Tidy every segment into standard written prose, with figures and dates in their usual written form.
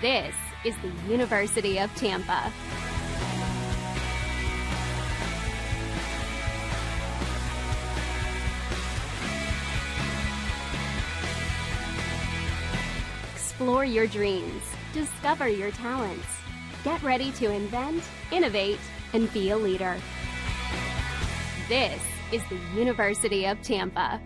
This is the University of Tampa. Explore your dreams. Discover your talents. Get ready to invent, innovate, and be a leader. This is the University of Tampa.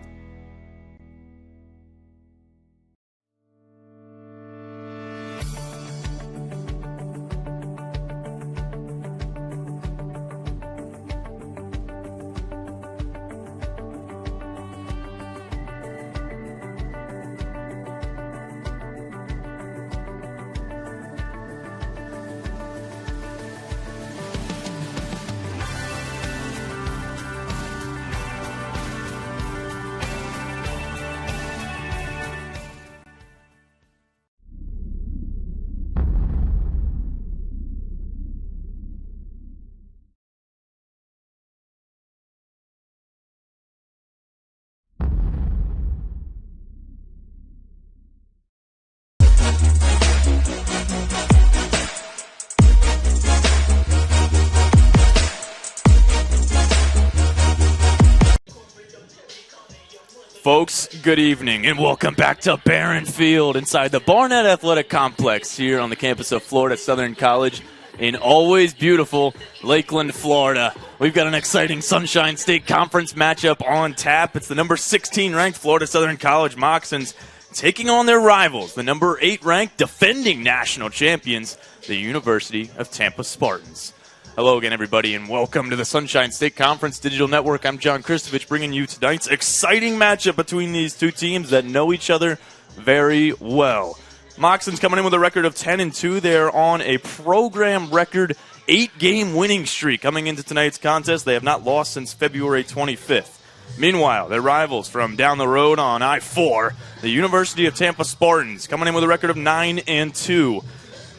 Folks, good evening and welcome back to Barron Field inside the Barnett Athletic Complex here on the campus of Florida Southern College in always beautiful Lakeland, Florida. We've got an exciting Sunshine State Conference matchup on tap. It's the number 16 ranked Florida Southern College Moccasins taking on their rivals, the number 8 ranked defending national champions, the University of Tampa Spartans. Hello again, everybody, and welcome to the Sunshine State Conference Digital Network. I'm John Kristovich, bringing you tonight's exciting matchup between these two teams that know each other very well. Moccasins coming in with a record of 10-2. They're on a program record 8-game winning streak coming into tonight's contest. They have not lost since February 25th. Meanwhile, their rivals from down the road on I-4, the University of Tampa Spartans, coming in with a record of 9-2.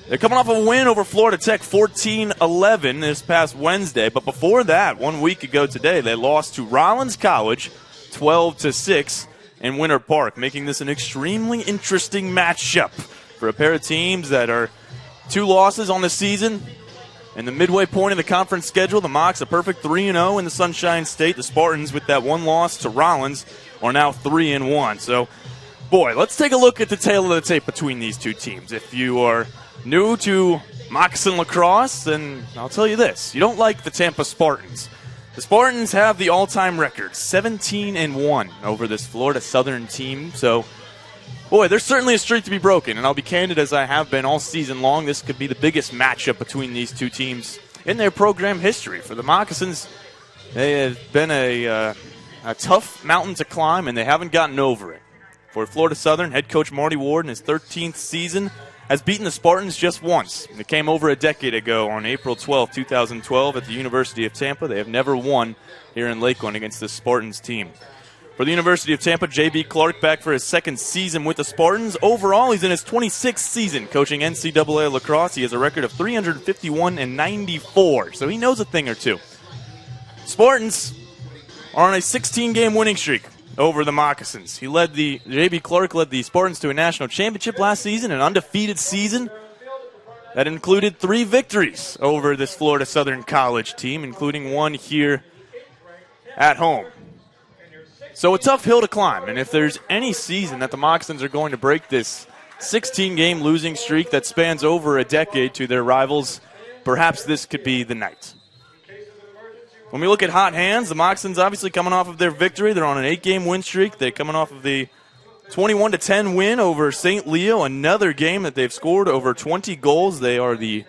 They're coming off a win over Florida Tech 14-11 this past Wednesday. But before that, 1 week ago today, they lost to Rollins College 12-6 in Winter Park, making this an extremely interesting matchup for a pair of teams that are 2 losses on the season. In the midway point of the conference schedule, the Mocs a perfect 3-0 in the Sunshine State. The Spartans, with that one loss to Rollins, are now 3-1. So, boy, let's take a look at the tail of the tape between these two teams. If you are new to Moccasin Lacrosse, then I'll tell you this. You don't like the Tampa Spartans. The Spartans have the all-time record, 17-1 over this Florida Southern team. So, boy, there's certainly a streak to be broken, and I'll be candid as I have been all season long. This could be the biggest matchup between these two teams in their program history. For the Moccasins, they have been a tough mountain to climb, and they haven't gotten over it. For Florida Southern, head coach Marty Ward in his 13th season has beaten the Spartans just once. It came over a decade ago on April 12, 2012 at the University of Tampa. They have never won here in Lakeland against the Spartans team. For the University of Tampa, J.B. Clark back for his 2nd season with the Spartans. Overall, he's in his 26th season coaching NCAA lacrosse. He has a record of 351-94, so he knows a thing or two. Spartans are on a 16-game winning streak over the Moccasins. J.B. Clark led the Spartans to a national championship last season, an undefeated season that included 3 victories over this Florida Southern College team, including one here at home. So a tough hill to climb, and if there's any season that the Moccasins are going to break this 16-game losing streak that spans over a decade to their rivals, perhaps this could be the night. When we look at hot hands, the Moccasins obviously coming off of their victory. They're on an 8-game win streak. They're coming off of the 21-10 win over St. Leo, another game that they've scored over 20 goals. They are the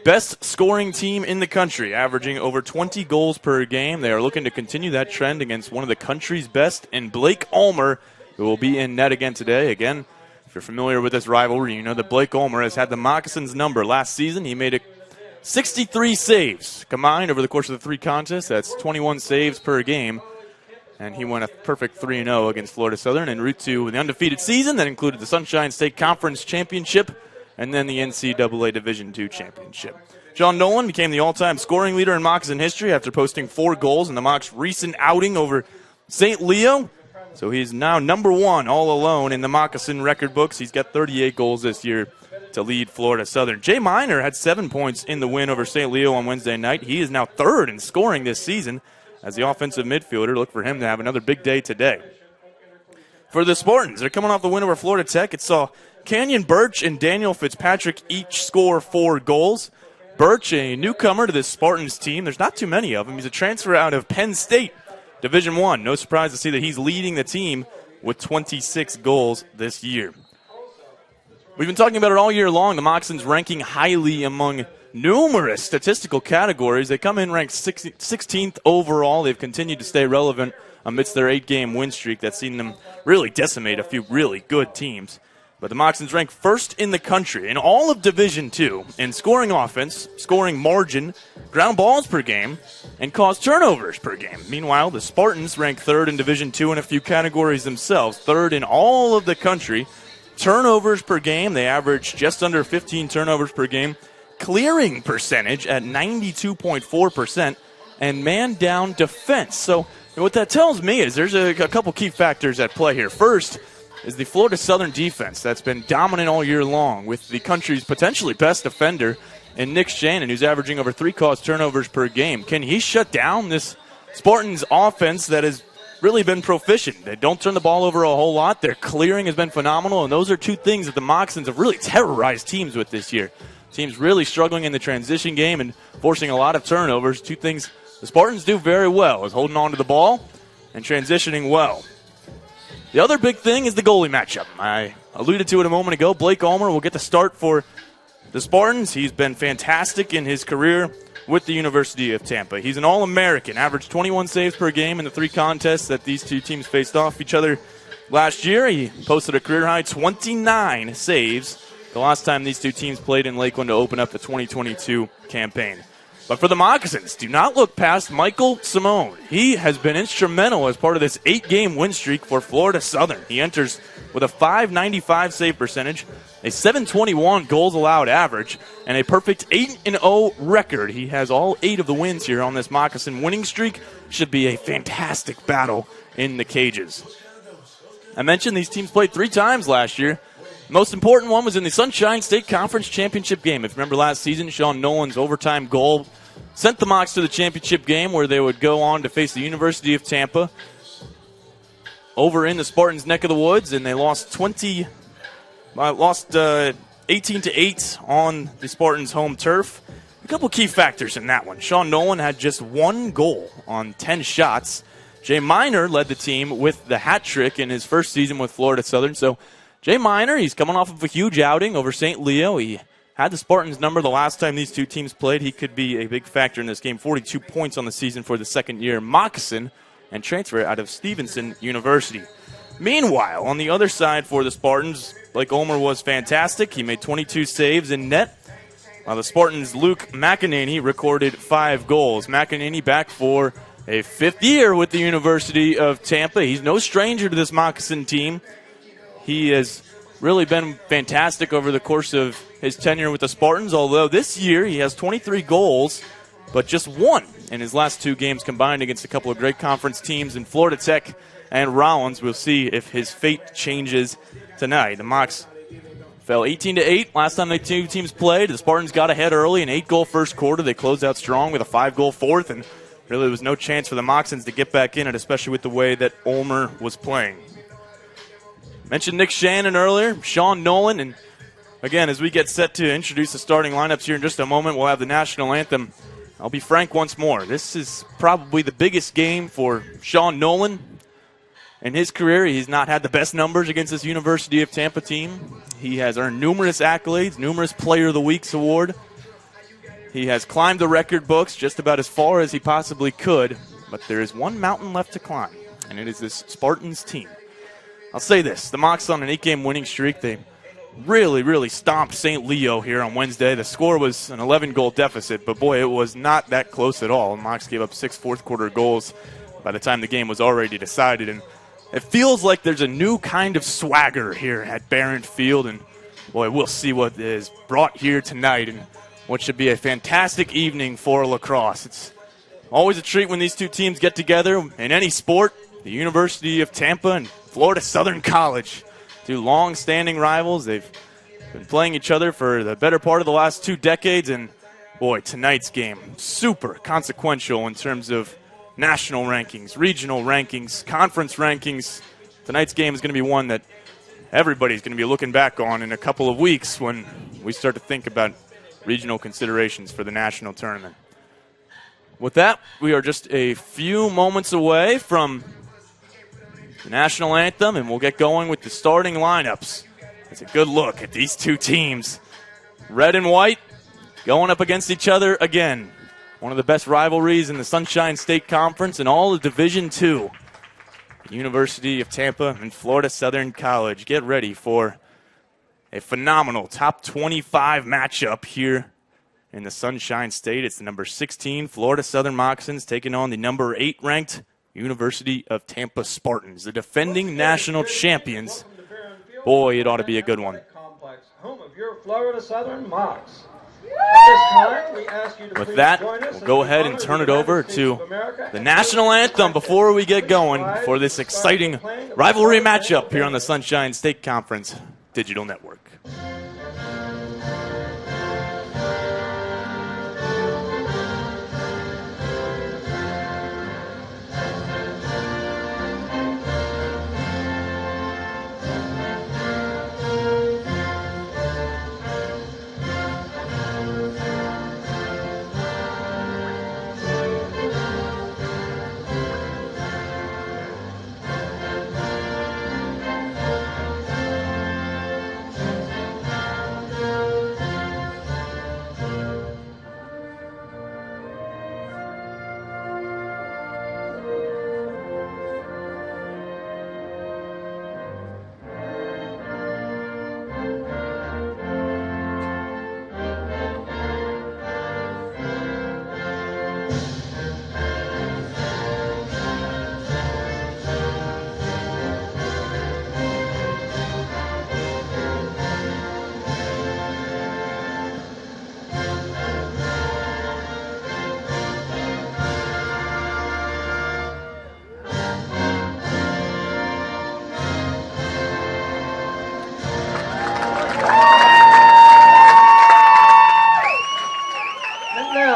best scoring team in the country, averaging over 20 goals per game. They are looking to continue that trend against one of the country's best, and Blake Ulmer, who will be in net again today. Again, if you're familiar with this rivalry, you know that Blake Ulmer has had the Moccasins' number last season. He made 63 saves combined over the course of the 3 contests. That's 21 saves per game. And he won a perfect 3-0 against Florida Southern en route to the undefeated season that included the Sunshine State Conference Championship and then the NCAA Division II Championship. John Nolan became the all-time scoring leader in Moccasin history after posting 4 goals in the Mocs' recent outing over St. Leo. So he's now number 1 all alone in the Moccasin record books. He's got 38 goals this year to lead Florida Southern. Jay Miner had 7 points in the win over St. Leo on Wednesday night. He is now third in scoring this season as the offensive midfielder. Look for him to have another big day today. For the Spartans, they're coming off the win over Florida Tech. It saw Canyon Birch and Daniel Fitzpatrick each score 4 goals. Birch, a newcomer to this Spartans team. There's not too many of them. He's a transfer out of Penn State, Division I. No surprise to see that he's leading the team with 26 goals this year. We've been talking about it all year long. The Moccasins ranking highly among numerous statistical categories. They come in ranked 16th overall. They've continued to stay relevant amidst their 8-game win streak that's seen them really decimate a few really good teams. But the Moccasins rank first in the country in all of Division II in scoring offense, scoring margin, ground balls per game, and caused turnovers per game. Meanwhile, the Spartans rank third in Division II in a few categories themselves, third in all of the country. Turnovers per game, they average just under 15 turnovers per game. Clearing percentage at 92.4%, and man-down defense. So what that tells me is there's a couple key factors at play here. First is the Florida Southern defense that's been dominant all year long with the country's potentially best defender in Nick Shannon, who's averaging over 3 caused turnovers per game. Can he shut down this Spartans offense that has really been proficient? They don't turn the ball over a whole lot. Their clearing has been phenomenal, and those are 2 things that the Moccasins have really terrorized teams with this year. Teams really struggling in the transition game and forcing a lot of turnovers. 2 things the Spartans do very well is holding on to the ball and transitioning well. The other big thing is the goalie matchup. I alluded to it a moment ago. Blake Ulmer will get the start for the Spartans. He's been fantastic in his career with the University of Tampa. He's an All-American, averaged 21 saves per game in the 3 contests that these 2 teams faced off each other last year. He posted a career-high 29 saves the last time these 2 teams played in Lakeland to open up the 2022 campaign. But for the Moccasins, do not look past Michael Simone. He has been instrumental as part of this 8-game win streak for Florida Southern. He enters with a .595 save percentage, a .721 goals allowed average, and a perfect 8-0 record. He has all 8 of the wins here on this Moccasin winning streak. Should be a fantastic battle in the cages. I mentioned these teams played 3 times last year. Most important one was in the Sunshine State Conference Championship game. If you remember last season, Sean Nolan's overtime goal sent the Mocs to the championship game where they would go on to face the University of Tampa over in the Spartans' neck of the woods, and they lost 18-8 on the Spartans' home turf. A couple key factors in that one. Sean Nolan had just 1 goal on 10 shots. Jay Miner led the team with the hat trick in his first season with Florida Southern. So Jay Miner, he's coming off of a huge outing over St. Leo. He had the Spartans number the last time these 2 teams played. He could be a big factor in this game. 42 points on the season for the second-year Moccasin and transfer out of Stevenson University. Meanwhile, on the other side for the Spartans, Blake Ulmer was fantastic. He made 22 saves in net. While the Spartans' Luke McEnany recorded 5 goals. McEnany back for a 5th year with the University of Tampa. He's no stranger to this Moccasin team. He has really been fantastic over the course of his tenure with the Spartans, although this year he has 23 goals, but just 1 in his last 2 games combined against a couple of great conference teams in Florida Tech and Rollins. We'll see if his fate changes tonight. The Mocs fell 18-8 last time the 2 teams played. The Spartans got ahead early, an 8-goal first quarter. They closed out strong with a 5-goal fourth, and really there was no chance for the Moccasins to get back in it, especially with the way that Ulmer was playing. Mentioned Nick Shannon earlier, Sean Nolan, and again, as we get set to introduce the starting lineups here in just a moment, we'll have the national anthem. I'll be frank once more. This is probably the biggest game for Sean Nolan in his career. He's not had the best numbers against this University of Tampa team. He has earned numerous accolades, numerous Player of the Week's award. He has climbed the record books just about as far as he possibly could, but there is one mountain left to climb, and it is this Spartans team. I'll say this, the Mocs on an 8-game winning streak, they really stomped St. Leo here on Wednesday. The score was an 11-goal deficit, but boy, it was not that close at all. The Mocs gave up 6 fourth-quarter goals by the time the game was already decided, and it feels like there's a new kind of swagger here at Barron Field, and boy, we'll see what is brought here tonight and what should be a fantastic evening for lacrosse. It's always a treat when these 2 teams get together in any sport. The University of Tampa and Florida Southern College, 2 long-standing rivals. They've Been playing each other for the better part of the last 2 decades, and boy, tonight's game, super consequential in terms of national rankings, regional rankings, conference rankings. Tonight's game is going to be one that everybody's going to be looking back on in a couple of weeks when we start to think about regional considerations for the national tournament. With that, we are just a few moments away from the national anthem, and we'll get going with the starting lineups. It's a good look at these two teams. Red and white going up against each other again. One of the best rivalries in the Sunshine State Conference and all of Division II. University of Tampa and Florida Southern College. Get ready for a phenomenal top 25 matchup here in the Sunshine State. It's the number 16 Florida Southern Moccasins taking on the number 8 ranked University of Tampa Spartans, the defending national champions. Boy, it ought to be a good one. Home of your Florida Southern Mocs. At this time, we ask you to With that, we'll go ahead and turn it over to the national anthem before we get going for this exciting rivalry matchup here on the Sunshine State Conference Digital Network.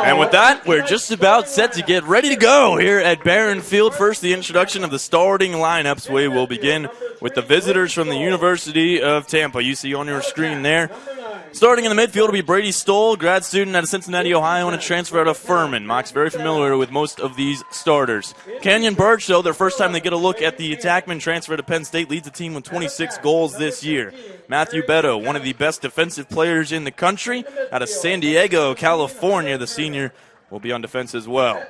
And with that, we're just about set to get ready to go here at Barron Field. First, the introduction of the starting lineups. We will begin with the visitors from the University of Tampa. You see on your screen there. Starting in the midfield will be Brady Stoll, grad student out of Cincinnati, Ohio, and a transfer out of Furman. Mock's very familiar with most of these starters. Kenyon Birch, though, their first time they get a look at the attackman, transfer to Penn State, leads the team with 26 goals this year. Matthew Beto, one of the best defensive players in the country, out of San Diego, California. The senior will be on defense as well.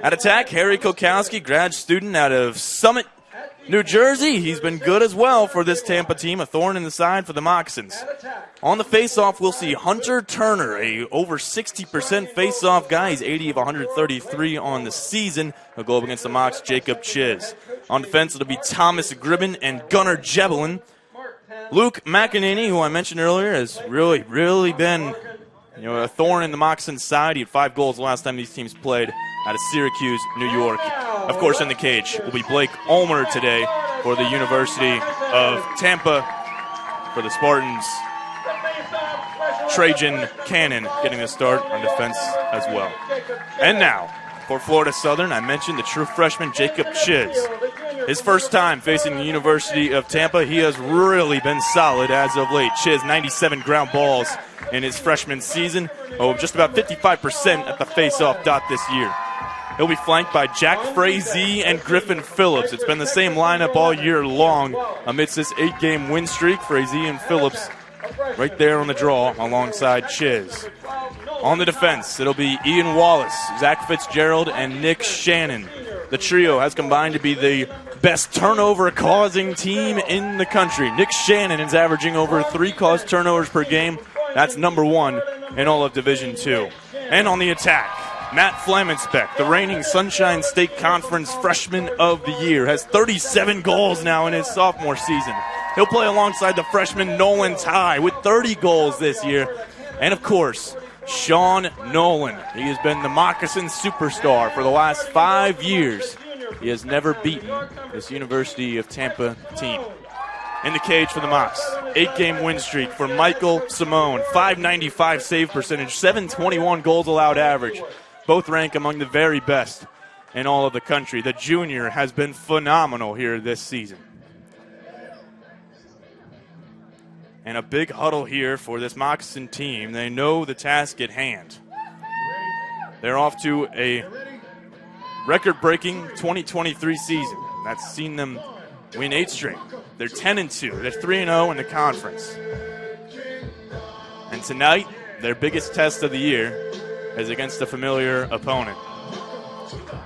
At attack, Harry Kokowski, grad student out of Summit, New Jersey. He's been good as well for this Tampa team, a thorn in the side for the Moccasins. On the face-off, we'll see Hunter Turner, a over 60% face-off guy. He's 80 of 133 on the season. He'll go up against the Mocs' Jacob Chiz. On defense, it'll be Thomas Gribben and Gunnar Jebelin. Luke McEnany, who I mentioned earlier, has really been a thorn in the Moccasins' side. He had 5 goals the last time these teams played out of Syracuse, New York. Of course, in the cage will be Blake Ulmer today for the University of Tampa. For the Spartans, Trajan Cannon getting the start on defense as well. And now, for Florida Southern, I mentioned the true freshman Jacob Chiz. His first time facing the University of Tampa, he has really been solid as of late. Chiz, 97 ground balls in his freshman season. Just about 55% at the face-off dot this year. He'll be flanked by Jack Frazee and Griffin Phillips. It's been the same lineup all year long amidst this 8-game win streak. Frazee and Phillips right there on the draw alongside Chiz. On the defense, it'll be Ian Wallace, Zach Fitzgerald, and Nick Shannon. The trio has combined to be the best turnover-causing team in the country. Nick Shannon is averaging over 3 caused turnovers per game. That's number 1 in all of Division II. And on the attack, Matt Flamensbeck, the reigning Sunshine State Conference Freshman of the Year, has 37 goals now in his sophomore season. He'll play alongside the freshman Nolan Ty with 30 goals this year. And, of course, Sean Nolan. He has been the Moccasin superstar for the last 5 years. He has never beaten this University of Tampa team. in the cage for the Mocs. 8-game win streak for Michael Simone. .595 save percentage, .721 goals allowed average. Both rank among the very best in all of the country. The junior has been phenomenal here this season. And a big huddle here for this Moccasin team. They know the task at hand. They're off to a record-breaking 2023 season. That's seen them win 8 straight. They're 10-2. They're 3-0 in the conference. And tonight, their biggest test of the year is against a familiar opponent.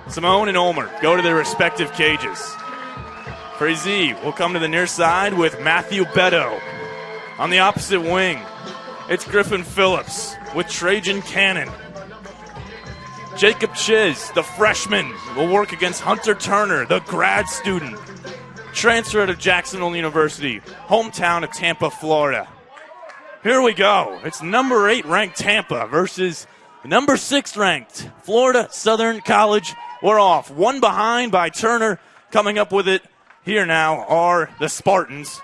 Simone and Ulmer go to their respective cages. Frazee will come to the near side with Matthew Beto. On the opposite wing, it's Griffin Phillips with Trajan Cannon. Jacob Chiz, the freshman, will work against Hunter Turner, the grad student. Transfer out of Jacksonville University, hometown of Tampa, Florida. Here we go. It's number 8 ranked Tampa versus number 6 ranked Florida Southern College. We're off. One behind by Turner. Coming up with it here now are the Spartans.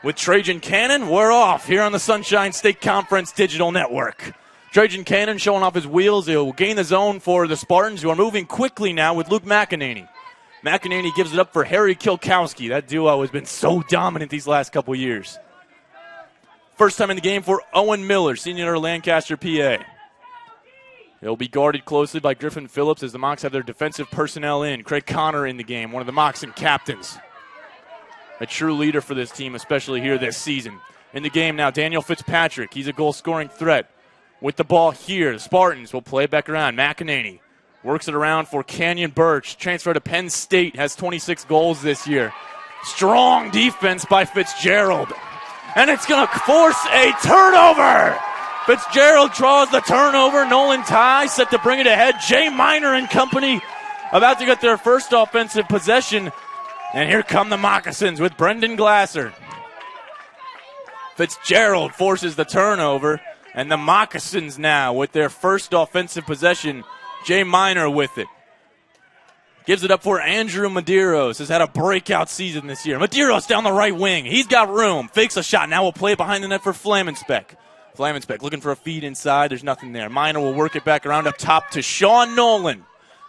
With Trajan Cannon, we're off here on the Sunshine State Conference Digital Network. Trajan Cannon showing off his wheels. He'll gain the zone for the Spartans, who are moving quickly now with Luke McEnany. McEnany gives it up for Harry Kilkowski. That duo has been so dominant these last couple years. First time in the game for Owen Miller, senior at Lancaster, PA. He'll be guarded closely by Griffin Phillips as the Mocs have their defensive personnel in. Craig Connor in the game, one of the Mocs captains. A true leader for this team, especially here this season. In the game now, Daniel Fitzpatrick. He's a goal-scoring threat. With the ball here, the Spartans will play it back around. McEnany works it around for Canyon Birch. Transfer to Penn State, has 26 goals this year. Strong defense by Fitzgerald. And it's going to force a turnover. Fitzgerald draws the turnover. Nolan Ty set to bring it ahead. Jay Miner and company about to get their first offensive possession. And here come the Moccasins with Brendan Glasser. Fitzgerald forces the turnover. And the Moccasins now with their first offensive possession. Jay Miner with it. Gives it up for Andrew Medeiros. Has had a breakout season this year. Medeiros down the right wing. He's got room. Fakes a shot. Now we'll play it behind the net for Flamensbeck. Flamensbeck looking for a feed inside. There's nothing there. Miner will work it back around up top to Sean Nolan.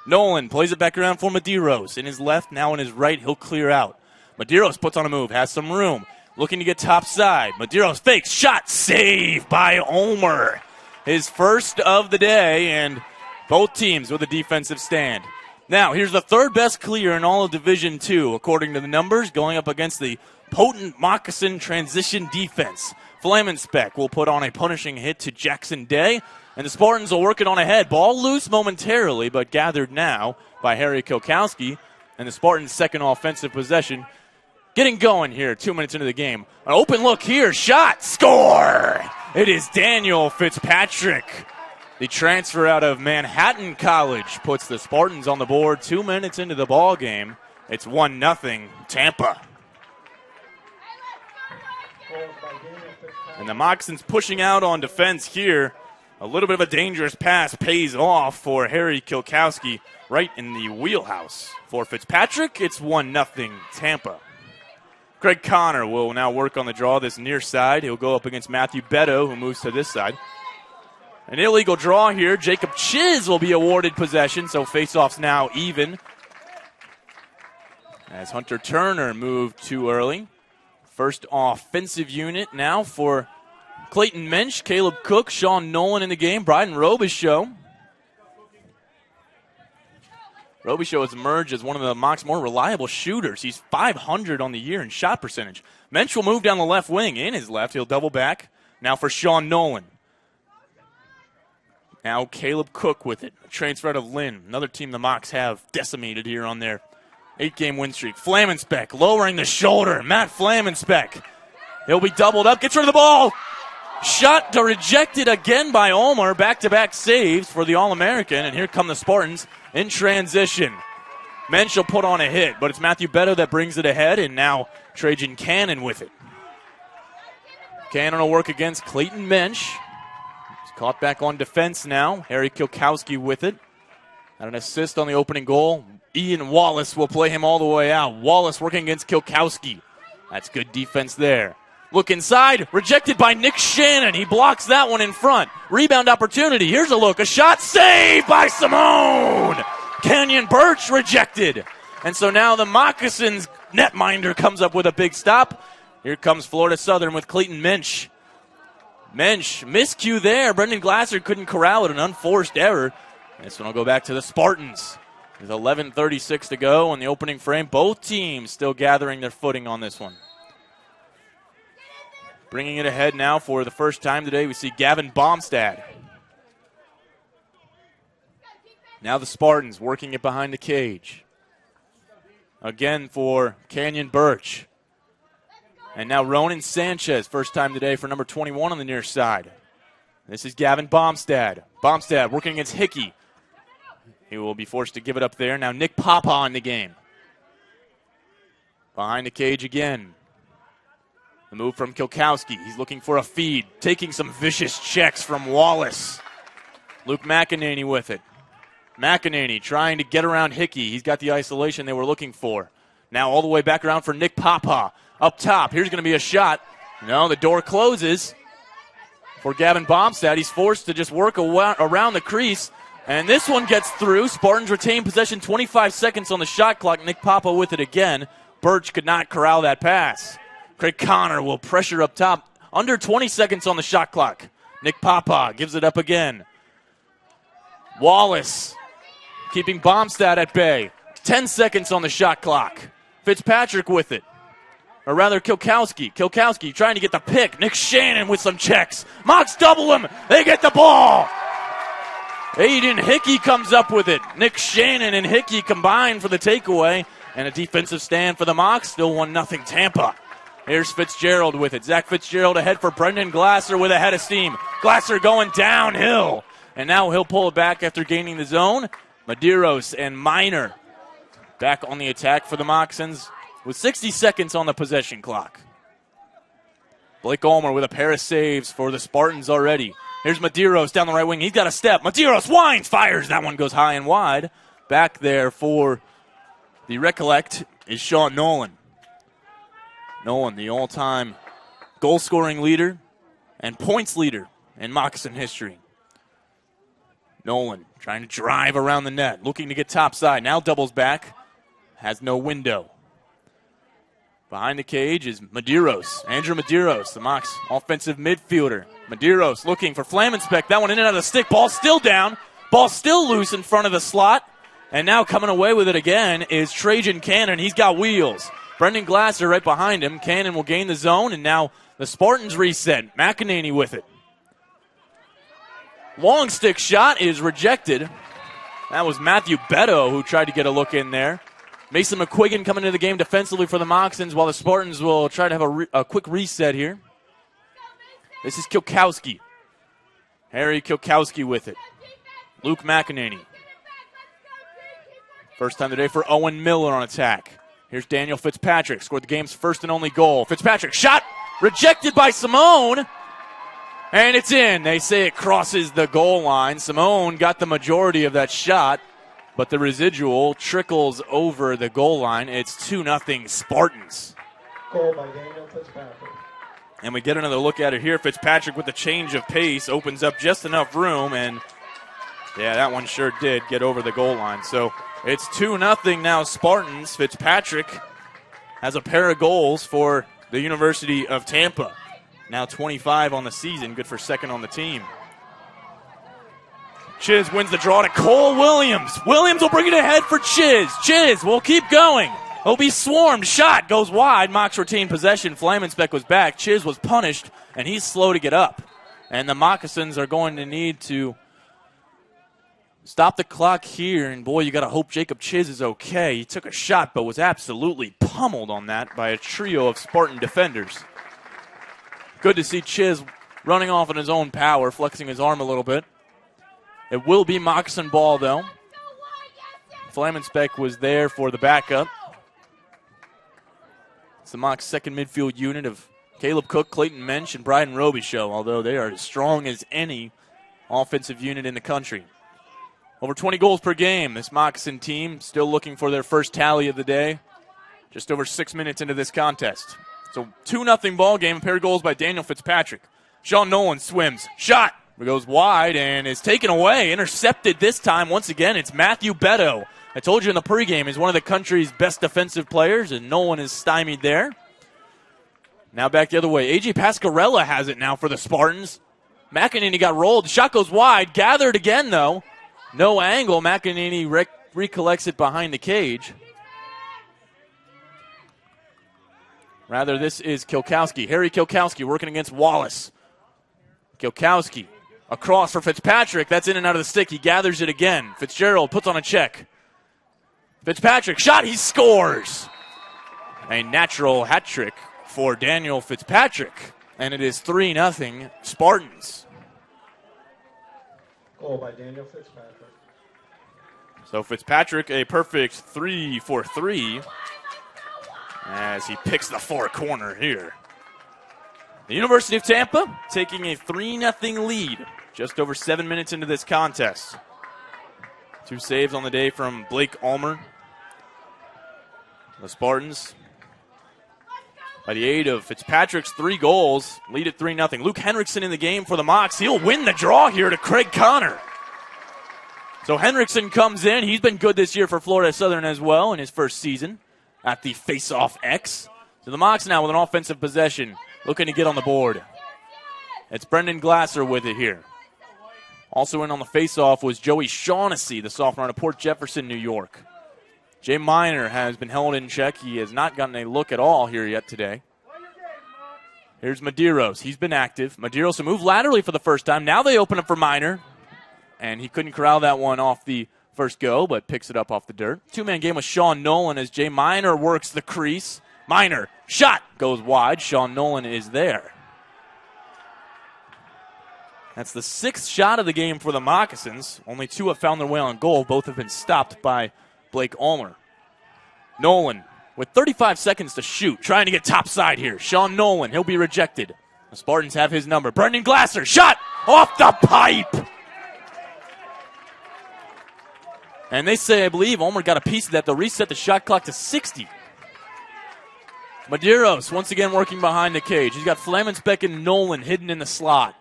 Nolan plays it back around for Medeiros. In his left, now in his right, he'll clear out. Medeiros puts on a move, has some room. Looking to get top side. Medeiros fakes, shot, save by Ulmer. His first of the day, and both teams with a defensive stand. Now, here's the third best clear in all of Division II, according to the numbers, going up against the potent Moccasin transition defense. Flamensbeck will put on a punishing hit to Jackson Day. And the Spartans will work it on ahead. Ball loose momentarily, but gathered now by Harry Kilkowski. And the Spartans' second offensive possession getting going here 2 minutes into the game. An open look here. Shot. Score. It is Daniel Fitzpatrick. The transfer out of Manhattan College puts the Spartans on the board 2 minutes into the ball game. It's 1-0 Tampa. And the Moccasins pushing out on defense here. A little bit of a dangerous pass pays off for Harry Kilkowski right in the wheelhouse. For Fitzpatrick, it's 1-0 Tampa. Craig Connor will now work on the draw this near side. He'll go up against Matthew Beto, who moves to this side. An illegal draw here. Jacob Chiz will be awarded possession, so faceoff's now even. As Hunter Turner moved too early. First offensive unit now for Clayton Mensch, Caleb Cook, Sean Nolan in the game, Bryden Robichaux. Robichaux has emerged as one of the Mocs' more reliable shooters. He's .500 on the year in shot percentage. Mensch will move down the left wing. In his left, he'll double back. Now for Sean Nolan. Now Caleb Cook with it. A transfer out of Lynn. Another team the Mocs have decimated here on their 8-game win streak. Flamensbeck lowering the shoulder. Matt Flamensbeck. He'll be doubled up. Gets rid of the ball. Shot rejected again by Ulmer. Back-to-back saves for the All-American. And here come the Spartans in transition. Mensch will put on a hit, but it's Matthew Beto that brings it ahead, and now Trajan Cannon with it. Cannon will work against Clayton Mensch. He's caught back on defense now. Harry Kilkowski with it. Had an assist on the opening goal. Ian Wallace will play him all the way out. Wallace working against Kilkowski. That's good defense there. Look inside, rejected by Nick Shannon. He blocks that one in front. Rebound opportunity. Here's a look, a shot saved by Simone. Canyon Birch rejected. And so now the Moccasins netminder comes up with a big stop. Here comes Florida Southern with Clayton Mensch. Mensch, miscue there. Brendan Glasser couldn't corral it, an unforced error. This one will go back to the Spartans. There's 11:36 to go in the opening frame. Both teams still gathering their footing on this one. Bringing it ahead now for the first time today, we see Gavin Baumstad. Now the Spartans working it behind the cage. Again for Canyon Birch. And now Ronan Sanchez, first time today for number 21 on the near side. This is Gavin Baumstad. Baumstad working against Hickey. He will be forced to give it up there. Now Nick Papa in the game. Behind the cage again. The move from Kilkowski. He's looking for a feed. Taking some vicious checks from Wallace. Luke McEnany with it. McEnany trying to get around Hickey. He's got the isolation they were looking for. Now all the way back around for Nick Papa. Up top. Here's going to be a shot. No, the door closes for Gavin Baumstad. He's forced to just work around the crease. And this one gets through. Spartans retain possession, 25 seconds on the shot clock. Nick Papa with it again. Birch could not corral that pass. Craig Connor will pressure up top. Under 20 seconds on the shot clock. Nick Papa gives it up again. Wallace keeping Baumstad at bay. 10 seconds on the shot clock. Fitzpatrick with it. Or rather, Kilkowski. Kilkowski trying to get the pick. Nick Shannon with some checks. Mocs double him. They get the ball. Aiden Hickey comes up with it. Nick Shannon and Hickey combine for the takeaway. And a defensive stand for the Mocs. Still 1-0 Tampa. Here's Fitzgerald with it. Zach Fitzgerald ahead for Brendan Glasser with a head of steam. Glasser going downhill. And now he'll pull it back after gaining the zone. Medeiros and Minor back on the attack for the Moccasins with 60 seconds on the possession clock. Blake Ulmer with a pair of saves for the Spartans already. Here's Medeiros down the right wing. He's got a step. Medeiros winds, fires. That one goes high and wide. Back there for the Recollect is Sean Nolan. Nolan, the all-time goal-scoring leader and points leader in Moccasin history. Nolan trying to drive around the net, looking to get topside. Now doubles back, has no window. Behind the cage is Medeiros, Andrew Medeiros, the Mocs offensive midfielder. Medeiros looking for Flamenspeck. That one in and out of the stick. Ball still down. Ball still loose in front of the slot. And now coming away with it again is Trajan Cannon. He's got wheels. Brendan Glasser right behind him. Cannon will gain the zone, and now the Spartans reset. McEnany with it. Long stick shot is rejected. That was Matthew Beto who tried to get a look in there. Mason McQuiggan coming into the game defensively for the Moccasins while the Spartans will try to have a quick reset here. This is Kilkowski. Harry Kilkowski with it. Luke McEnany. First time today for Owen Miller on attack. Here's Daniel Fitzpatrick, scored the game's first and only goal. Fitzpatrick, shot, rejected by Simone, and it's in. They say it crosses the goal line. Simone got the majority of that shot, but the residual trickles over the goal line. It's 2-0 Spartans. Goal by Daniel Fitzpatrick. And we get another look at it here. Fitzpatrick with the change of pace opens up just enough room, and yeah, that one sure did get over the goal line. So it's 2-0 now Spartans. Fitzpatrick has a pair of goals for the University of Tampa. Now 25 on the season, good for second on the team. Chiz wins the draw to Cole Williams. Williams will bring it ahead for Chiz. Chiz will keep going. He'll be swarmed. Shot goes wide. Mocs retain possession. Flamenspeck was back. Chiz was punished, and he's slow to get up. And the Moccasins are going to need to stop the clock here, and boy, you got to hope Jacob Chiz is okay. He took a shot, but was absolutely pummeled on that by a trio of Spartan defenders. Good to see Chiz running off on his own power, flexing his arm a little bit. It will be Moccasin ball, though. Flamenspeck was there for the backup. It's the Mocs' second midfield unit of Caleb Cook, Clayton Mensch, and Brian Robichaux, although they are as strong as any offensive unit in the country. Over 20 goals per game. This Moccasin team still looking for their first tally of the day. Just over 6 minutes into this contest. So 2-0 ball game. A pair of goals by Daniel Fitzpatrick. Sean Nolan swims. Shot. It goes wide and is taken away. Intercepted this time. Once again, it's Matthew Beto. I told you in the pregame, he's one of the country's best defensive players, and Nolan is stymied there. Now back the other way. A.J. Pascarella has it now for the Spartans. McEnany got rolled. Shot goes wide. Gathered again, though. No angle. McEnany recollects it behind the cage. Rather, this is Kilkowski. Harry Kilkowski working against Wallace. Kilkowski across for Fitzpatrick. That's in and out of the stick. He gathers it again. Fitzgerald puts on a check. Fitzpatrick, shot, he scores. A natural hat trick for Daniel Fitzpatrick. And it is 3-0 Spartans. Goal by Daniel Fitzpatrick. So Fitzpatrick, a perfect 3 for 3 as he picks the far corner here. The University of Tampa taking a 3-0 lead just over 7 minutes into this contest. 2 saves on the day from Blake Ulmer. The Spartans, by the aid of Fitzpatrick's 3 goals, lead at 3-0. Luke Henriksen in the game for the Mocs. He'll win the draw here to Craig Connor. So Henriksen comes in. He's been good this year for Florida Southern as well in his first season at the face-off X. So the Mocs now with an offensive possession, looking to get on the board. It's Brendan Glasser with it here. Also in on the face-off was Joey Shaughnessy, the sophomore out of Port Jefferson, New York. Jay Miner has been held in check. He has not gotten a look at all here yet today. Here's Medeiros. He's been active. Medeiros will move laterally for the first time. Now they open up for Miner. And he couldn't corral that one off the first go, but picks it up off the dirt. 2-man game with Sean Nolan as Jay Miner works the crease. Miner, shot, goes wide. Sean Nolan is there. That's the 6th shot of the game for the Moccasins. Only 2 have found their way on goal. Both have been stopped by Blake Ulmer. Nolan with 35 seconds to shoot, trying to get topside here. Sean Nolan, he'll be rejected. The Spartans have his number. Brendan Glasser, shot off the pipe. And they say, I believe, Ulmer got a piece of that. They'll reset the shot clock to 60. Medeiros once again working behind the cage. He's got Flamensbeck and Nolan hidden in the slot.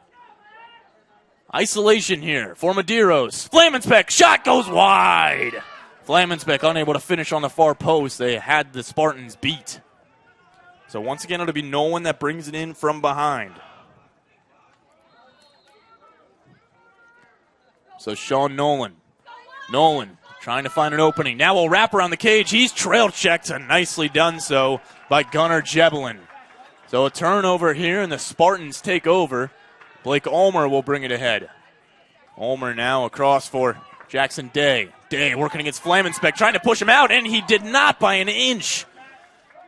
Isolation here for Medeiros. Flamensbeck, shot goes wide. Flamensbeck unable to finish on the far post. They had the Spartans beat. So once again, it'll be Nolan that brings it in from behind. So Sean Nolan. Nolan trying to find an opening. Now we'll wrap around the cage. He's trail checked and nicely done so by Gunnar Jebelin. So a turnover here and the Spartans take over. Blake Ulmer will bring it ahead. Ulmer now across for Jackson Day. Day working against Flamensbeck, trying to push him out, and he did not by an inch.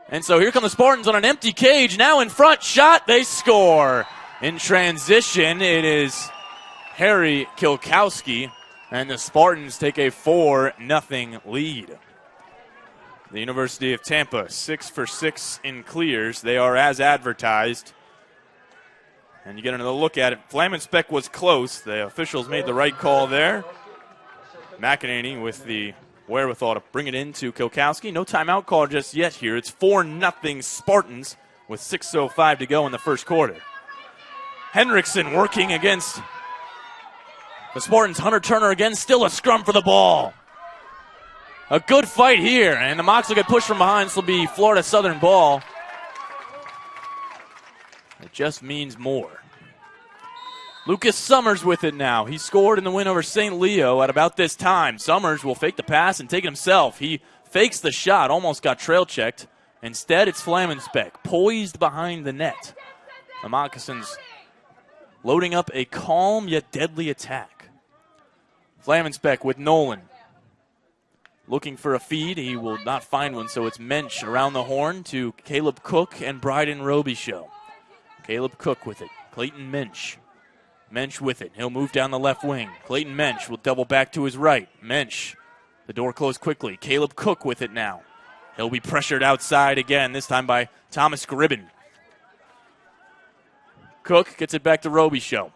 And so here come the Spartans on an empty cage. Now in front, shot, they score. In transition, it is Harry Kilkowski, and the Spartans take a 4-0 lead. The University of Tampa, 6 for 6 in clears. They are as advertised. And you get another look at it. Flamensbeck was close. The officials made the right call there. McEnany with the wherewithal to bring it into Kilkowski. No timeout call just yet here. It's 4-0 Spartans with 6:05 to go in the first quarter. Henriksen working against the Spartans. Hunter Turner again, still a scrum for the ball. A good fight here, and the Mocs will get pushed from behind. This will be Florida Southern ball. It just means more. Lucas Summers with it now. He scored in the win over St. Leo at about this time. Summers will fake the pass and take it himself. He fakes the shot, almost got trail checked. Instead, it's Flamensbeck, poised behind the net. The Moccasins loading up a calm yet deadly attack. Flamensbeck with Nolan. Looking for a feed. He will not find one, so it's Mensch around the horn to Caleb Cook and Bryden Robichaux. Caleb Cook with it. Clayton Mensch. Mensch with it. He'll move down the left wing. Clayton Mensch will double back to his right. Mensch. The door closed quickly. Caleb Cook with it now. He'll be pressured outside again, this time by Thomas Gribben. Cook gets it back to Robichaux.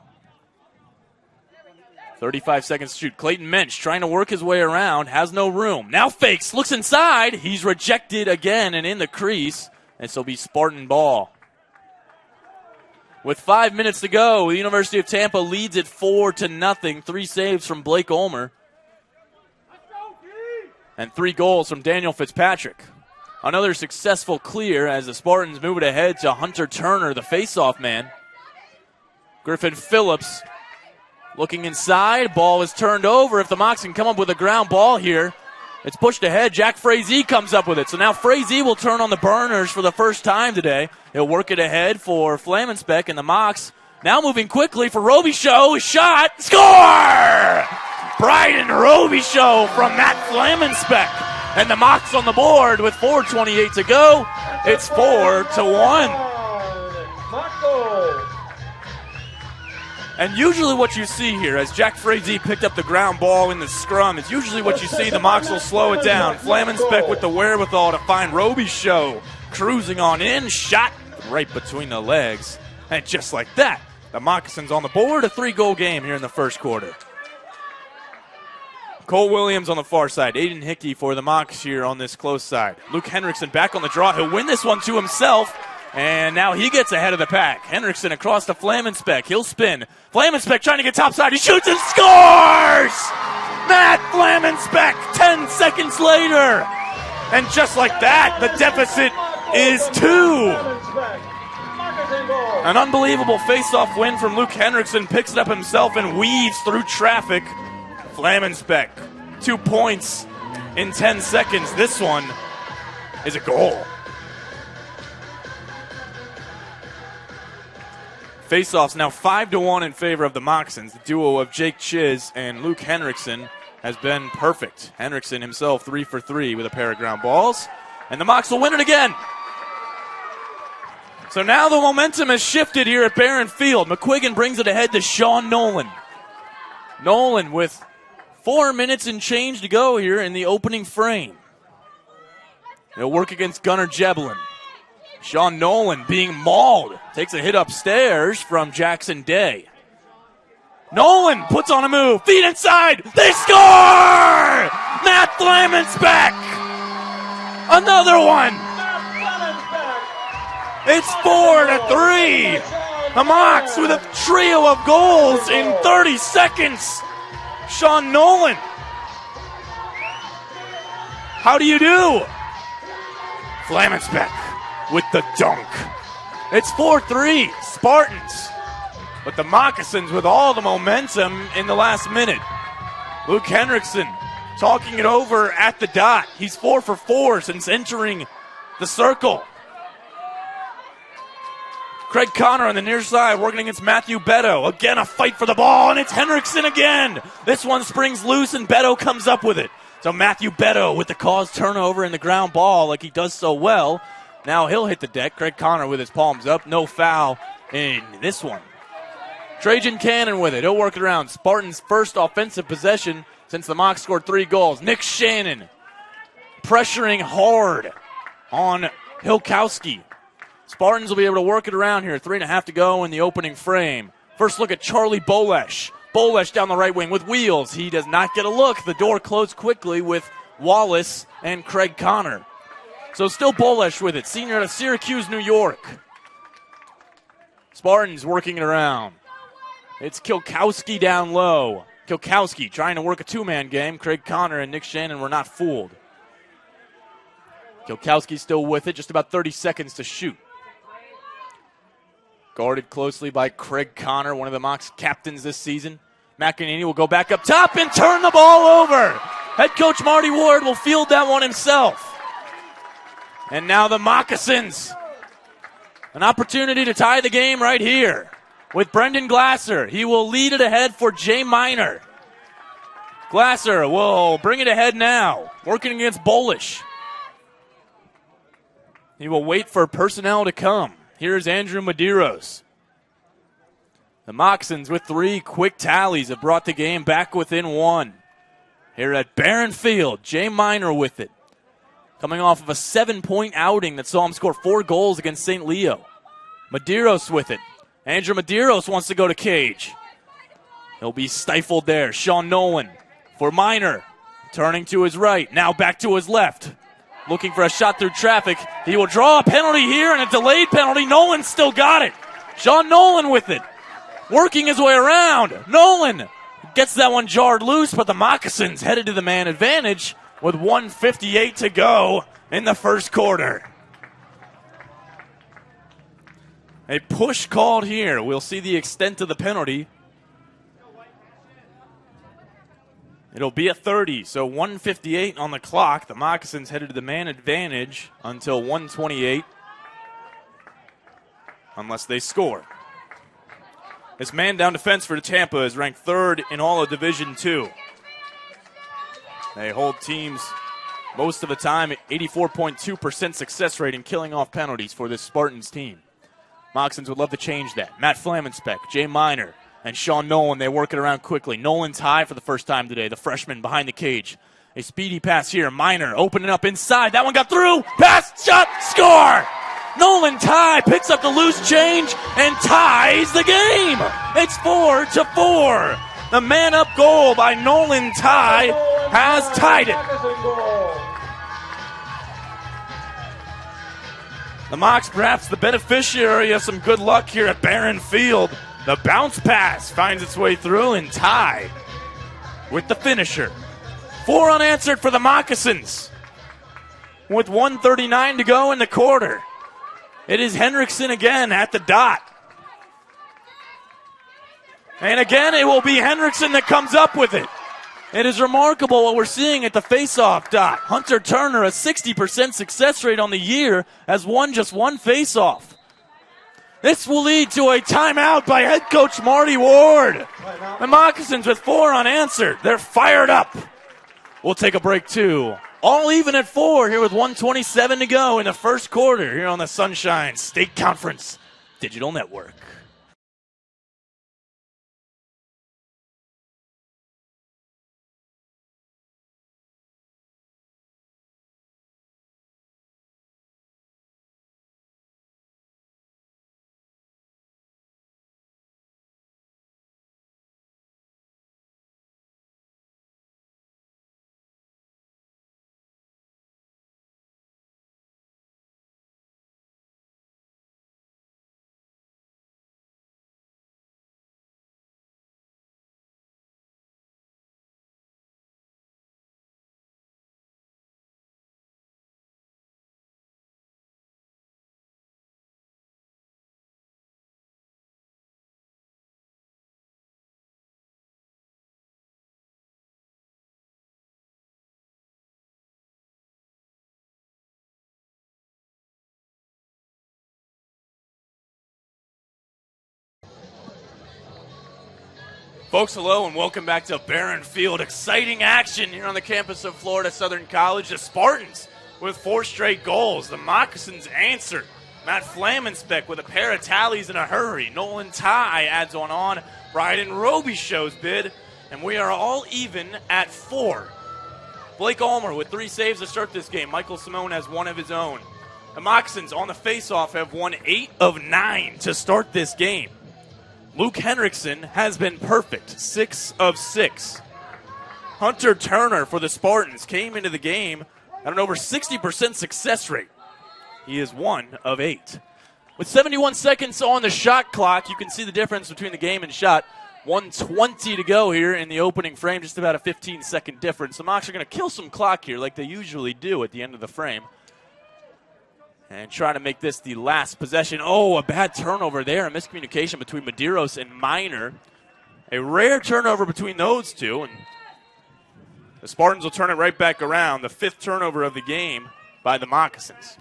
35 seconds to shoot. Clayton Mensch trying to work his way around. Has no room. Now fakes. Looks inside. He's rejected again and in the crease. This will be Spartan ball. With 5 minutes to go, the University of Tampa leads it 4-0. 3 saves from Blake Ulmer. And 3 goals from Daniel Fitzpatrick. Another successful clear as the Spartans move it ahead to Hunter Turner, the face-off man. Griffin Phillips looking inside. Ball is turned over. If the Mocs can come up with a ground ball here, it's pushed ahead. Jack Frazee comes up with it. So now Frazee will turn on the burners for the first time today. He'll work it ahead for Flamensbeck, and the Mocs now moving quickly for Robichaud. Shot. Score! Bryden Robichaud from Matt Flamensbeck. And the Mocs on the board with 4:28 to go. It's 4-1. And usually what you see here, as Jack Frazee picked up the ground ball in the scrum, is usually what you see. The Mocs will slow it down. Flamensbeck with the wherewithal to find Robichaud cruising on in. Shot right between the legs. And just like that, the Moccasins on the board. A 3-goal game here in the first quarter. Cole Williams on the far side. Aiden Hickey for the Mocs here on this close side. Luke Henriksen back on the draw. He'll win this one to himself. And now he gets ahead of the pack. Henriksen across to Flamensbeck. He'll spin. Flamensbeck trying to get topside. He shoots and scores! Matt Flamensbeck 10 seconds later. And just like that, the deficit is 2. An unbelievable face-off win from Luke Henriksen. Picks it up himself and weaves through traffic. Flamensbeck, 2 points in 10 seconds. This one is a goal. Faceoffs now 5-1 in favor of the Moccasins. The duo of Jake Chiz and Luke Henriksen has been perfect. Henriksen himself 3 for 3 with a pair of ground balls. And the Mocs will win it again. So now the momentum has shifted here at Barron Field. McQuiggan brings it ahead to Sean Nolan. Nolan with 4 minutes and change to go here in the opening frame. He'll work against Gunnar Jeblin. Sean Nolan being mauled. Takes a hit upstairs from Jackson Day. Nolan puts on a move. Feet inside. They score! Matt Flamensbeck. Another one. It's 4-3. The Mocs with a trio of goals in 30 seconds. Sean Nolan. How do you do? Flamensbeck with the dunk. It's 4-3, Spartans. But the Moccasins with all the momentum in the last minute. Luke Henriksen talking it over at the dot. He's 4 for 4 since entering the circle. Craig Connor on the near side working against Matthew Beto. Again, a fight for the ball, and it's Henriksen again. This one springs loose, and Beto comes up with it. So Matthew Beto with the caused turnover and the ground ball like he does so well. Now he'll hit the deck. Craig Connor with his palms up. No foul in this one. Trajan Cannon with it. He'll work it around. Spartans' first offensive possession since the Mocs scored 3 goals. Nick Shannon pressuring hard on Hilkowski. Spartans will be able to work it around here. 3.5 to go in the opening frame. First look at Charlie Bolesh. Bolesh down the right wing with wheels. He does not get a look. The door closed quickly with Wallace and Craig Connor. So still Bolesh with it. Senior out of Syracuse, New York. Spartans working it around. It's Kilkowski down low. Kilkowski trying to work a 2-man game. Craig Connor and Nick Shannon were not fooled. Kilkowski still with it. Just about 30 seconds to shoot. Guarded closely by Craig Connor, one of the Mocs captains this season. McEnany will go back up top and turn the ball over. Head coach Marty Ward will field that one himself. And now the Moccasins. An opportunity to tie the game right here with Brendan Glasser. He will lead it ahead for Jay Miner. Glasser will bring it ahead now, working against Bolish. He will wait for personnel to come. Here's Andrew Medeiros. The Moccasins with 3 quick tallies have brought the game back within 1. Here at Barron Field, Jay Miner with it. Coming off of a 7-point outing that saw him score 4 goals against St. Leo. Medeiros with it. Andrew Medeiros wants to go to cage. He'll be stifled there. Sean Nolan for Miner. Turning to his right. Now back to his left. looking for a shot through traffic. He will draw a penalty here and a delayed penalty. Nolan's still got it. Sean Nolan with it. Working his way around. Nolan gets that one jarred loose, but the Moccasins headed to the man advantage with 1:58 to go in the first quarter. A push called here. We'll see the extent of the penalty. It'll be a 30, so 1:58 on the clock. The Moccasins headed to the man advantage until 1:28, unless they score. This man-down defense for Tampa is ranked 3rd in all of Division II. They hold teams most of the time at 84.2% success rate in killing off penalties for this Spartans team. Moccasins would love to change that. Matt Flamenspeck, Jay Miner, and Sean Nolan, they work it around quickly. Nolan's high for the first time today, the freshman behind the cage. A speedy pass here. Miner opening up inside. That one got through. Pass, shot, score! Nolan Ty picks up the loose change and ties the game. It's 4-4. The man-up goal by Nolan Ty has tied it. The Mocs perhaps the beneficiary of some good luck here at Barron Field. The bounce pass finds its way through, and Ty with the finisher. 4 unanswered for the Moccasins with 1:39 to go in the quarter. It is Henriksen again at the dot. And again, it will be Henriksen that comes up with it. It is remarkable what we're seeing at the face-off dot. Hunter Turner, a 60% success rate on the year, has won just one face-off. This will lead to a timeout by head coach Marty Ward. The Moccasins with 4 unanswered. They're fired up. We'll take a break too. All even at 4 here with 1:27 to go in the first quarter here on the Sunshine State Conference Digital Network. Folks, hello and welcome back to Barron Field. Exciting action here on the campus of Florida Southern College. The Spartans with 4 straight goals. The Moccasins answered. Matt Flamenspeck with a pair of tallies in a hurry. Nolan Ty adds one on. Bryden Roby shows bid. And we are all even at 4. Blake Ulmer with 3 saves to start this game. Michael Simone has one of his own. The Moccasins on the faceoff have won 8 of 9 to start this game. Luke Henriksen has been perfect, 6 of 6. Hunter Turner for the Spartans came into the game at an over 60% success rate. He is 1 of 8. With 71 seconds on the shot clock, you can see the difference between the game and shot. 1:20 to go here in the opening frame, just about a 15-second difference. The Mocs are going to kill some clock here like they usually do at the end of the frame. And try to make this the last possession. Oh, a bad turnover there. A miscommunication between Medeiros and Miner. A rare turnover between those two. And the Spartans will turn it right back around. The 5th turnover of the game by the Moccasins.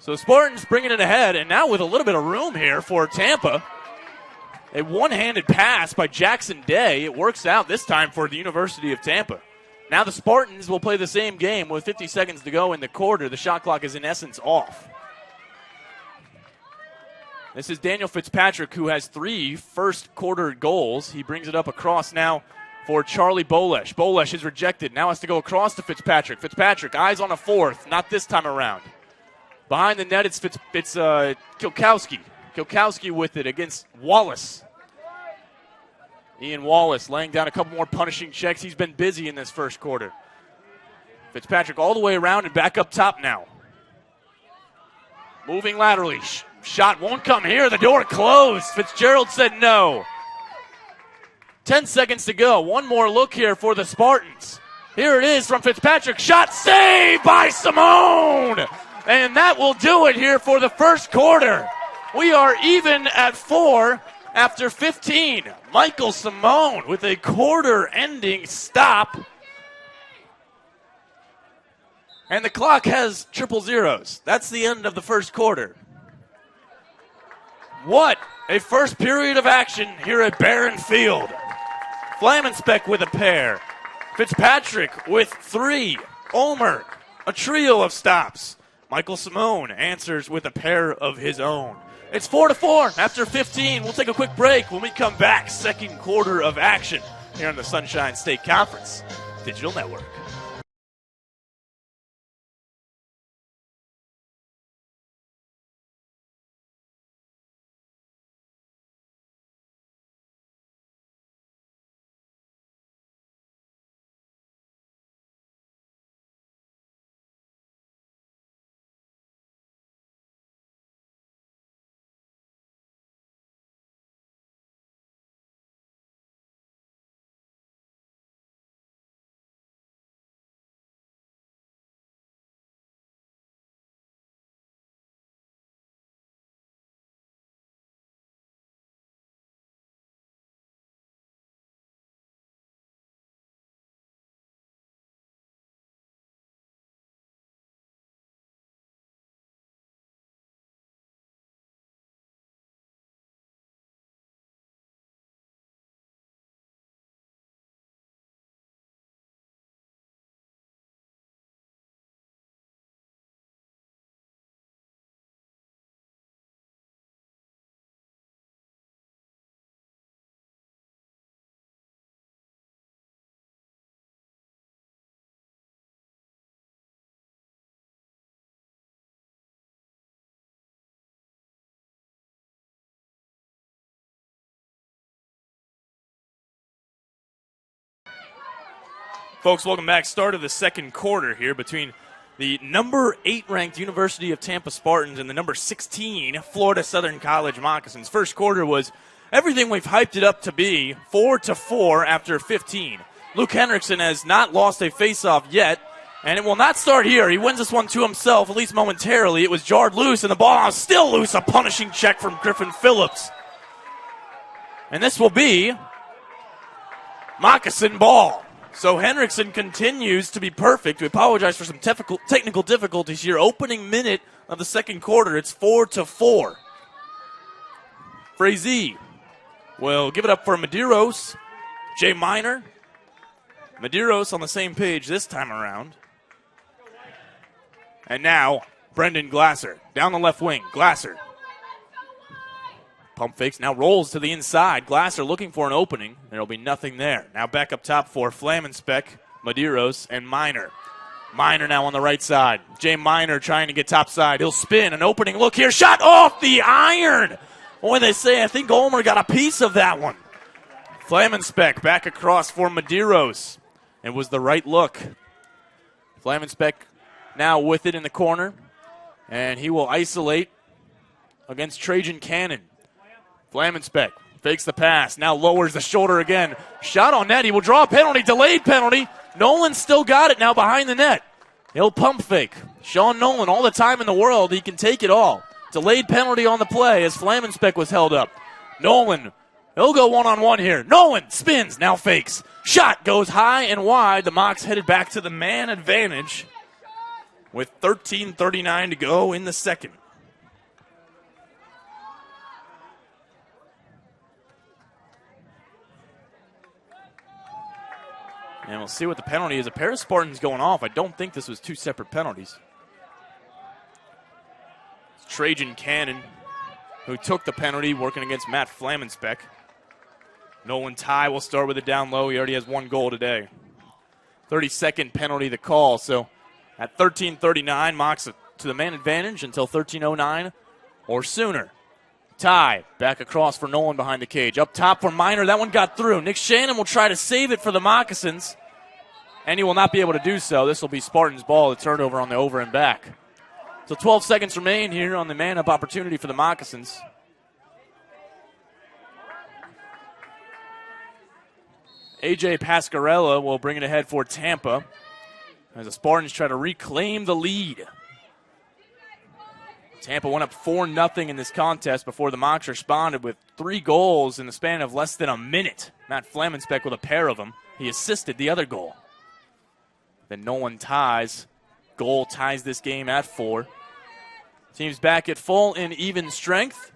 So the Spartans bringing it ahead. And now with a little bit of room here for Tampa. A one-handed pass by Jackson Day. It works out this time for the University of Tampa. Now the Spartans will play the same game with 50 seconds to go in the quarter. The shot clock is in essence off. This is Daniel Fitzpatrick, who has 3 first quarter goals. He brings it up across now for Charlie Bolesh. Bolesh is rejected. Now has to go across to Fitzpatrick. Fitzpatrick, eyes on a 4th. Not this time around. Behind the net, it's Kilkowski. Kilkowski with it against Wallace. Ian Wallace laying down a couple more punishing checks. He's been busy in this first quarter. Fitzpatrick all the way around and back up top now. Moving laterally. Shot won't come here. The door closed. Fitzgerald said no. 10 seconds to go. One more look here for the Spartans. Here it is from Fitzpatrick. Shot saved by Simone. And that will do it here for the first quarter. We are even at 4 after 15. Michael Simone with a quarter-ending stop. And the clock has triple zeros. That's the end of the first quarter. What a first period of action here at Barron Field. Flamenspeck with a pair. Fitzpatrick with 3. Ulmer, a trio of stops. Michael Simone answers with a pair of his own. It's 4-4 after 15. We'll take a quick break. When we come back, second quarter of action here on the Sunshine State Conference Digital Network. Folks, welcome back. Start of the second quarter here between the number 8 ranked University of Tampa Spartans and the number 16 Florida Southern College Moccasins. First quarter was everything we've hyped it up to be, 4-4 after 15. Luke Henriksen has not lost a faceoff yet, and it will not start here. He wins this one to himself, at least momentarily. It was jarred loose, and the ball is still loose. A punishing check from Griffin Phillips. And this will be Moccasin ball. So Henriksen continues to be perfect. We apologize for some technical difficulties here. Opening minute of the second quarter, it's 4-4. Frazee will give it up for Medeiros. Jay Miner. Medeiros on the same page this time around. And now, Brendan Glasser down the left wing. Glasser. Pump fakes, now rolls to the inside. Glasser looking for an opening. There will be nothing there. Now back up top for Flamenspeck, Medeiros, and Miner. Miner now on the right side. Jay Miner trying to get top side. He'll spin. An opening look here. Shot off the iron. Boy, they say, I think Ulmer got a piece of that one. Flamenspeck back across for Medeiros. It was the right look. Flamenspeck now with it in the corner. And he will isolate against Trajan Cannon. Flamenspeck fakes the pass, now lowers the shoulder again. Shot on net, he will draw a penalty, delayed penalty. Nolan still got it now behind the net. He'll pump fake. Sean Nolan, all the time in the world, he can take it all. Delayed penalty on the play as Flamenspeck was held up. Nolan, he'll go one-on-one here. Nolan spins, now fakes. Shot goes high and wide. The Mocs headed back to the man advantage with 13:39 to go in the second. And we'll see what the penalty is. A pair of Spartans going off. I don't think this was 2 separate penalties. It's Trajan Cannon who took the penalty, working against Matt Flamenspeck. Nolan Ty will start with it down low. He already has 1 goal today. 32nd penalty the call. So at 13:39, Mocs to the man advantage until 13:09 or sooner. Ty back across for Nolan behind the cage. Up top for Miner. That one got through. Nick Shannon will try to save it for the Moccasins. and he will not be able to do so. This will be Spartans' ball, the turnover on the over and back. So 12 seconds remain here on the man-up opportunity for the Moccasins. A.J. Pascarella will bring it ahead for Tampa as the Spartans try to reclaim the lead. Tampa went up 4-0 in this contest before the Mocs responded with 3 goals in the span of less than a minute. Matt Flamensbeck with a pair of them. He assisted the other goal. Then Nolan ties. Goal ties this game at 4. Team's back at full and even strength.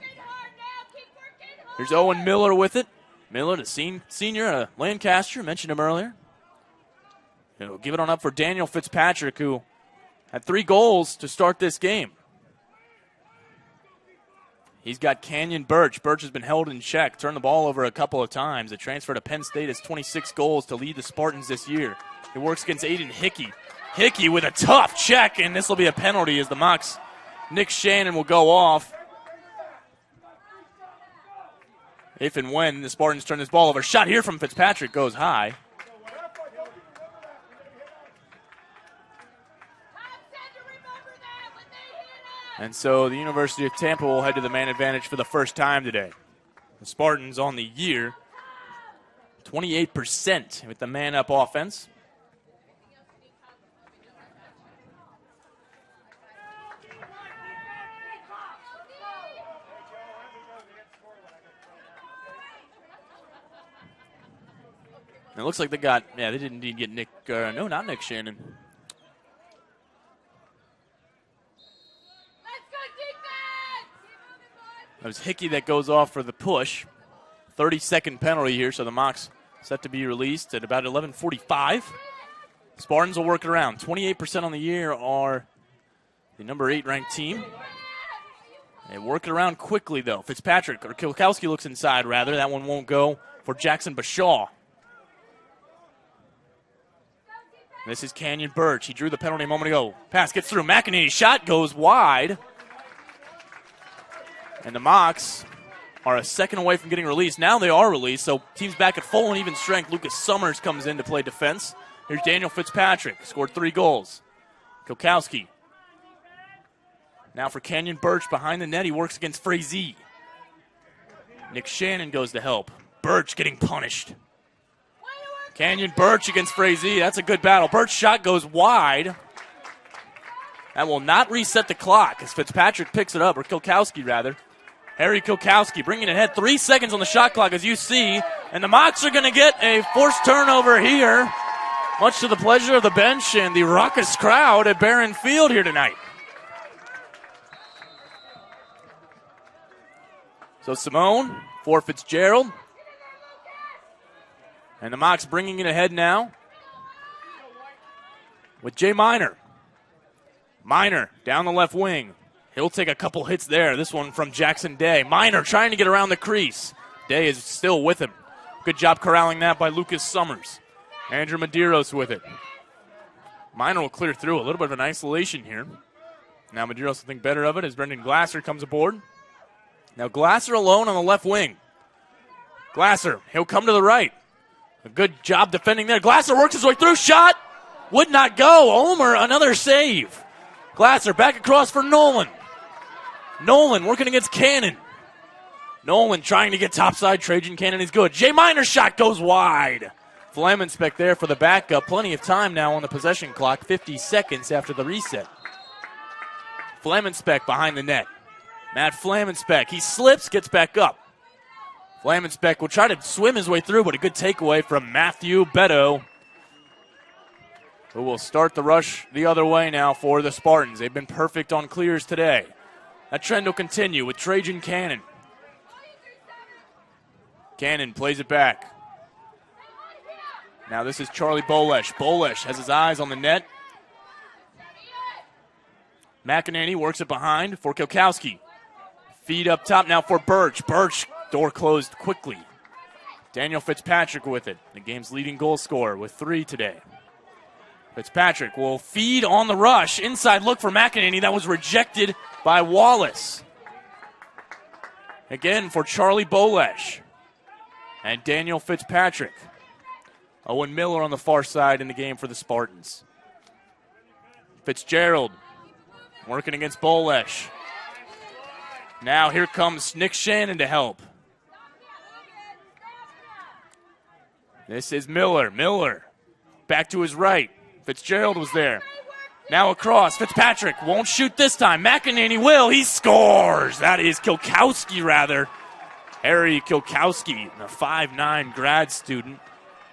Here's Owen Miller with it. Miller, the senior Lancaster, mentioned him earlier. He'll give it on up for Daniel Fitzpatrick, who had 3 goals to start this game. He's got Canyon Birch. Birch has been held in check, turned the ball over a couple of times. The transfer to Penn State has 26 goals to lead the Spartans this year. He works against Aiden Hickey. Hickey with a tough check, and this will be a penalty as the Mocs. Nick Shannon will go off. If and when the Spartans turn this ball over. Shot here from Fitzpatrick goes high. And so the University of Tampa will head to the man advantage for the first time today. The Spartans on the year, 28% with the man-up offense. And it looks like they got, they didn't indeed get Nick, no, not Nick Shannon. It was Hickey that goes off for the push. 30-second penalty here, so the Mocs set to be released at about 11:45. Spartans will work it around. 28% on the year are the number 8 ranked team. They work it around quickly, though. Fitzpatrick, or Kilkowski looks inside, rather. That one won't go for Jackson Bashaw. This is Canyon Birch. He drew the penalty a moment ago. Pass gets through. McEnany's shot goes wide. And the Mocs are a second away from getting released. Now they are released, so team's back at full and even strength. Lucas Summers comes in to play defense. Here's Daniel Fitzpatrick, scored 3 goals. Kilkowski. Now for Canyon Birch behind the net. He works against Frazee. Nick Shannon goes to help. Birch getting punished. Canyon Birch against Frazee. That's a good battle. Birch's shot goes wide. That will not reset the clock as Fitzpatrick picks it up, or Kilkowski rather. Harry Kilkowski bringing it ahead. 3 seconds on the shot clock, as you see. And the Mocs are going to get a forced turnover here, much to the pleasure of the bench and the raucous crowd at Barron Field here tonight. So Simone for Fitzgerald. And the Mocs bringing it ahead now with Jay Minor. Minor down the left wing. He'll take a couple hits there. This one from Jackson Day. Minor trying to get around the crease. Day is still with him. Good job corralling that by Lucas Summers. Andrew Medeiros with it. Minor will clear through. A little bit of an isolation here. Now Medeiros will think better of it as Brendan Glasser comes aboard. Now Glasser alone on the left wing. Glasser, he'll come to the right. A good job defending there. Glasser works his way through. Shot would not go. Omer, another save. Glasser back across for Nolan. Nolan working against Cannon. Nolan trying to get topside. Trajan Cannon is good. Jay Minor's shot goes wide. Flamensbeck there for the backup. Plenty of time now on the possession clock. 50 seconds after the reset. Flamensbeck behind the net. Matt Flamensbeck. He slips, gets back up. Flamensbeck will try to swim his way through, but a good takeaway from Matthew Beto, who will start the rush the other way now for the Spartans. They've been perfect on clears today. That trend will continue with Trajan Cannon. Cannon plays it back. Now this is Charlie Bolesh. Bolesh has his eyes on the net. McEnany works it behind for Kilkowski. Feed up top now for Birch. Birch, door closed quickly. Daniel Fitzpatrick with it, the game's leading goal scorer with 3 today. Fitzpatrick will feed on the rush. Inside look for McEnany. That was rejected by Wallace. Again for Charlie Bolesh and Daniel Fitzpatrick. Owen Miller on the far side in the game for the Spartans. Fitzgerald working against Bolesh. Now here comes Nick Shannon to help. This is Miller. Miller back to his right. Fitzgerald was there. Now across. Fitzpatrick won't shoot this time. McEnany will. He scores. That is Kilkowski, rather. Harry Kilkowski, a 5'9" grad student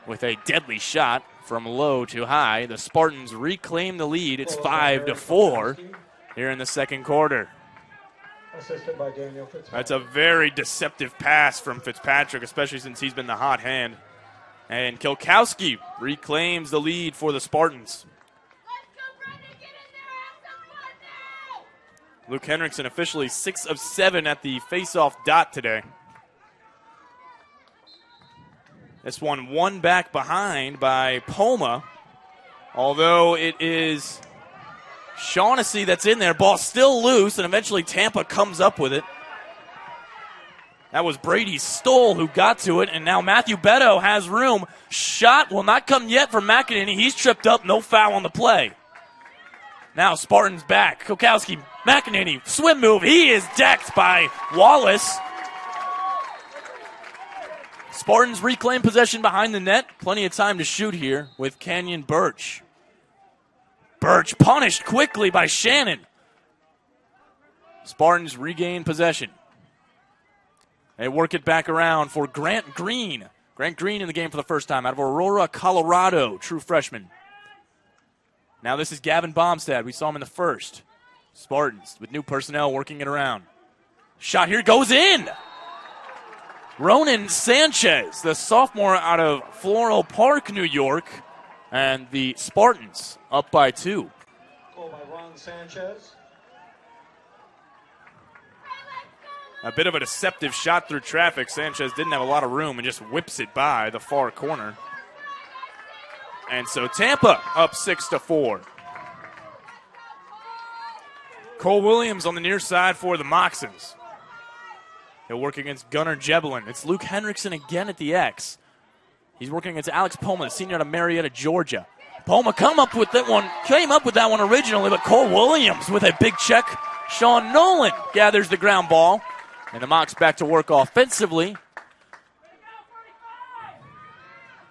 with a deadly shot from low to high. The Spartans reclaim the lead. It's 5-4 here in the second quarter. Assisted by Daniel Fitzpatrick. That's a very deceptive pass from Fitzpatrick, especially since he's been the hot hand. And Kilkowski reclaims the lead for the Spartans. Luke Henriksen officially 6 of 7 at the face-off dot today. This one back behind by Poma. Although it is Shaughnessy that's in there. Ball still loose, and eventually Tampa comes up with it. That was Brady Stoll who got to it, and now Matthew Beto has room. Shot will not come yet from McEnany. He's tripped up, no foul on the play. Now Spartans back. Kilkowski, McEnany, swim move. He is decked by Wallace. Spartans reclaim possession behind the net. Plenty of time to shoot here with Canyon Birch. Birch punished quickly by Shannon. Spartans regain possession. They work it back around for Grant Green. Grant Green in the game for the first time out of Aurora, Colorado. True freshman. Now this is Gavin Bomstad. We saw him in the first. Spartans with new personnel working it around. Shot here goes in. Ronan Sanchez, the sophomore out of Floral Park, New York. And the Spartans up by 2. Goal by Ron Sanchez. A bit of a deceptive shot through traffic. Sanchez didn't have a lot of room and just whips it by the far corner. And so Tampa up 6-4. Cole Williams on the near side for the Moxons. He'll work against Gunnar Jebelin. It's Luke Henriksen again at the X. He's working against Alex Poma, the senior out of Marietta, Georgia. Poma came up with that one originally, but Cole Williams with a big check. Sean Nolan gathers the ground ball. And the Mocs back to work offensively.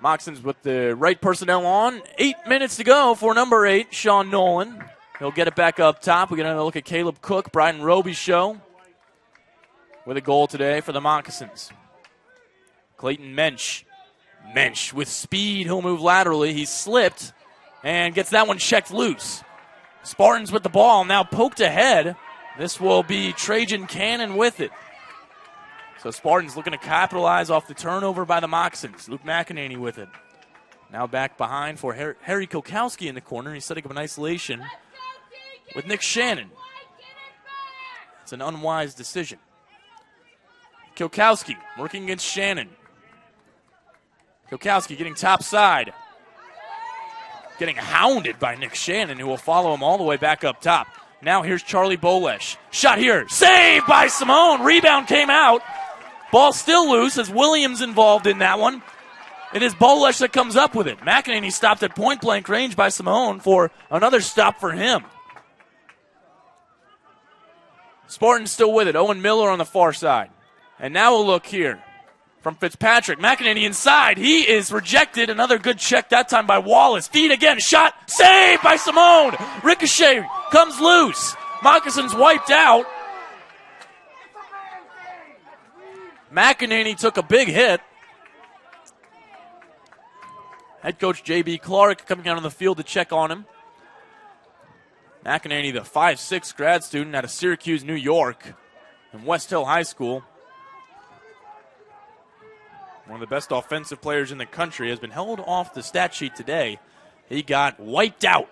Moxons with the right personnel on. 8 minutes to go for number 8, Sean Nolan. He'll get it back up top. We're going to look at Caleb Cook, Brian Roby's show, with a goal today for the Moccasins. Clayton Mensch. Mensch with speed. He'll move laterally. He slipped and gets that one checked loose. Spartans with the ball, now poked ahead. This will be Trajan Cannon with it. So Spartans looking to capitalize off the turnover by the Moccasins. Luke McEnany with it. Now back behind for Harry Kilkowski in the corner. He's setting up an isolation with Nick Shannon. It's an unwise decision. Kilkowski working against Shannon. Kilkowski getting top side. Getting hounded by Nick Shannon, who will follow him all the way back up top. Now here's Charlie Bolesh. Shot here. Saved by Simone. Rebound came out. Ball still loose as Williams involved in that one. It is Bolesh that comes up with it. McEnany stopped at point-blank range by Simone for another stop for him. Spartans still with it. Owen Miller on the far side. And now we'll look here from Fitzpatrick. McEnany inside. He is rejected. Another good check that time by Wallace. Feed again. Shot. Saved by Simone. Ricochet comes loose. Moccasins wiped out. McEnany took a big hit. Head coach J.B. Clark coming out on the field to check on him. McEnany, the 5'6" grad student out of Syracuse, New York, and West Hill High School. One of the best offensive players in the country, has been held off the stat sheet today. He got wiped out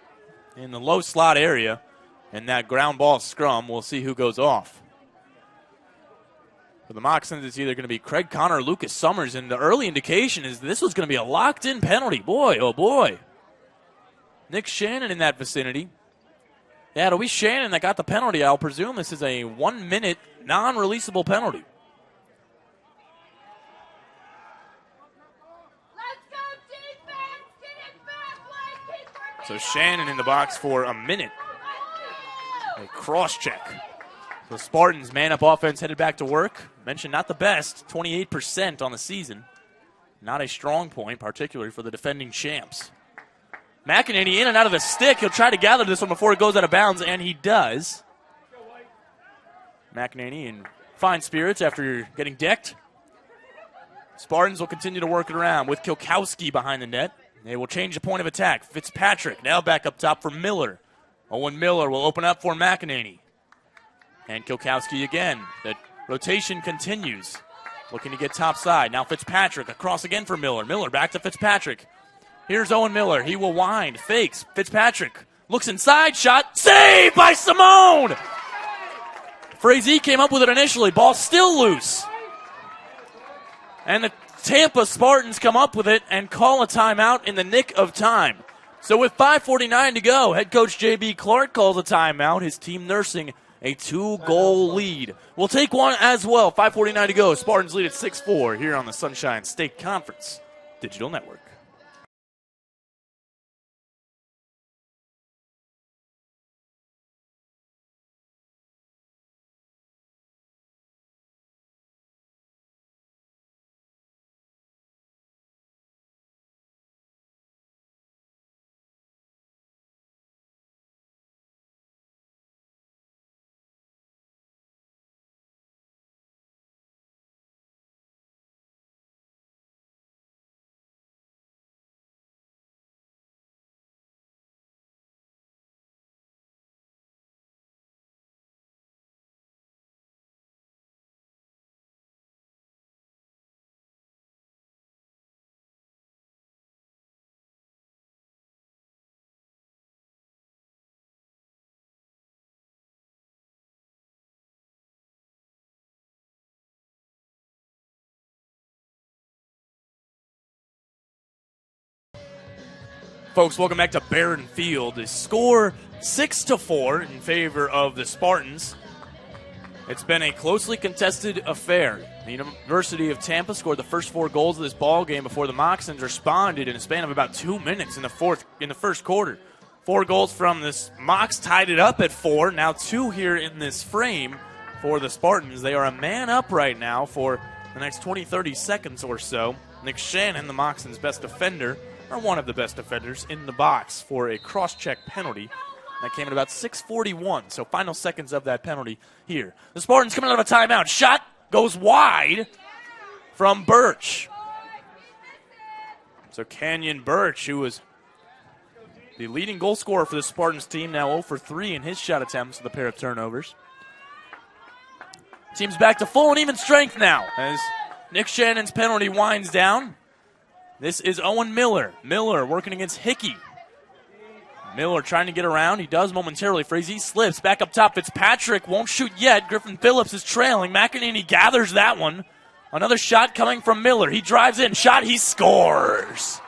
in the low slot area in that ground ball scrum. We'll see who goes off. For the Moccasins, it's either going to be Craig Connor or Lucas Summers, and the early indication is this was going to be a locked-in penalty. Boy, oh boy. Nick Shannon in that vicinity. Yeah, it'll be Shannon that got the penalty. I'll presume this is a 1-minute non-releasable penalty. So Shannon in the box for a minute. A cross check. The Spartans man-up offense headed back to work. Mentioned not the best, 28% on the season. Not a strong point, particularly for the defending champs. McEnany in and out of the stick. He'll try to gather this one before it goes out of bounds, and he does. McEnany in fine spirits after getting decked. Spartans will continue to work it around with Kilkowski behind the net. They will change the point of attack. Fitzpatrick now back up top for Miller. Owen Miller will open up for McEnany. And Kilkowski again. The rotation continues. Looking to get top side. Now Fitzpatrick across again for Miller. Miller back to Fitzpatrick. Here's Owen Miller. He will wind. Fakes. Fitzpatrick looks inside. Shot. Saved by Simone! Frazee came up with it initially. Ball still loose. And the Tampa Spartans come up with it and call a timeout in the nick of time. So with 5:49 to go, head coach J.B. Clark calls a timeout. His team nursing a 2-goal lead. We'll take one as well. 5:49 to go. Spartans lead at 6-4 here on the Sunshine State Conference Digital Network. Folks, welcome back to Barron Field. The score 6-4 in favor of the Spartans. It's been a closely contested affair. The University of Tampa scored the first 4 goals of this ball game before the Moccasins responded in a span of about 2 minutes in the first quarter. 4 goals from the Mocs tied it up at 4. Now 2 here in this frame for the Spartans. They are a man up right now for the next 20, 30 seconds or so. Nick Shannon, the Moccasins' best defender, or one of the best defenders, in the box for a cross-check penalty. That came at about 6:41, so final seconds of that penalty here. The Spartans coming out of a timeout. Shot goes wide from Birch. So Canyon Birch, who was the leading goal scorer for the Spartans team, now 0 for 3 in his shot attempts with a pair of turnovers. Team's back to full and even strength now as Nick Shannon's penalty winds down. This is Owen Miller. Miller working against Hickey. Miller trying to get around. He does momentarily. Frazee slips. Back up top. Fitzpatrick won't shoot yet. Griffin Phillips is trailing. McEnany gathers that one. Another shot coming from Miller. He drives in. Shot. He scores.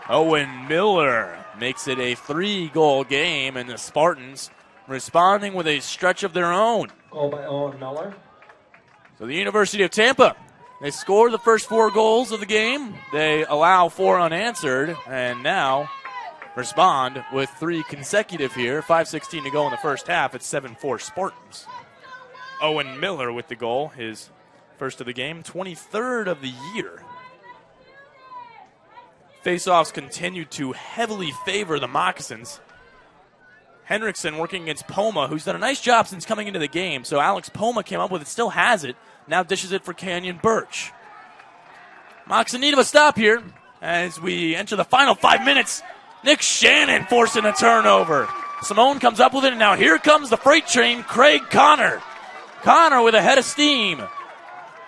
Owen Miller makes it a 3-goal game, and the Spartans responding with a stretch of their own. Goal by Owen Miller. So the University of Tampa, they score the first 4 goals of the game. They allow 4 unanswered, and now respond with 3 consecutive here. 5:16 to go in the first half. It's 7-4 Spartans. Owen Miller with the goal, his first of the game, 23rd of the year. Faceoffs continue to heavily favor the Moccasins. Henriksen working against Poma, who's done a nice job since coming into the game. So Alex Poma came up with it, still has it. Now dishes it for Canyon Birch. Mocs in need of a stop here as we enter the final 5 minutes. Nick Shannon forcing a turnover. Simone comes up with it, and now here comes the freight train, Craig Connor. Connor with a head of steam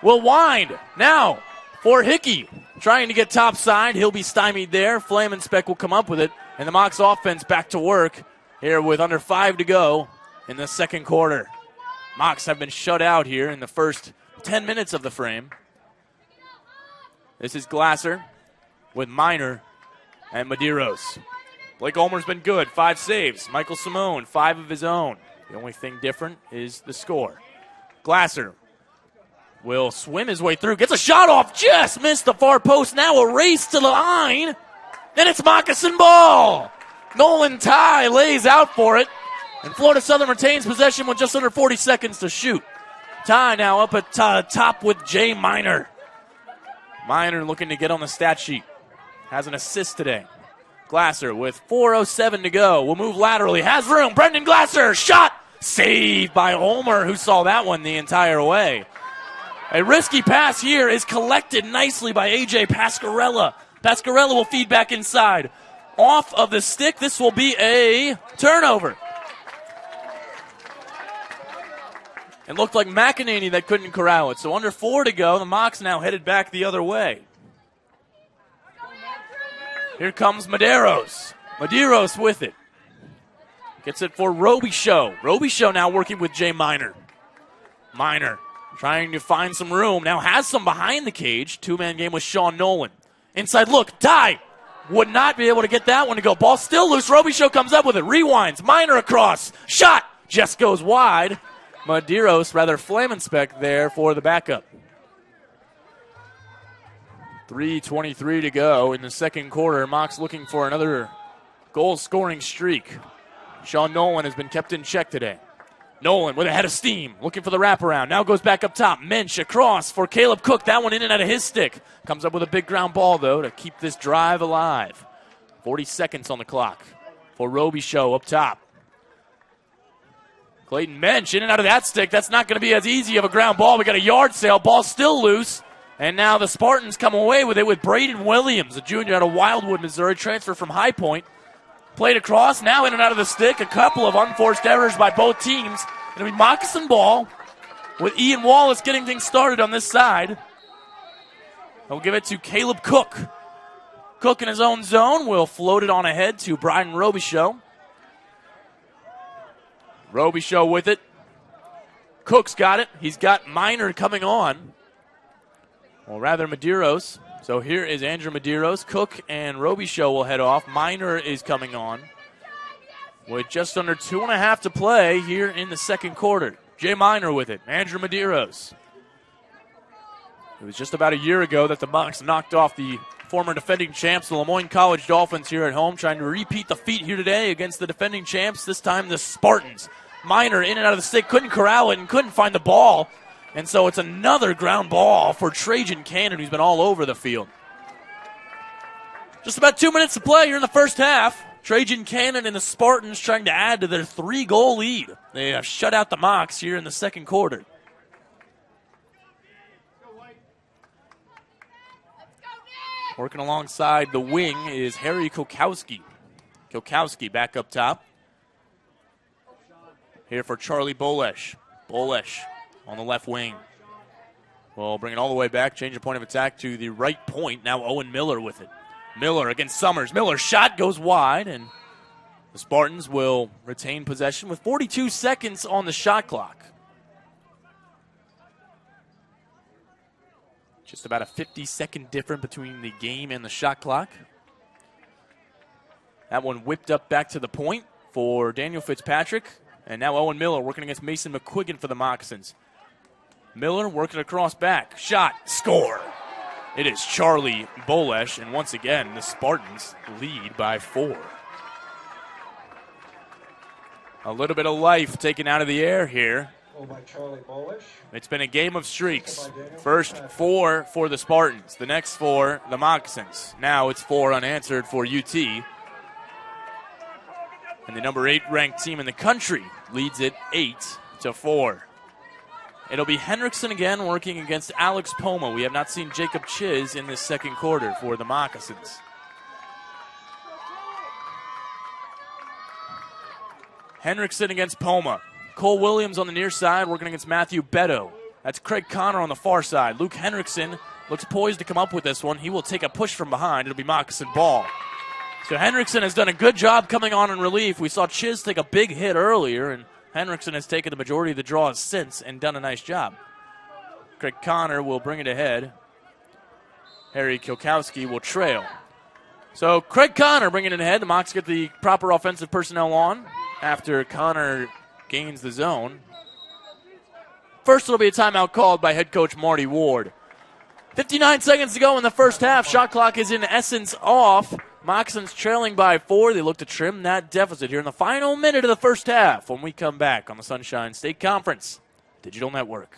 will wind now for Hickey. Trying to get top side. He'll be stymied there. Flamenspeck will come up with it, and the Mocs offense back to work here with under 5 to go in the second quarter. Mocs have been shut out here in the first 10 minutes of the frame. This is Glasser with Minor and Medeiros. Blake Ulmer's been good. 5 saves. Michael Simone, 5 of his own. The only thing different is the score. Glasser will swim his way through. Gets a shot off. Just missed the far post. Now a race to the line. And it's Moccasin ball. Nolan Ty lays out for it. And Florida Southern retains possession with just under 40 seconds to shoot. Ty now up at top with Jay Miner. Miner looking to get on the stat sheet. Has an assist today. Glasser with 4:07 to go. Will move laterally. Has room. Brendan Glasser. Shot. Saved by Ulmer, who saw that one the entire way. A risky pass here is collected nicely by A.J. Pascarella. Pascarella will feed back inside. Off of the stick. This will be a turnover. It looked like McEnany that couldn't corral it. So under 4 to go. The Mocs now headed back the other way. Here comes Medeiros. Medeiros with it. Gets it for Robichaud. Robichaud now working with Jay Miner. Miner trying to find some room. Now has some behind the cage. Two-man game with Sean Nolan. Inside look. Ty would not be able to get that one to go. Ball still loose. Robichaud comes up with it. Rewinds. Miner across. Shot. Just goes wide. Medeiros rather Flaminspec there for the backup. 3:23 to go in the second quarter. Mocs looking for another goal-scoring streak. Sean Nolan has been kept in check today. Nolan with a head of steam, looking for the wraparound. Now goes back up top. Mensch across for Caleb Cook. That one in and out of his stick. Comes up with a big ground ball, though, to keep this drive alive. 40 seconds on the clock for Robichaud up top. Clayton Mensch in and out of that stick. That's not going to be as easy of a ground ball. We got a yard sale. Ball still loose. And now the Spartans come away with it with Braden Williams, a junior out of Wildwood, Missouri, transfer from High Point. Played across, now in and out of the stick. A couple of unforced errors by both teams. It'll be moccasin ball with Ian Wallace getting things started on this side. He'll give it to Caleb Cook. Cook in his own zone will float it on ahead to Brian Robichaud. Robichaud with it. Cook's got it. He's got Miner coming on. Well, rather Medeiros. So here is Andrew Medeiros. Cook and Robichaud will head off. Miner is coming on with just under 2.5 to play here in the second quarter. Jay Miner with it. Andrew Medeiros. It was just about a year ago that the Mocs knocked off the former defending champs, the Lemoyne College Dolphins, here at home, trying to repeat the feat here today against the defending champs, this time the Spartans. Miner in and out of the stick, couldn't corral it and couldn't find the ball. And so it's another ground ball for Trajan Cannon, who's been all over the field. Just about 2 minutes to play here in the first half. Trajan Cannon and the Spartans trying to add to their 3-goal lead. They have shut out the Mocs here in the second quarter. Working alongside the wing is Harry Kokowski. Kokowski back up top. Here for Charlie Bolesh. Bolesh on the left wing. Well, bring it all the way back. Change the point of attack to the right point. Now Owen Miller with it. Miller against Summers. Miller's shot goes wide, and the Spartans will retain possession with 42 seconds on the shot clock. Just about a 50-second difference between the game and the shot clock. That one whipped up back to the point for Daniel Fitzpatrick. And now Owen Miller working against Mason McQuiggan for the Moccasins. Miller working across back. Shot. Score. It is Charlie Bolesh. And once again, the Spartans lead by 4. A little bit of life taken out of the air here. By Charlie Bolesh. It's been a game of streaks. First 4 for the Spartans. The next 4, the Moccasins. Now it's 4 unanswered for UT. And the number 8 ranked team in the country leads it 8-4. It'll be Henriksen again working against Alex Poma. We have not seen Jacob Chiz in this second quarter for the Moccasins. Henriksen against Poma. Cole Williams on the near side working against Matthew Beto. That's Craig Connor on the far side. Luke Henriksen looks poised to come up with this one. He will take a push from behind. It'll be Moccasin ball. So Henriksen has done a good job coming on in relief. We saw Chiz take a big hit earlier, and Henriksen has taken the majority of the draws since and done a nice job. Craig Connor will bring it ahead. Harry Kokowski will trail. So Craig Connor bringing it ahead. The Mocs get the proper offensive personnel on after Connor gains the zone. First, it'll be a timeout called by head coach Marty Ward. 59 seconds to go in the first half. Shot clock is in essence off. Moxon's trailing by 4. They look to trim that deficit here in the final minute of the first half when we come back on the Sunshine State Conference Digital Network.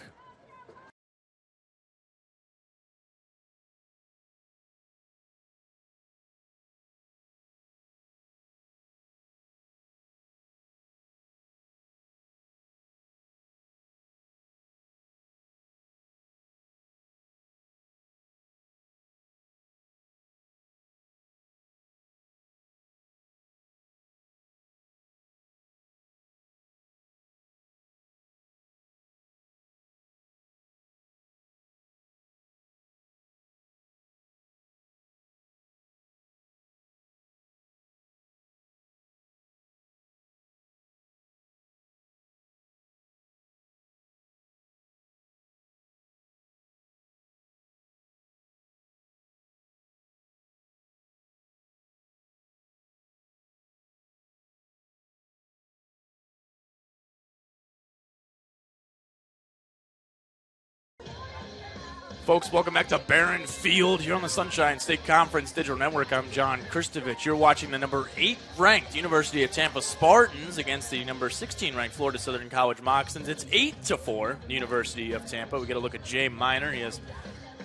Folks, welcome back to Barron Field here on the Sunshine State Conference Digital Network. I'm John Kristovich. You're watching the number 8 ranked University of Tampa Spartans against the number 16 ranked Florida Southern College Moxons. It's 8-4, University of Tampa. We get a look at Jay Miner. He has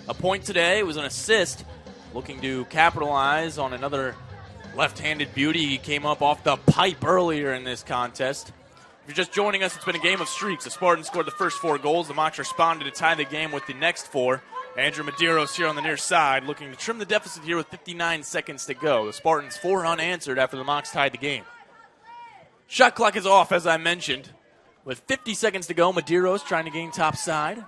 a point today. It was an assist, looking to capitalize on another left-handed beauty. He came up off the pipe earlier in this contest. If you're just joining us, it's been a game of streaks. The Spartans scored the first 4 goals. The Mocs responded to tie the game with the next 4. Andrew Medeiros here on the near side, looking to trim the deficit here with 59 seconds to go. The Spartans 4 unanswered after the Mocs tied the game. Shot clock is off, as I mentioned. With 50 seconds to go, Medeiros trying to gain top side.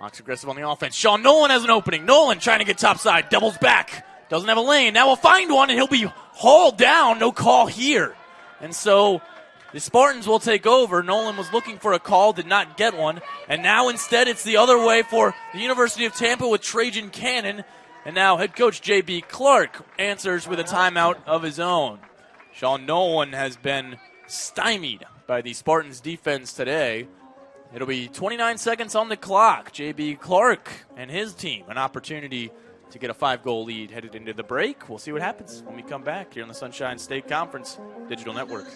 Mocs aggressive on the offense. Sean Nolan has an opening. Nolan trying to get top side. Doubles back. Doesn't have a lane. Now we'll find one, and he'll be hauled down. No call here. And so the Spartans will take over. Nolan was looking for a call, did not get one. And now instead it's the other way for the University of Tampa with Trajan Cannon. And now head coach J.B. Clark answers with a timeout of his own. Sean Nolan has been stymied by the Spartans defense today. It'll be 29 seconds on the clock. J.B. Clark and his team an opportunity to get a 5-goal lead headed into the break. We'll see what happens when we come back here on the Sunshine State Conference Digital Network.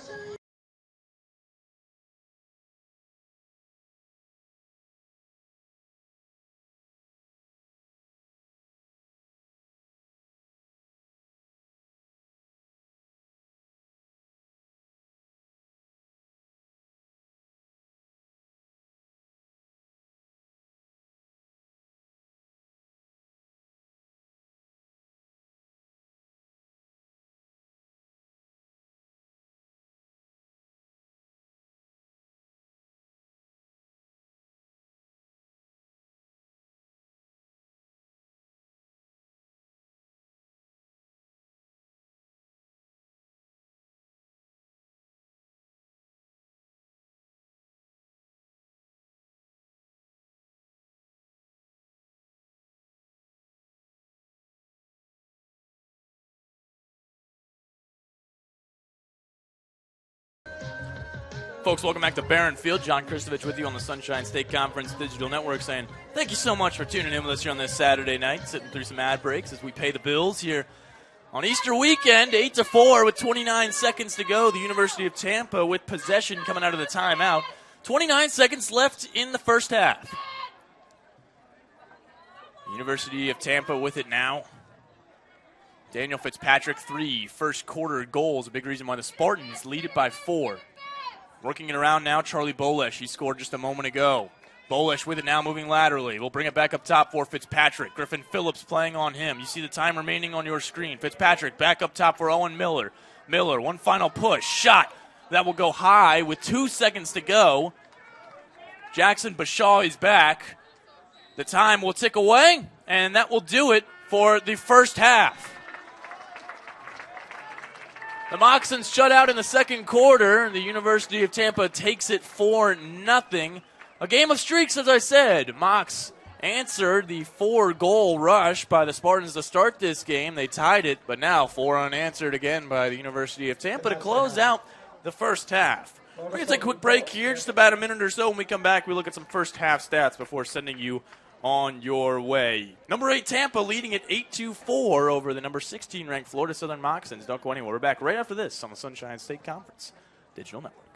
Folks, welcome back to Barron Field. John Kristovich with you on the Sunshine State Conference Digital Network saying thank you so much for tuning in with us here on this Saturday night, sitting through some ad breaks as we pay the bills here on Easter weekend. 8-4 with 29 seconds to go. The University of Tampa with possession coming out of the timeout. 29 seconds left in the first half. University of Tampa with it now. Daniel Fitzpatrick, 3 first quarter goals. A big reason why the Spartans lead it by 4. Working it around now, Charlie Bolesh. He scored just a moment ago. Bolesh with it now, moving laterally. We'll bring it back up top for Fitzpatrick. Griffin Phillips playing on him. You see the time remaining on your screen. Fitzpatrick back up top for Owen Miller. Miller, one final push. Shot. That will go high with 2 seconds to go. Jackson Bashaw is back. The time will tick away, and that will do it for the first half. The Moxons shut out in the second quarter. The University of Tampa takes it 4-0. A game of streaks, as I said. Mox answered the 4-goal rush by the Spartans to start this game. They tied it, but now 4 unanswered again by the University of Tampa to close out the first half. We're going to take a quick break here, just about a minute or so. When we come back, we look at some first half stats before sending you on your way. Number 8 Tampa leading at 8-4 over the number 16 ranked Florida Southern Moccasins. Don't go anywhere. We're back right after this on the Sunshine State Conference Digital Network.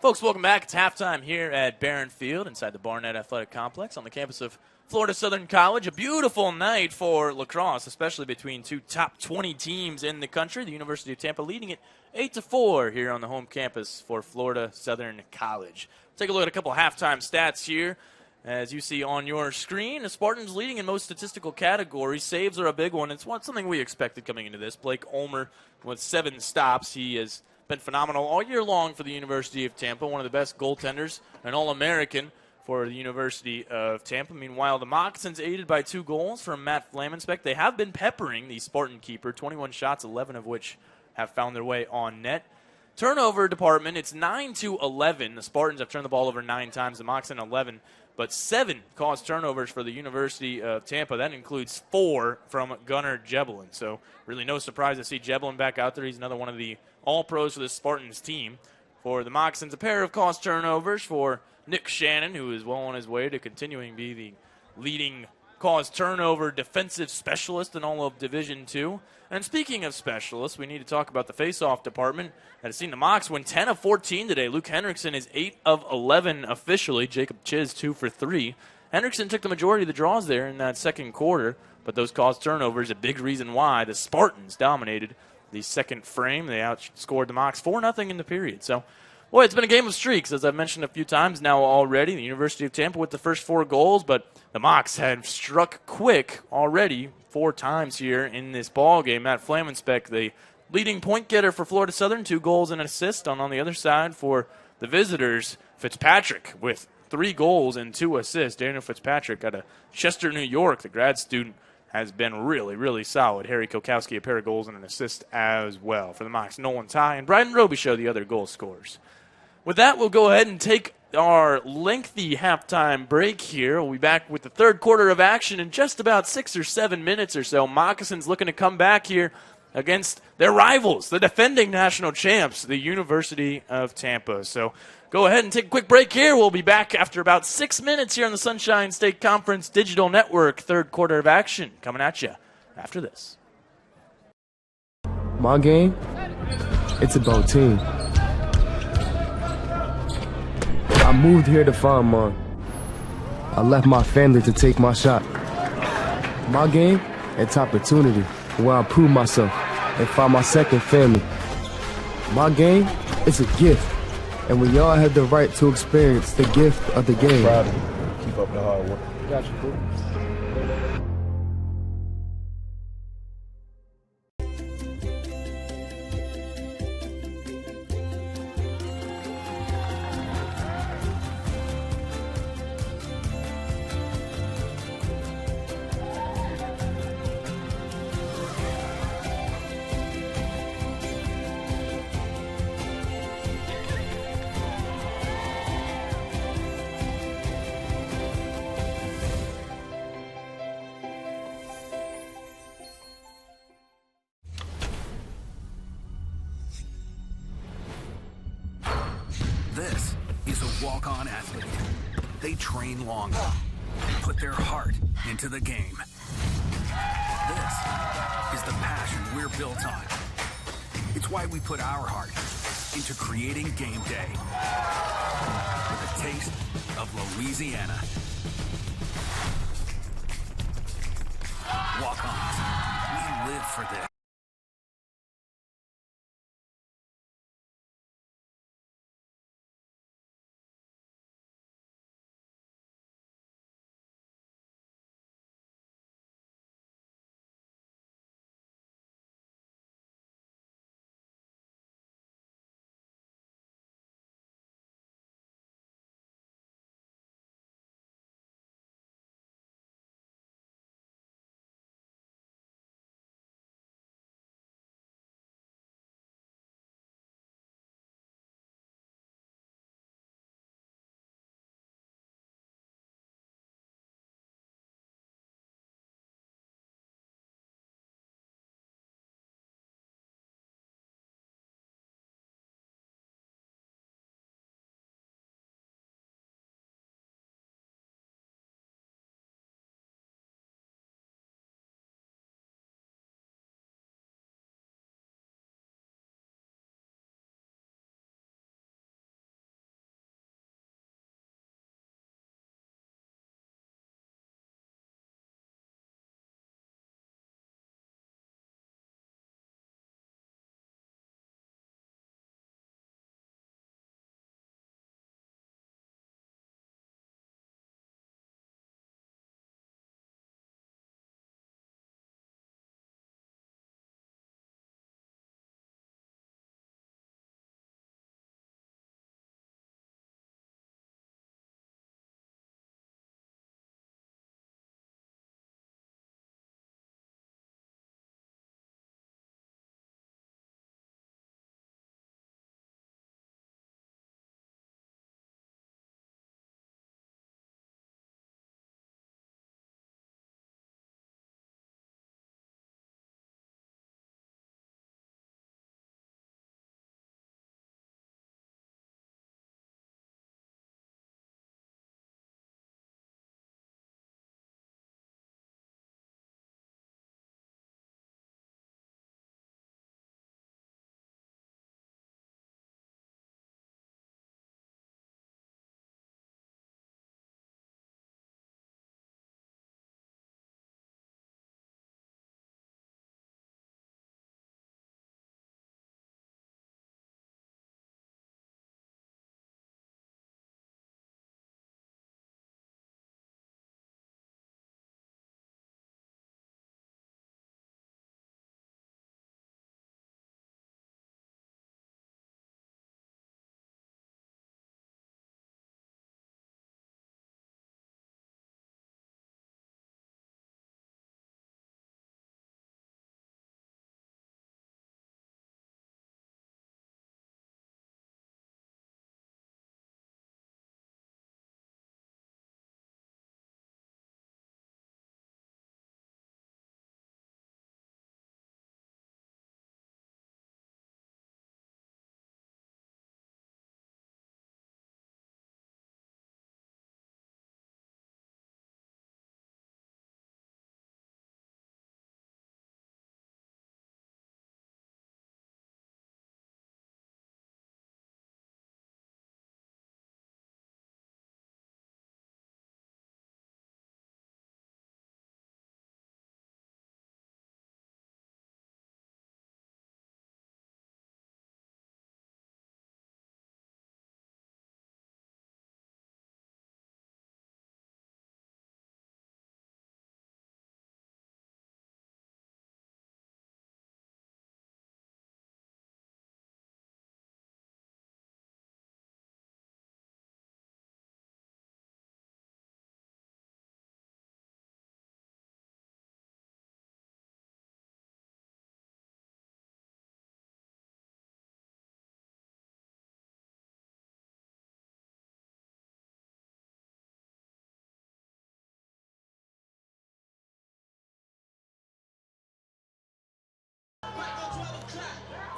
Folks, welcome back. It's halftime here at Barron Field inside the Barnett Athletic Complex on the campus of Florida Southern College. A beautiful night for lacrosse, especially between two top 20 teams in the country. The University of Tampa leading it 8-4 here on the home campus for Florida Southern College. Take a look at a couple halftime stats here. As you see on your screen, the Spartans leading in most statistical categories. Saves are a big one. It's something we expected coming into this. Blake Ulmer with 7 stops. He has been phenomenal all year long for the University of Tampa, one of the best goaltenders, an All-American for the University of Tampa. Meanwhile, the Moccasins aided by 2 goals from Matt Flamenspeck. They have been peppering the Spartan keeper, 21 shots, 11 of which have found their way on net. Turnover department, it's 9-11. The Spartans have turned the ball over 9 times, the Moccasins 11, but 7 caused turnovers for the University of Tampa. That includes 4 from Gunnar Jebelin. So really no surprise to see Jebelin back out there. He's another one of the All-Pros for the Spartans team. For the Moccasins, a pair of caused turnovers for Nick Shannon, who is well on his way to continuing to be the leading caused turnover defensive specialist in all of Division II. And speaking of specialists, we need to talk about the face-off department that has seen the Mocs win 10 of 14 today. Luke Henriksen is 8 of 11 officially. Jacob Chiz 2 for 3. Henriksen took the majority of the draws there in that second quarter, but those caused turnovers, a big reason why the Spartans dominated the second frame. They outscored the Mocs 4-0 in the period. So, boy, it's been a game of streaks, as I've mentioned a few times now already. The University of Tampa with the first 4 goals, but the Mocs had struck quick already 4 times here in this ball game. Matt Flamenspeck, the leading point getter for Florida Southern, 2 goals and an assist. On the other side for the visitors, Fitzpatrick with 3 goals and 2 assists. Daniel Fitzpatrick out of Chester, New York, the grad student, has been really, really solid. Harry Kokowski, a pair of goals and an assist as well. For the Mocs, Nolan Ty and Bryden Robichaud, the other goal scorers. With that, we'll go ahead and take our lengthy halftime break here. We'll be back with the third quarter of action in just about 6 or 7 minutes or so. Moccasins looking to come back here against their rivals, the defending national champs, the University of Tampa. So go ahead and take a quick break here. We'll be back after about 6 minutes here on the Sunshine State Conference Digital Network. Third quarter of action coming at you after this. My game, it's about team. I moved here to find mine. I left my family to take my shot. My game, it's opportunity, where I prove myself and find my second family. My game, it's a gift, and we all have the right to experience the gift of the game. Proud of you. Keep up the hard work. Got you, cool. walk-on athlete. They train longer and put their heart into the game. This is the passion we're built on. It's why we put our heart into creating game day with a taste of Louisiana. Walk-ons, we live for this.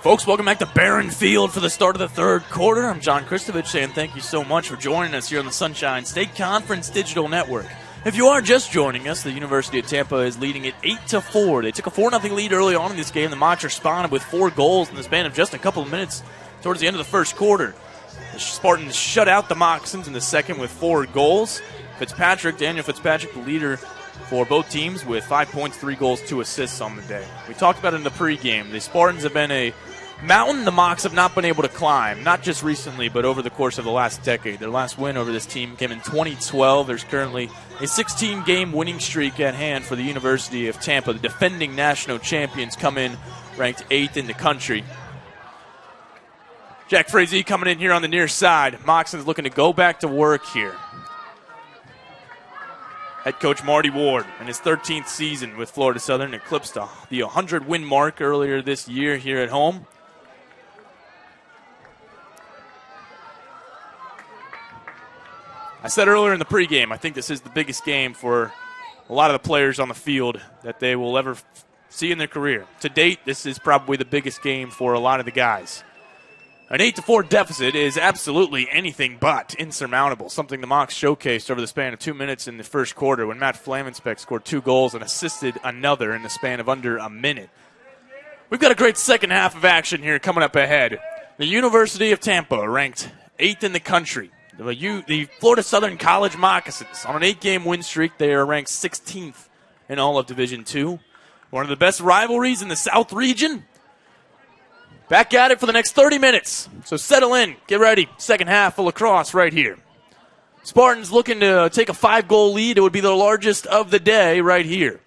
Folks, welcome back to Barron Field for the start of the third quarter. I'm John Kristovich saying thank you so much for joining us here on the Sunshine State Conference Digital Network. If you are just joining us, the University of Tampa is leading at 8-4. They took a 4-0 lead early on in this game. The Mocs responded with 4 goals in the span of just a couple of minutes towards the end of the first quarter. The Spartans shut out the Moccasins in the second with 4 goals. Daniel Fitzpatrick, the leader for both teams with 5 points, 3 goals, 2 assists on the day. We talked about it in the pregame. The Spartans have been a mountain the Mocs have not been able to climb, not just recently, but over the course of the last decade. Their last win over this team came in 2012. There's currently a 16-game winning streak at hand for the University of Tampa. The defending national champions come in ranked 8th in the country. Jack Frazee coming in here on the near side. Moccasins looking to go back to work here. Head coach Marty Ward in his 13th season with Florida Southern eclipsed the 100-win mark earlier this year here at home. I said earlier in the pregame, I think this is the biggest game for a lot of the players on the field that they will ever see in their career. To date, this is probably the biggest game for a lot of the guys. An 8-4 deficit is absolutely anything but insurmountable, something the Mocs showcased over the span of 2 minutes in the first quarter when Matt Flamenspeck scored 2 goals and assisted another in the span of under a minute. We've got a great second half of action here coming up ahead. The University of Tampa ranked 8th in the country. The Florida Southern College Moccasins, on an 8-game win streak, they are ranked 16th in all of Division II. One of the best rivalries in the South region. Back at it for the next 30 minutes. So settle in, get ready. Second half of Lacrosse right here. Spartans looking to take a 5-goal lead. It would be the largest of the day right here.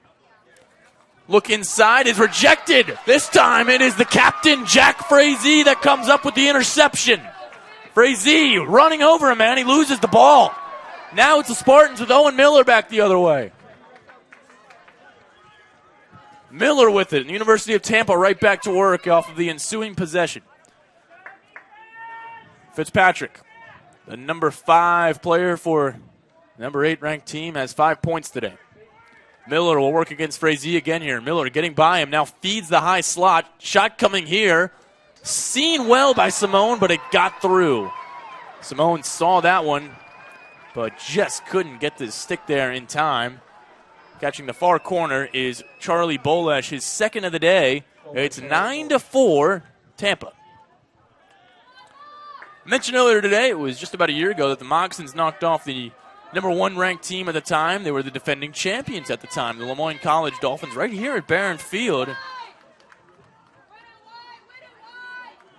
Look inside is rejected. This time it is the captain, Jack Frazee, that comes up with the interception. Frazee running over him, man. He loses the ball. Now it's the Spartans with Owen Miller back the other way. Miller with it. And the University of Tampa right back to work off of the ensuing possession. Fitzpatrick, the number 5 player for the number 8 ranked team, has 5 points today. Miller will work against Frazee again here. Miller getting by him, now feeds the high slot. Shot coming here. Seen well by Simone, but it got through. Simone saw that one, but just couldn't get the stick there in time. Catching the far corner is Charlie Bolesh, his second of the day. It's 9-4, Tampa. I mentioned earlier today, it was just about a year ago that the Moccasins knocked off the number 1 ranked team at the time. They were the defending champions at the time, the Lemoyne College Dolphins, right here at Barron Field.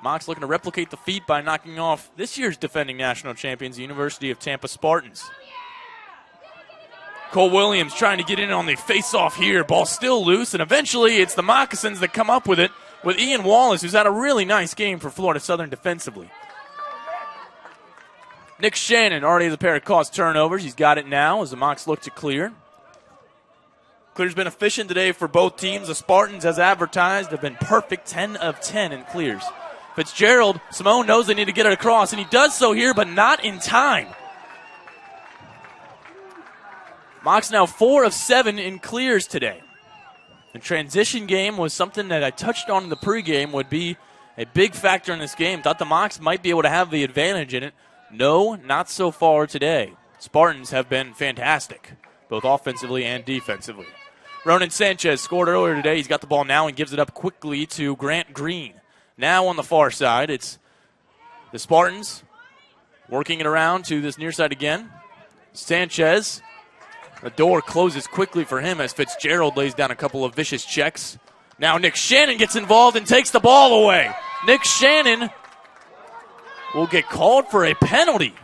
Mocs looking to replicate the feat by knocking off this year's defending national champions, the University of Tampa Spartans. Cole Williams trying to get in on the face-off here. Ball still loose, and eventually it's the Moccasins that come up with it with Ian Wallace, who's had a really nice game for Florida Southern defensively. Nick Shannon already has a pair of caused turnovers. He's got it now as the Mocs look to clear. Clear's been efficient today for both teams. The Spartans, as advertised, have been perfect, 10 of 10 in clears. Fitzgerald, Simone knows they need to get it across, and he does so here, but not in time. Mocs now 4 of 7 in clears today. The transition game was something that I touched on in the pregame would be a big factor in this game. Thought the Mocs might be able to have the advantage in it. No, not so far today. Spartans have been fantastic, both offensively and defensively. Ronan Sanchez scored earlier today. He's got the ball now and gives it up quickly to Grant Green. Now on the far side, it's the Spartans working it around to this near side again. Sanchez, the door closes quickly for him as Fitzgerald lays down a couple of vicious checks. Now Nick Shannon gets involved and takes the ball away. Nick Shannon will get called for a penalty.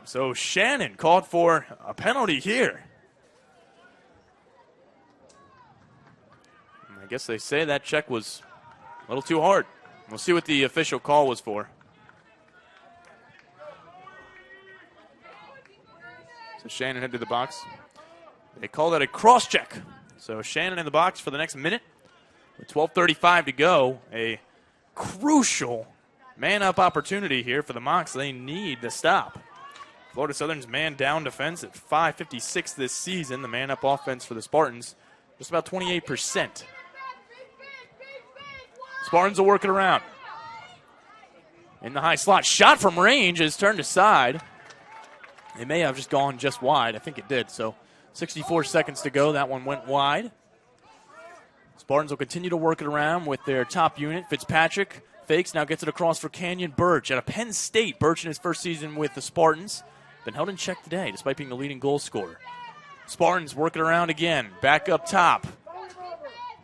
So Shannon called for a penalty here. I guess they say that check was a little too hard. We'll see what the official call was for. So Shannon head to the box. They call that a cross check. So Shannon in the box for the next minute. With 12:35 to go, a crucial man-up opportunity here for the Mocs. They need the stop. Florida Southern's man-down defense at .556 this season. The man-up offense for the Spartans, just about 28%. Spartans will work it around. In the high slot, shot from range is turned aside. It may have just gone just wide. I think it did. So 64 seconds to go. That one went wide. Spartans will continue to work it around with their top unit. Fitzpatrick fakes, now gets it across for Canyon Birch. Out of Penn State, Birch in his first season with the Spartans. Been held in check today, despite being the leading goal scorer. Spartans working around again. Back up top.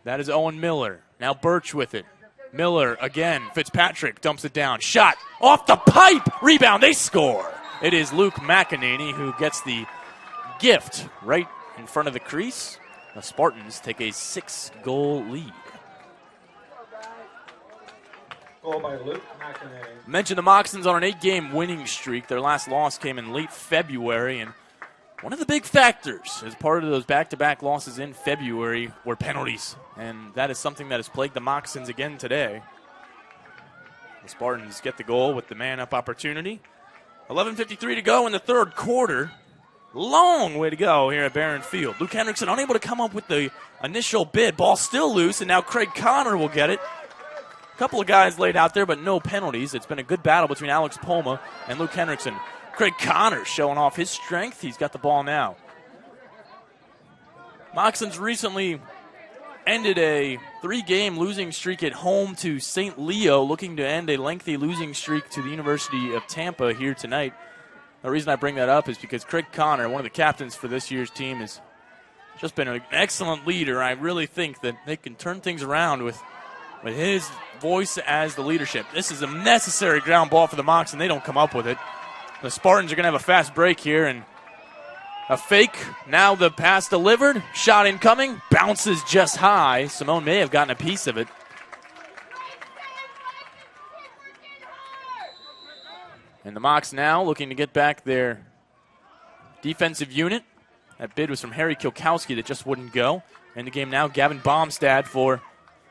That is Owen Miller. Now Birch with it. Miller again. Fitzpatrick dumps it down. Shot off the pipe. Rebound. They score. It is Luke McEnany who gets the gift right in front of the crease. The Spartans take a 6-goal lead. Goal by Luke McEnany. Mentioned the Moccasins on an 8-game winning streak. Their last loss came in late February, and one of the big factors as part of those back-to-back losses in February were penalties, and that is something that has plagued the Moccasins again today. The Spartans get the goal with the man-up opportunity. 11:53 to go in the third quarter. Long way to go here at Barron Field. Luke Hendrickson unable to come up with the initial bid. Ball still loose, and now Craig Connor will get it. A couple of guys laid out there, but no penalties. It's been a good battle between Alex Poma and Luke Hendrickson. Craig Connor showing off his strength. He's got the ball now. Moccasins recently ended a 3-game losing streak at home to St. Leo, looking to end a lengthy losing streak to the University of Tampa here tonight. The reason I bring that up is because Craig Connor, one of the captains for this year's team, has just been an excellent leader. I really think that they can turn things around with his voice as the leadership. This is a necessary ground ball for the Mocs, and they don't come up with it. The Spartans are going to have a fast break here, and a fake. Now the pass delivered. Shot incoming. Bounces just high. Simone may have gotten a piece of it. And the Mocs now looking to get back their defensive unit. That bid was from Harry Kilkowski that just wouldn't go. In the game now, Gavin Bomstad for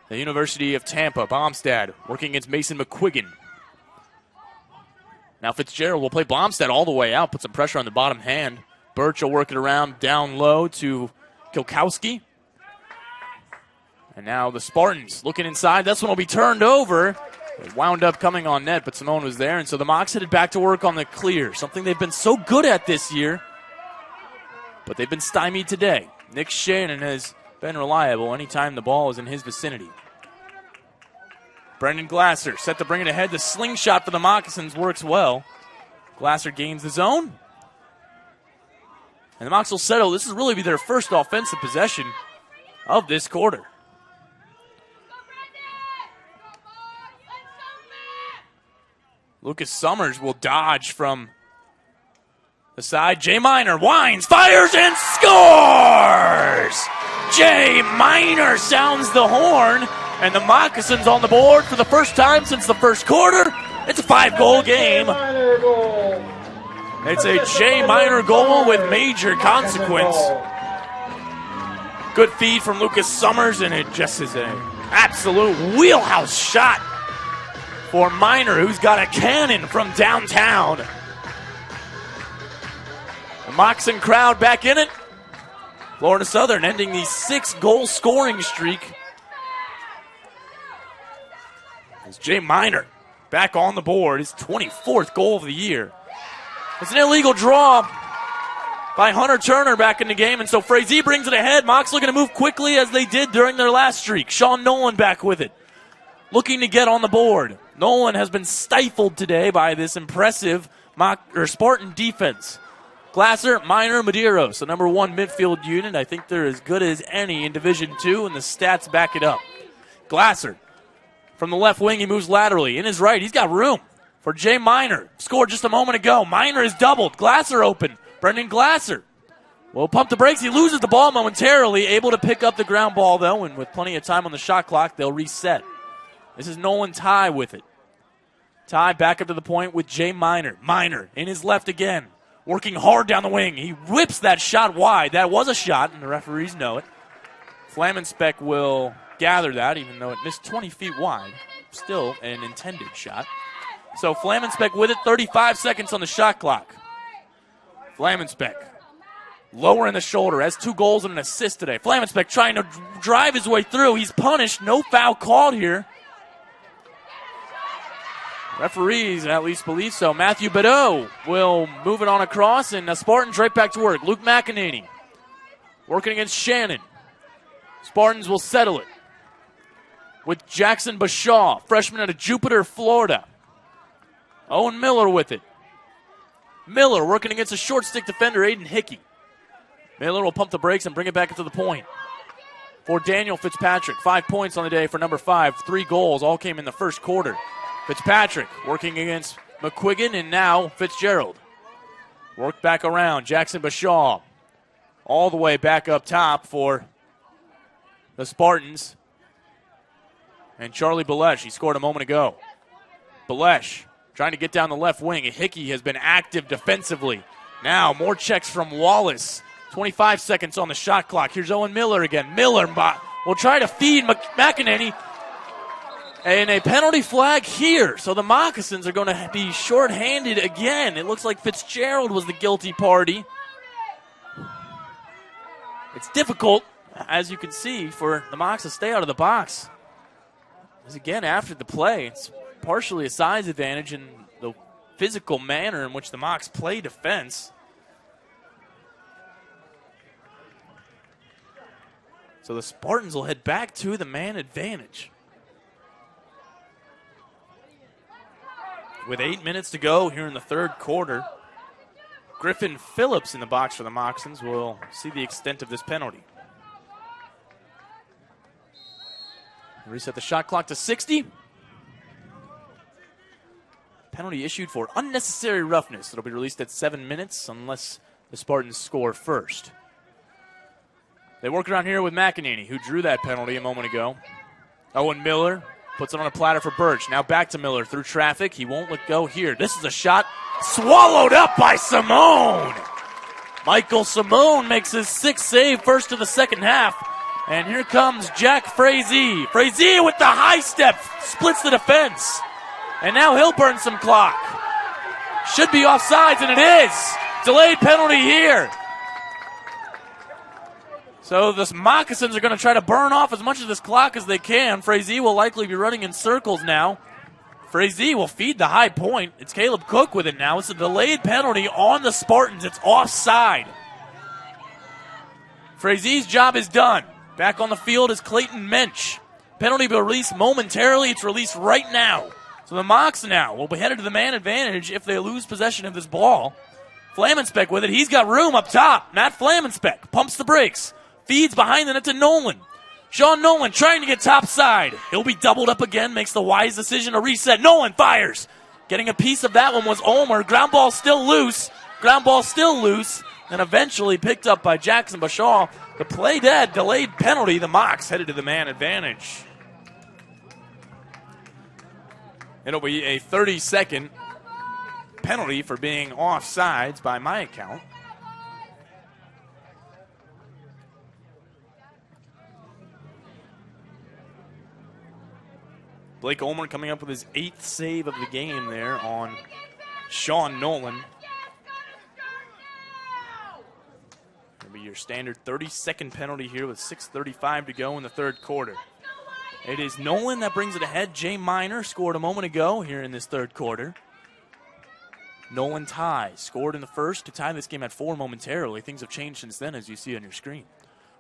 the University of Tampa. Bomstad working against Mason McQuiggan. Now Fitzgerald will play Bomstad all the way out, put some pressure on the bottom hand. Birch will work it around down low to Kilkowski. And now the Spartans looking inside. This one will be turned over. It wound up coming on net, but Simone was there. And so the Mocs headed back to work on the clear, something they've been so good at this year. But they've been stymied today. Nick Shannon has been reliable anytime the ball is in his vicinity. Brendan Glasser set to bring it ahead. The slingshot for the Moccasins works well. Glasser gains the zone. And the Mocs will settle. This will really be their first offensive possession of this quarter. Lucas Summers will dodge from the side. Jay Miner winds, fires, and scores! Jay Miner sounds the horn, and the Moccasins on the board for the first time since the first quarter. It's a 5-goal game. It's a Jay Miner goal with major consequence. Good feed from Lucas Summers, and it just is an absolute wheelhouse shot for Miner, who's got a cannon from downtown. The Moccasin crowd back in it. Florida Southern ending the 6-goal scoring streak. As Jay Miner back on the board, his 24th goal of the year. It's an illegal draw by Hunter Turner back in the game, and so Frazee brings it ahead. Mocs looking to move quickly as they did during their last streak. Sean Nolan back with it, looking to get on the board. Nolan has been stifled today by this impressive Spartan defense. Glasser, Miner, Medeiros, the number 1 midfield unit. I think they're as good as any in Division II, and the stats back it up. Glasser from the left wing, he moves laterally. In his right, he's got room for Jay Miner. Scored just a moment ago. Miner is doubled. Glasser open. Brendan Glasser will pump the brakes. He loses the ball momentarily, able to pick up the ground ball, though, and with plenty of time on the shot clock, they'll reset. This is Nolan Ty with it. Ty back up to the point with Jay Miner. Miner in his left again, working hard down the wing. He whips that shot wide. That was a shot, and the referees know it. Flamenspeck will gather that, even though it missed 20 feet wide. Still an intended shot. So Flamenspeck with it, 35 seconds on the shot clock. Flamensbeck lowering the shoulder, has 2 goals and an assist today. Flamensbeck trying to drive his way through. He's punished. No foul called here. Referees at least believe so. Matthew Badeau will move it on across, and the Spartans right back to work. Luke McEnany working against Shannon. Spartans will settle it with Jackson Bashaw, freshman out of Jupiter, Florida. Owen Miller with it. Miller working against a short stick defender, Aiden Hickey. Miller will pump the brakes and bring it back into the point. For Daniel Fitzpatrick, 5 points on the day for number 5. 3 goals, all came in the first quarter. Fitzpatrick working against McQuiggan, and now Fitzgerald. Work back around, Jackson Bashaw. All the way back up top for the Spartans. And Charlie Balesh, he scored a moment ago. Balesh trying to get down the left wing. Hickey has been active defensively. Now more checks from Wallace. 25 seconds on the shot clock. Here's Owen Miller again. Miller will try to feed McEnany. And a penalty flag here. So the Moccasins are going to be shorthanded again. It looks like Fitzgerald was the guilty party. It's difficult, as you can see, for the Mocs to stay out of the box. As again, after the play, it's partially a size advantage in the physical manner in which the Mocs play defense. So the Spartans will head back to the man advantage. With 8 minutes to go here in the third quarter, Griffin Phillips in the box for the Moccasins will see the extent of this penalty. Reset the shot clock to 60. Penalty issued for unnecessary roughness. It'll be released at 7 minutes unless the Spartans score first. They work around here with McEnany, who drew that penalty a moment ago. Owen Miller puts it on a platter for Birch. Now back to Miller through traffic. He won't let go here. This is a shot swallowed up by Simone. Michael Simone makes his 6th save first of the second half. And here comes Jack Frazee. Frazee with the high step splits the defense. And now he'll burn some clock. Should be offsides, and it is. Delayed penalty here. So the Moccasins are going to try to burn off as much of this clock as they can. Frazee will likely be running in circles now. Frazee will feed the high point. It's Caleb Cook with it now. It's a delayed penalty on the Spartans. It's offside. Frazee's job is done. Back on the field is Clayton Mensch. Penalty will release momentarily. It's released right now. So the Mocs now will be headed to the man advantage if they lose possession of this ball. Flamensbeck with it. He's got room up top. Matt Flamensbeck pumps the brakes. Feeds behind the net to Nolan. Sean Nolan trying to get topside. He'll be doubled up again. Makes the wise decision to reset. Nolan fires. Getting a piece of that one was Ulmer. Ground ball still loose. And eventually picked up by Jackson Bashaw. The play dead. Delayed penalty. The Mocs headed to the man advantage. It'll be a 30-second penalty for being offsides by my account. Blake Ulmer coming up with his 8th save of the game there on Sean Nolan. It'll be your standard 30-second penalty here with 6:35 to go in the third quarter. It is Nolan that brings it ahead. Jay Miner scored a moment ago here in this third quarter. Nolan ties. Scored in the first to tie this game at 4 momentarily. Things have changed since then, as you see on your screen.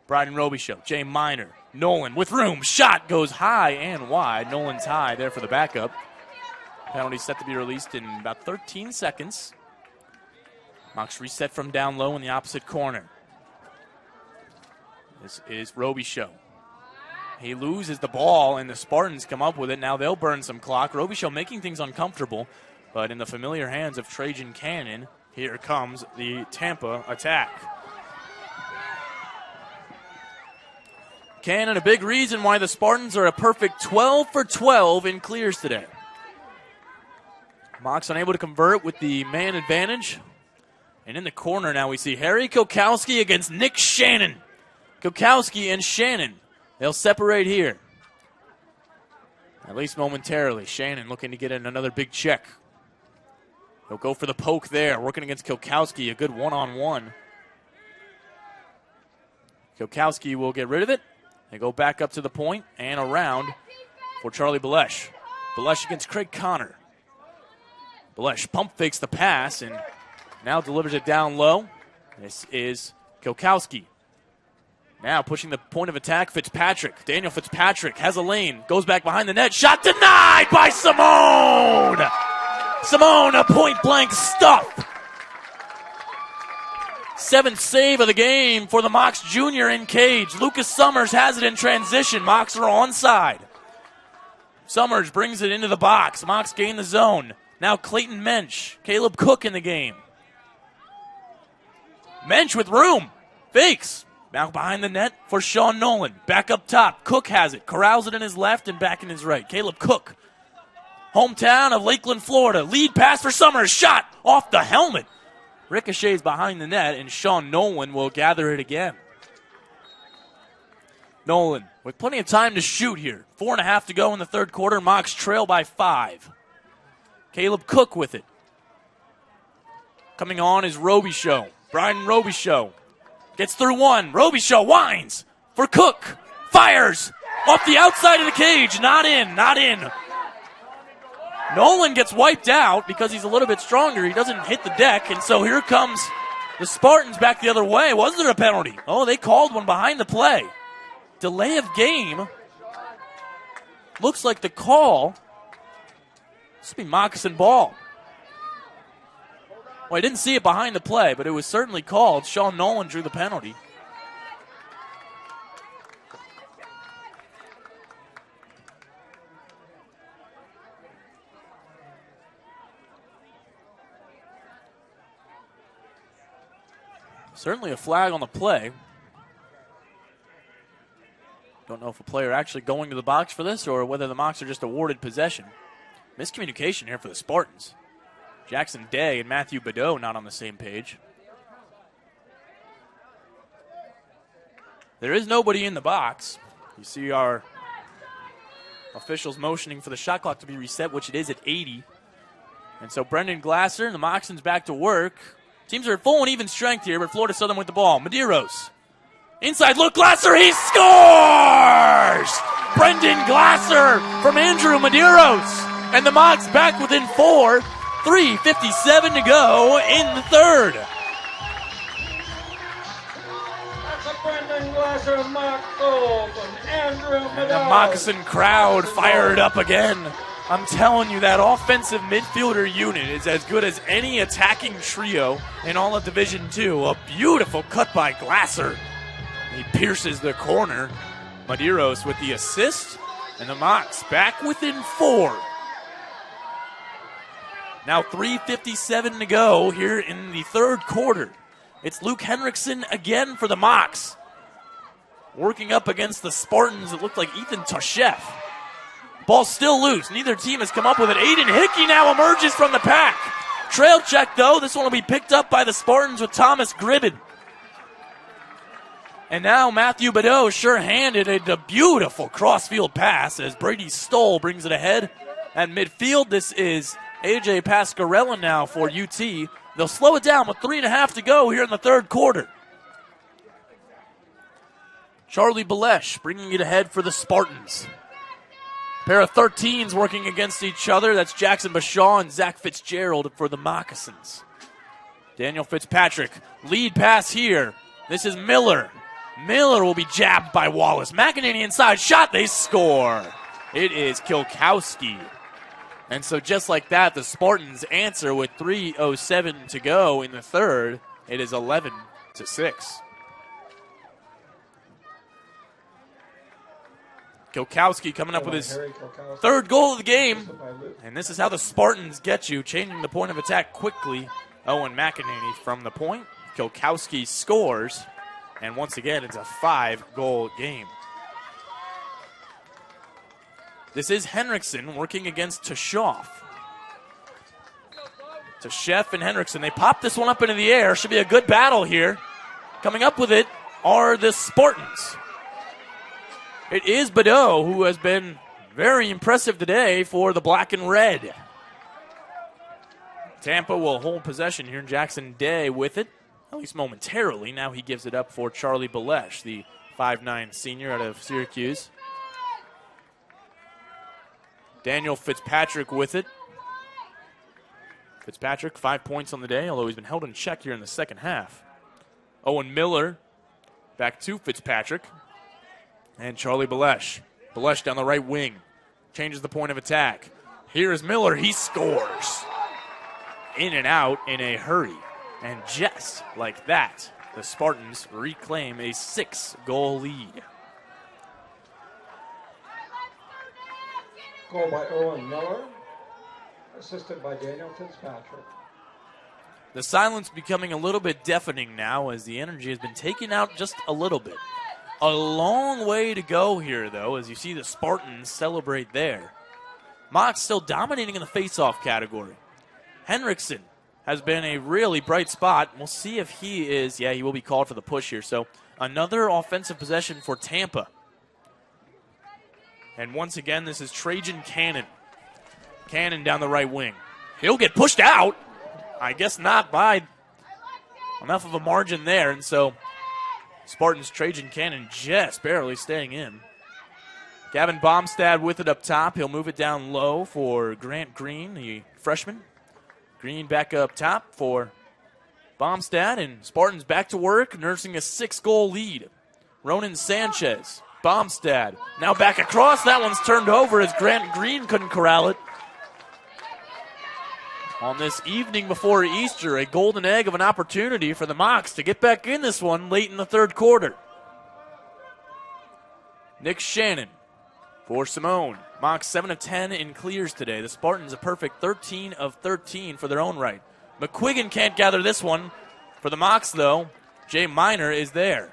Bryden Robichaux, Jay Miner, Nolan with room. Shot goes high and wide. Nolan's high there for the backup. Penalty set to be released in about 13 seconds. Mocs reset from down low in the opposite corner. This is Robichaux. He loses the ball, and the Spartans come up with it. Now they'll burn some clock. Robichaux making things uncomfortable, but in the familiar hands of Trajan Cannon, here comes the Tampa attack. Cannon, a big reason why the Spartans are a perfect 12 for 12 in clears today. Mocs unable to convert with the man advantage. And in the corner now we see Harry Kokowski against Nick Shannon. Kokowski and Shannon, they'll separate here. At least momentarily. Shannon looking to get in another big check. He'll go for the poke there, working against Kilkowski, a good one-on-one. Kilkowski will get rid of it. They go back up to the point and around for Charlie Balesh. Balesh against Craig Connor. Balesh pump fakes the pass and now delivers it down low. This is Kilkowski. Now pushing the point of attack, Fitzpatrick. Daniel Fitzpatrick has a lane, goes back behind the net. Shot denied by Simone! Simone, a point-blank stuff. 7th save of the game for the Mocs junior in cage. Lucas Summers has it in transition. Mocs are onside. Summers brings it into the box. Mocs gain the zone. Now Clayton Mensch, Caleb Cook in the game. Mensch with room. Fakes. Now behind the net for Sean Nolan. Back up top. Cook has it. Corrals it in his left and back in his right. Caleb Cook. Hometown of Lakeland, Florida. Lead pass for Summers. Shot off the helmet. Ricochets behind the net, and Sean Nolan will gather it again. Nolan with plenty of time to shoot here. 4.5 to go in the third quarter. Mocs trail by 5. Caleb Cook with it. Coming on is Robichaux. Brian Robichaux gets through one. Robichaux winds for Cook. Fires off the outside of the cage. Not in, not in. Nolan gets wiped out because he's a little bit stronger. He doesn't hit the deck, and so here comes the Spartans back the other way. Was there a penalty? Oh, they called one behind the play. Delay of game. Looks like the call. This will be moccasin ball. Well, I didn't see it behind the play, but it was certainly called. Sean Nolan drew the penalty. Certainly a flag on the play. Don't know if a player actually going to the box for this or whether the Mocs are just awarded possession. Miscommunication here for the Spartans. Jackson Day and Matthew Badeau not on the same page. There is nobody in the box. You see our officials motioning for the shot clock to be reset, which it is at 80. And so Brendan Glasser and the Moccasins back to work. Teams are at full and even strength here, but Florida Southern with the ball. Medeiros. Inside look, Glasser, he scores! Brendan Glasser from Andrew Medeiros. And the Mocs back within 4. 3:57 to go in the third. That's a Brendan Glasser mock goal from Andrew Medeiros. And the Moccasin crowd fired up again. I'm telling you, that offensive midfielder unit is as good as any attacking trio in all of Division II. A beautiful cut by Glasser. He pierces the corner. Medeiros with the assist, and the Mocs back within 4. Now 3:57 to go here in the third quarter. It's Luke Henriksen again for the Mocs. Working up against the Spartans, it looked like Ethan Toshef. Ball still loose. Neither team has come up with it. Aiden Hickey now emerges from the pack. Trail check, though. This one will be picked up by the Spartans with Thomas Gribben. And now Matthew Badeau sure-handed a beautiful cross-field pass as Brady Stoll brings it ahead. At midfield, this is A.J. Pascarella now for UT. They'll slow it down with 3.5 to go here in the third quarter. Charlie Balesh bringing it ahead for the Spartans. Pair of 13s working against each other. That's Jackson Bashaw and Zach Fitzgerald for the Moccasins. Daniel Fitzpatrick, lead pass here. This is Miller. Miller will be jabbed by Wallace. McEnany inside, shot, they score. It is Kilkowski. And so just like that, the Spartans answer with 3:07 to go in the third. It is 11-6. Kilkowski coming up with his third goal of the game. And this is how the Spartans get you, changing the point of attack quickly. Owen McEnany from the point. Kilkowski scores. And once again, it's a 5-goal game. This is Henriksen working against Toshoff. Tosheff and Henriksen, they pop this one up into the air. Should be a good battle here. Coming up with it are the Spartans. It is Badeau, who has been very impressive today for the black and red. Tampa will hold possession here. Jackson Day with it, at least momentarily. Now he gives it up for Charlie Balesh, the 5'9 senior out of Syracuse. Daniel Fitzpatrick with it. Fitzpatrick, 5 points on the day, although he's been held in check here in the second half. Owen Miller back to Fitzpatrick. And Charlie Balesh. Balesh down the right wing. Changes the point of attack. Here is Miller. He scores. In and out in a hurry. And just like that, the Spartans reclaim a 6-goal lead. Goal by Owen Miller, assisted by Daniel Fitzpatrick. The silence becoming a little bit deafening now as the energy has been taken out just a little bit. A long way to go here, though, as you see the Spartans celebrate there. Mox still dominating in the face-off category. Henriksen has been a really bright spot. We'll see if he is. Yeah, he will be called for the push here. So another offensive possession for Tampa. And once again, this is Trajan Cannon. Cannon down the right wing. He'll get pushed out. I guess not by enough of a margin there. And so Spartans' Trajan Cannon just barely staying in. Gavin Bomstad with it up top. He'll move it down low for Grant Green, the freshman. Green back up top for Bomstad, and Spartans back to work, nursing a 6-goal lead. Ronan Sanchez, Bomstad, now back across. That one's turned over as Grant Green couldn't corral it. On this evening before Easter, a golden egg of an opportunity for the Mocs to get back in this one late in the third quarter. Nick Shannon for Simone. Mocs 7 of 10 in clears today. The Spartans a perfect 13 of 13 for their own right. McQuiggan can't gather this one. For the Mocs, though, Jay Miner is there.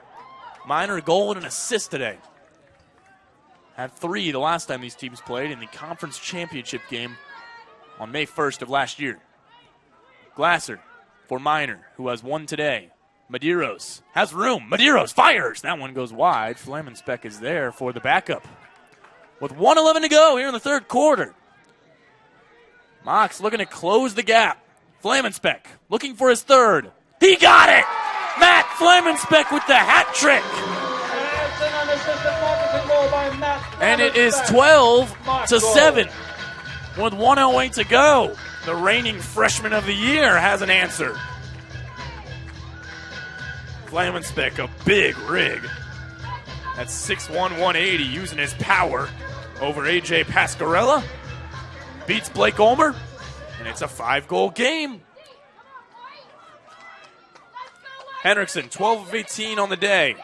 Miner, goal and an assist today. Had 3 the last time these teams played in the conference championship game on May 1st of last year. Glasser for Miner, who has 1 today. Medeiros has room. Medeiros fires. That one goes wide. Flamenspeck is there for the backup. With 1:11 to go here in the third quarter. Mox looking to close the gap. Flamenspeck looking for his third. He got it! Matt Flamenspeck with the hat trick. And it is 12-7 with 1:08 to go. The reigning freshman of the year has an answer. Flamenspeck, a big rig. That's 6'1", 180, using his power over A.J. Pascarella. Beats Blake Ulmer, and it's a 5-goal game. Henriksen, 12 of 18 on the day.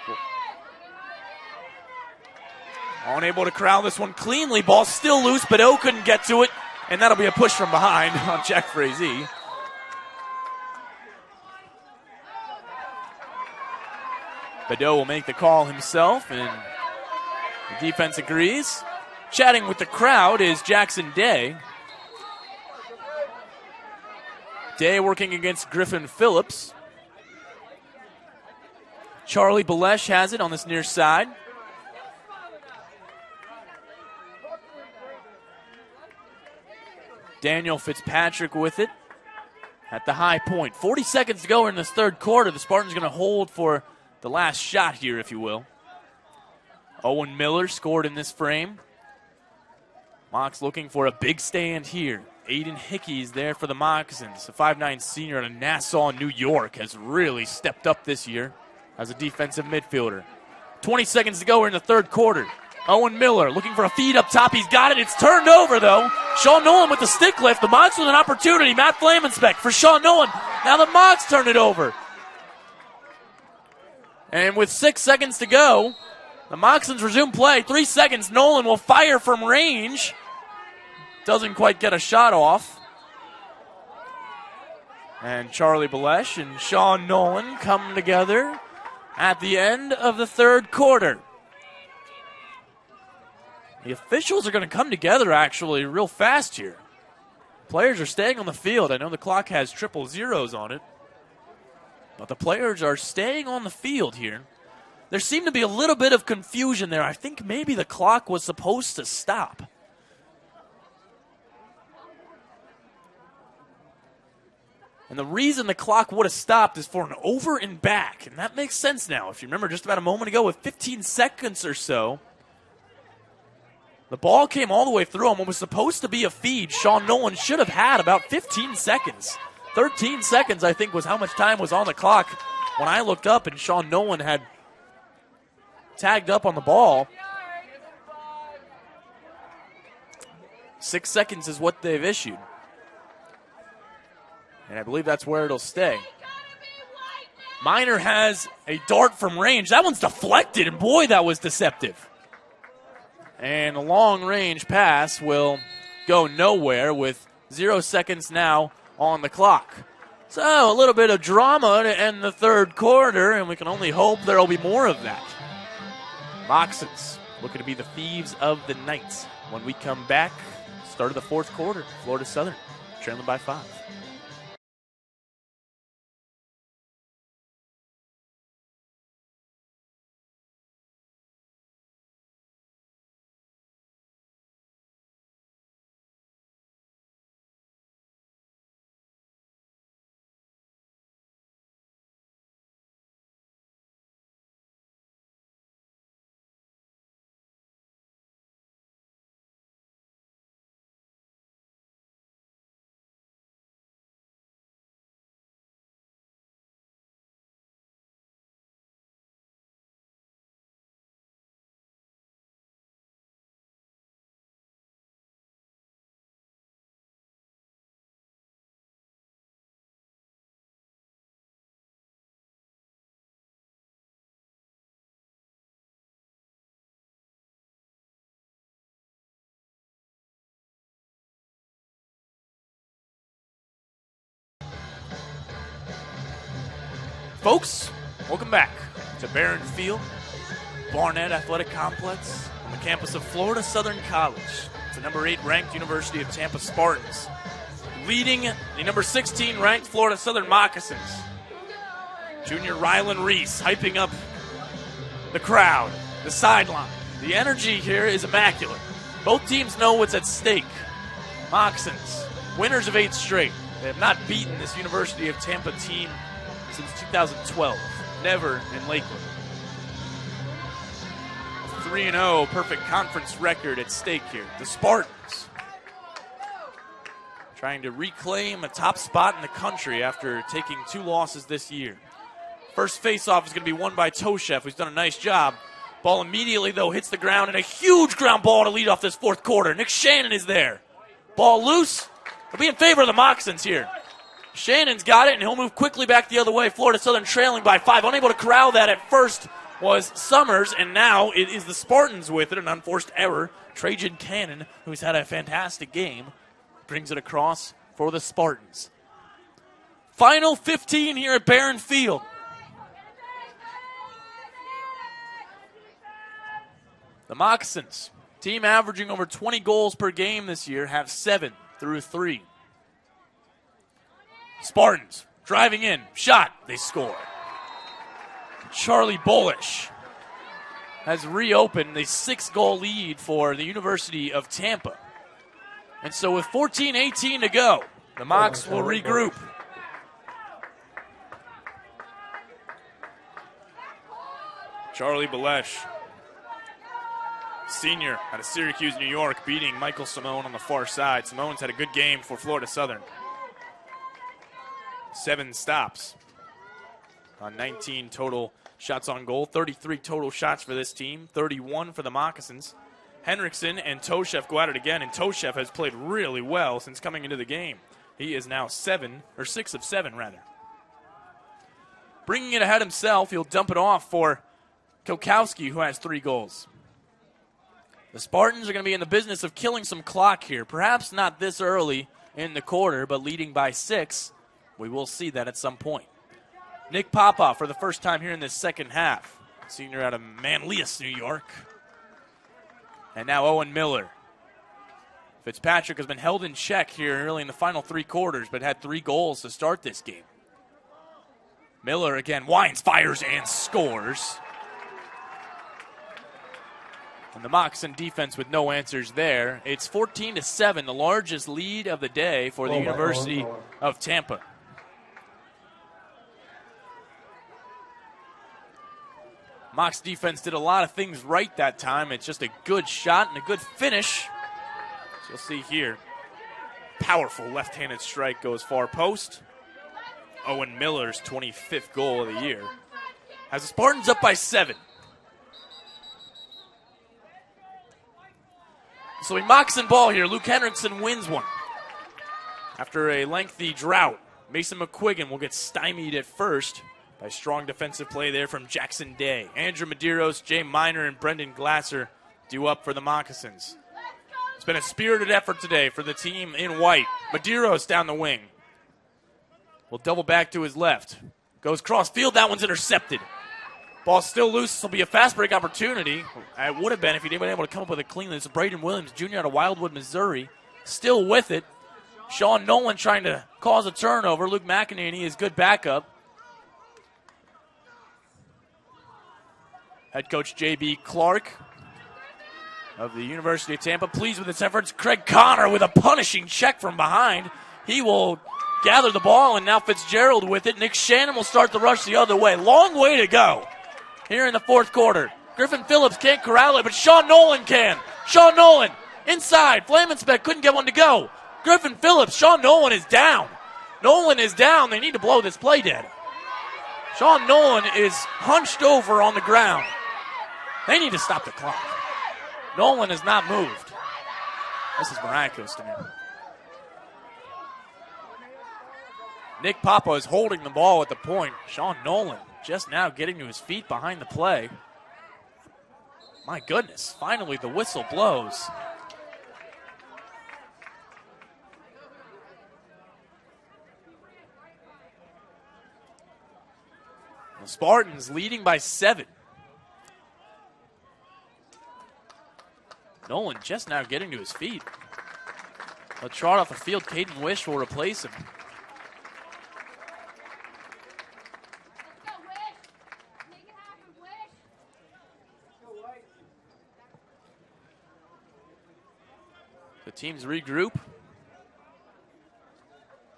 Unable to corral this one cleanly. Ball still loose, but O couldn't get to it, and that'll be a push from behind on Jack Frazee. Badeau will make the call himself, and the defense agrees. Chatting with the crowd is Jackson Day. Day working against Griffin Phillips. Charlie Balesh has it on this near side. Daniel Fitzpatrick with it at the high point. 40 seconds to go in this third quarter. The Spartans going to hold for the last shot here, if you will. Owen Miller scored in this frame. Mocs looking for a big stand here. Aiden Hickey's there for the Moccasins. A 5'9 senior out of Nassau, New York, has really stepped up this year as a defensive midfielder. 20 seconds to go here in the third quarter. Owen Miller looking for a feed up top. He's got it. It's turned over, though. Sean Nolan with the stick lift. The Mocs with an opportunity. Matt Flamenspeck for Sean Nolan. Now the Mocs turn it over. And with 6 seconds to go, the Moccasins resume play. 3 seconds. Nolan will fire from range. Doesn't quite get a shot off. And Charlie Balesh and Sean Nolan come together at the end of the third quarter. The officials are going to come together actually real fast here. Players are staying on the field. I know the clock has 000 on it. But the players are staying on the field here. There seemed to be a little bit of confusion there. I think maybe the clock was supposed to stop. And the reason the clock would have stopped is for an over and back. And that makes sense now. If you remember just about a moment ago with 15 seconds or so, the ball came all the way through him. What was supposed to be a feed, Sean Nolan should have had about 15 seconds. 13 seconds, I think, was how much time was on the clock when I looked up and Sean Nolan had tagged up on the ball. 6 seconds is what they've issued. And I believe that's where it'll stay. Miner has a dart from range. That one's deflected, and boy, that was deceptive. And a long-range pass will go nowhere with 0 seconds now on the clock. So a little bit of drama to end the third quarter, and we can only hope there will be more of that. Moccasins looking to be the thieves of the night. When we come back, start of the fourth quarter, Florida Southern trailing by 5. Folks, welcome back to Barron Field, Barnett Athletic Complex on the campus of Florida Southern College. It's the number 8 ranked University of Tampa Spartans, leading the number 16 ranked Florida Southern Moccasins. Junior Rylan Reese hyping up the crowd, the sideline. The energy here is immaculate. Both teams know what's at stake. Moccasins, winners of 8 straight. They have not beaten this University of Tampa team since 2012. Never in Lakeland. A 3-0 perfect conference record at stake here. The Spartans trying to reclaim a top spot in the country after taking 2 losses this year. First face-off is going to be won by Toshev, who's done a nice job. Ball immediately, though, hits the ground, and a huge ground ball to lead off this fourth quarter. Nick Shannon is there. Ball loose. It'll be in favor of the Moccasins here. Shannon's got it, and he'll move quickly back the other way. Florida Southern trailing by 5. Unable to corral that at first was Summers, and now it is the Spartans with it, an unforced error. Trajan Cannon, who's had a fantastic game, brings it across for the Spartans. Final 15 here at Barron Field. The Moccasins, team averaging over 20 goals per game this year, have 7 through 3. Spartans driving in, shot, they score. Charlie Bullish has reopened the 6-goal lead for the University of Tampa. And so with 14-18 to go, the Mocs will regroup. Charlie Bullish, senior out of Syracuse, New York, beating Michael Simone on the far side. Simone's had a good game for Florida Southern. 7 stops on 19 total shots on goal. 33 total shots for this team, 31 for the Moccasins. Henriksen and Toshev go at it again, and Toshev has played really well since coming into the game. He is now 6 of 7 rather. Bringing it ahead himself, he'll dump it off for Kokowski, who has 3 goals. The Spartans are going to be in the business of killing some clock here. Perhaps not this early in the quarter, but leading by 6. We will see that at some point. Nick Popoff for the first time here in this second half. Senior out of Manlius, New York. And now Owen Miller. Fitzpatrick has been held in check here early in the final 3 quarters, but had 3 goals to start this game. Miller again, Wines fires and scores. And the Moccasin defense with no answers there. It's 14-7, the largest lead of the day for the University of Tampa. Mock's defense did a lot of things right that time. It's just a good shot and a good finish. So you'll see here, powerful left-handed strike goes far post. Owen Miller's 25th goal of the year. Has the Spartans up by 7. So he mocks in ball here. Luke Henriksen wins one. After a lengthy drought, Mason McQuiggan will get stymied at first by strong defensive play there from Jackson Day. Andrew Medeiros, Jay Miner, and Brendan Glasser due up for the Moccasins. It's been a spirited effort today for the team in white. Medeiros down the wing. Will double back to his left. Goes cross field. That one's intercepted. Ball still loose. This will be a fast break opportunity. It would have been if he'd been able to come up with it cleanly. It's Braden Williams, Jr. out of Wildwood, Missouri. Still with it. Sean Nolan trying to cause a turnover. Luke McEnany is good backup. Head coach J.B. Clark of the University of Tampa pleased with its efforts. Craig Connor with a punishing check from behind. He will gather the ball, and now Fitzgerald with it. Nick Shannon will start the rush the other way. Long way to go here in the fourth quarter. Griffin Phillips can't corral it, but Sean Nolan can. Sean Nolan inside. Flaminspec couldn't get one to go. Griffin Phillips, Sean Nolan is down. Nolan is down. They need to blow this play dead. Sean Nolan is hunched over on the ground. They need to stop the clock. Nolan has not moved. This is miraculous to me. Nick Papa is holding the ball at the point. Sean Nolan just now getting to his feet behind the play. My goodness, finally the whistle blows. The Spartans leading by 7. Nolan just now getting to his feet. A trot off the field, Caden Wish will replace him. The teams regroup. It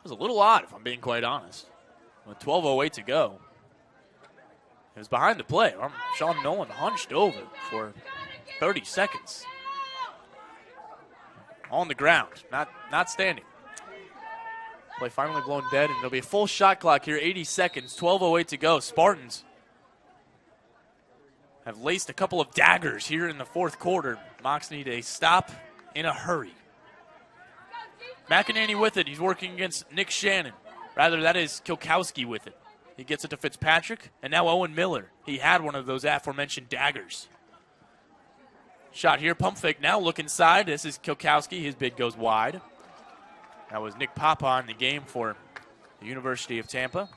was a little odd, if I'm being quite honest. With 12:08 to go. It was behind the play. Sean Nolan hunched over for 30 seconds. On the ground, not standing. Play finally blown dead, and there'll be a full shot clock here, 80 seconds, 12:08 to go. Spartans have laced a couple of daggers here in the fourth quarter. Mocs need a stop in a hurry. McEnany with it. He's working against Nick Shannon. Rather, that is Kilkowski with it. He gets it to Fitzpatrick, and now Owen Miller. He had one of those aforementioned daggers. Shot here, pump fake now, look inside. This is Kilkowski. His bid goes wide. That was Nick Papa in the game for the University of Tampa.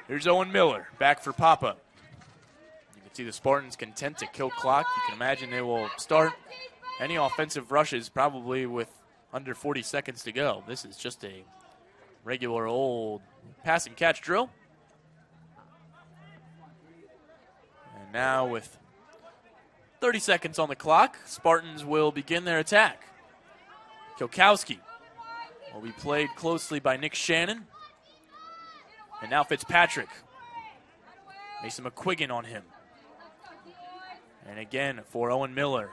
Here's Owen Miller, back for Papa. You can see the Spartans content to kill clock. You can imagine they will start any offensive rushes probably with under 40 seconds to go. This is just a regular old pass and catch drill. And now with 30 seconds on the clock, Spartans will begin their attack. Kilkowski will be played closely by Nick Shannon. And now Fitzpatrick. Mason McQuiggan on him. And again for Owen Miller.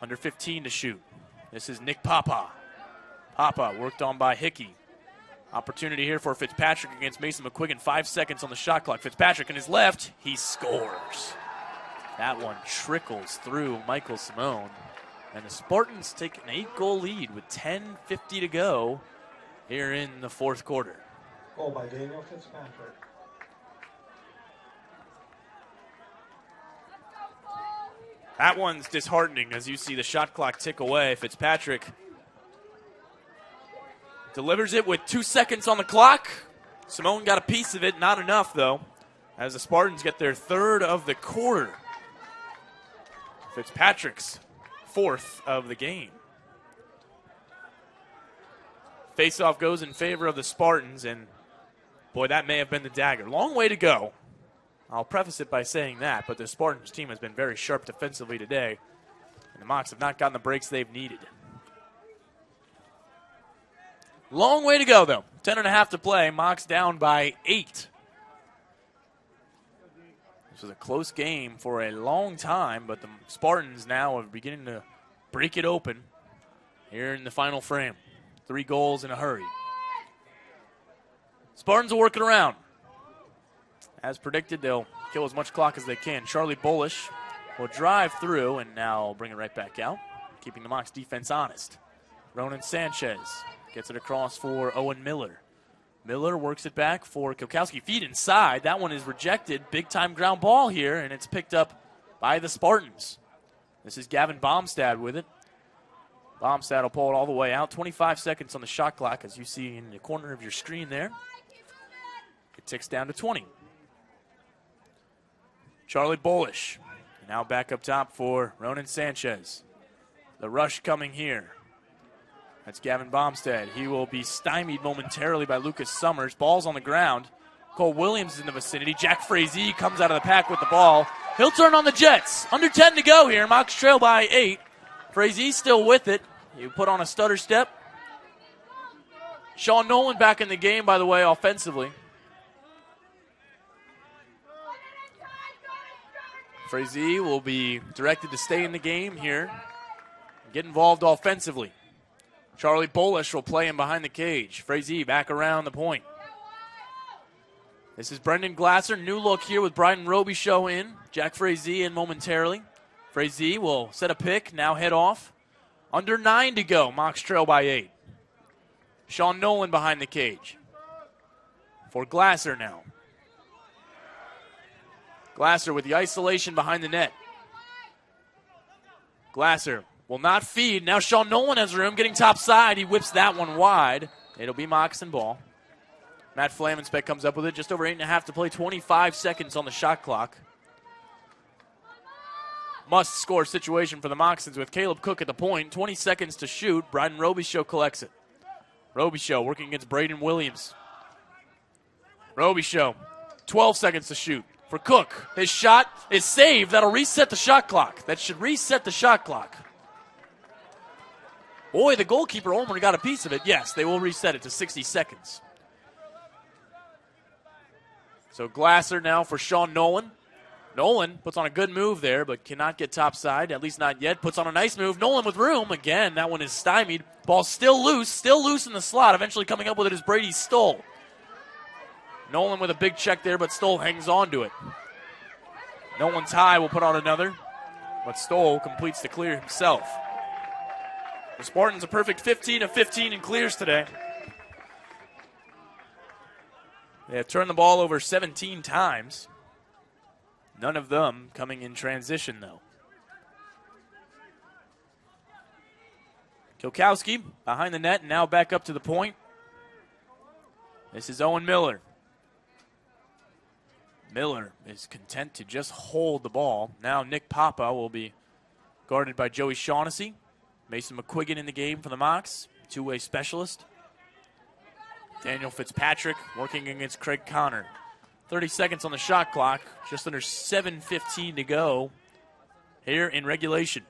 Under 15 to shoot. This is Nick Papa. Papa worked on by Hickey. Opportunity here for Fitzpatrick against Mason McQuiggan. 5 seconds on the shot clock. Fitzpatrick in his left. He scores. That one trickles through Michael Simone. And the Spartans take an 8-goal lead with 10:50 to go here in the fourth quarter. Goal by Daniel Fitzpatrick. That one's disheartening as you see the shot clock tick away. Fitzpatrick delivers it with 2 seconds on the clock. Simone got a piece of it, not enough though, as the Spartans get their third of the quarter. Fitzpatrick's fourth of the game. Faceoff goes in favor of the Spartans, and boy, that may have been the dagger. Long way to go. I'll preface it by saying that, but the Spartans team has been very sharp defensively today, and the Mocs have not gotten the breaks they've needed. Long way to go, though. 10.5 to play. Mocs down by 8. This was a close game for a long time, but the Spartans now are beginning to break it open here in the final frame. 3 goals in a hurry. Spartans are working around. As predicted, they'll kill as much clock as they can. Charlie Bullish will drive through and now bring it right back out, keeping the Mocs defense honest. Ronan Sanchez gets it across for Owen Miller. Miller works it back for Kokowski. Feet inside. That one is rejected. Big-time ground ball here, and it's picked up by the Spartans. This is Gavin Baumstad with it. Baumstad will pull it all the way out. 25 seconds on the shot clock, as you see in the corner of your screen there. It ticks down to 20. Charlie Bullish now back up top for Ronan Sanchez. The rush coming here. That's Gavin Baumstad. He will be stymied momentarily by Lucas Summers. Ball's on the ground. Cole Williams is in the vicinity. Jack Frazee comes out of the pack with the ball. He'll turn on the Jets. Under 10 to go here. Mocs trail by 8. Frazee still with it. He put on a stutter step. Sean Nolan back in the game, by the way, offensively. Frazee will be directed to stay in the game here. Get involved offensively. Charlie Bullish will play him behind the cage. Frazee back around the point. This is Brendan Glasser. New look here with Brian Robichaux in. Jack Frazee in momentarily. Frazee will set a pick, now head off. Under 9 to go. Mocs trail by 8. Sean Nolan behind the cage. For Glasser now. Glasser with the isolation behind the net. Glasser will not feed. Now Sean Nolan has room, getting top side. He whips that one wide. It'll be Moxon ball. Matt Flaменspec comes up with it. Just over 8.5 to play. 25 seconds on the shot clock. Must-score situation for the Moxons with Caleb Cook at the point. 20 seconds to shoot. Bryden Robichaux collects it. Robichaux working against Braden Williams. Robichaux, 12 seconds to shoot. For Cook, his shot is saved. That'll reset the shot clock. That should reset the shot clock. Boy, the goalkeeper almost got a piece of it. Yes, they will reset it to 60 seconds. So Glasser now for Sean Nolan. Nolan puts on a good move there, but cannot get topside, at least not yet. Puts on a nice move. Nolan with room. Again, that one is stymied. Ball still loose in the slot. Eventually coming up with it is Brady Stoll. Nolan with a big check there, but Stoll hangs on to it. Nolan's high will put on another, but Stoll completes the clear himself. The Spartans a perfect 15 of 15 in clears today. They have turned the ball over 17 times. None of them coming in transition, though. Kokowski behind the net and now back up to the point. This is Owen Miller. Miller is content to just hold the ball. Now Nick Papa will be guarded by Joey Shaughnessy. Mason McQuiggan in the game for the Mocs, two-way specialist. Daniel Fitzpatrick working against Craig Connor. 30 seconds on the shot clock, just under 7:15 to go here in regulation.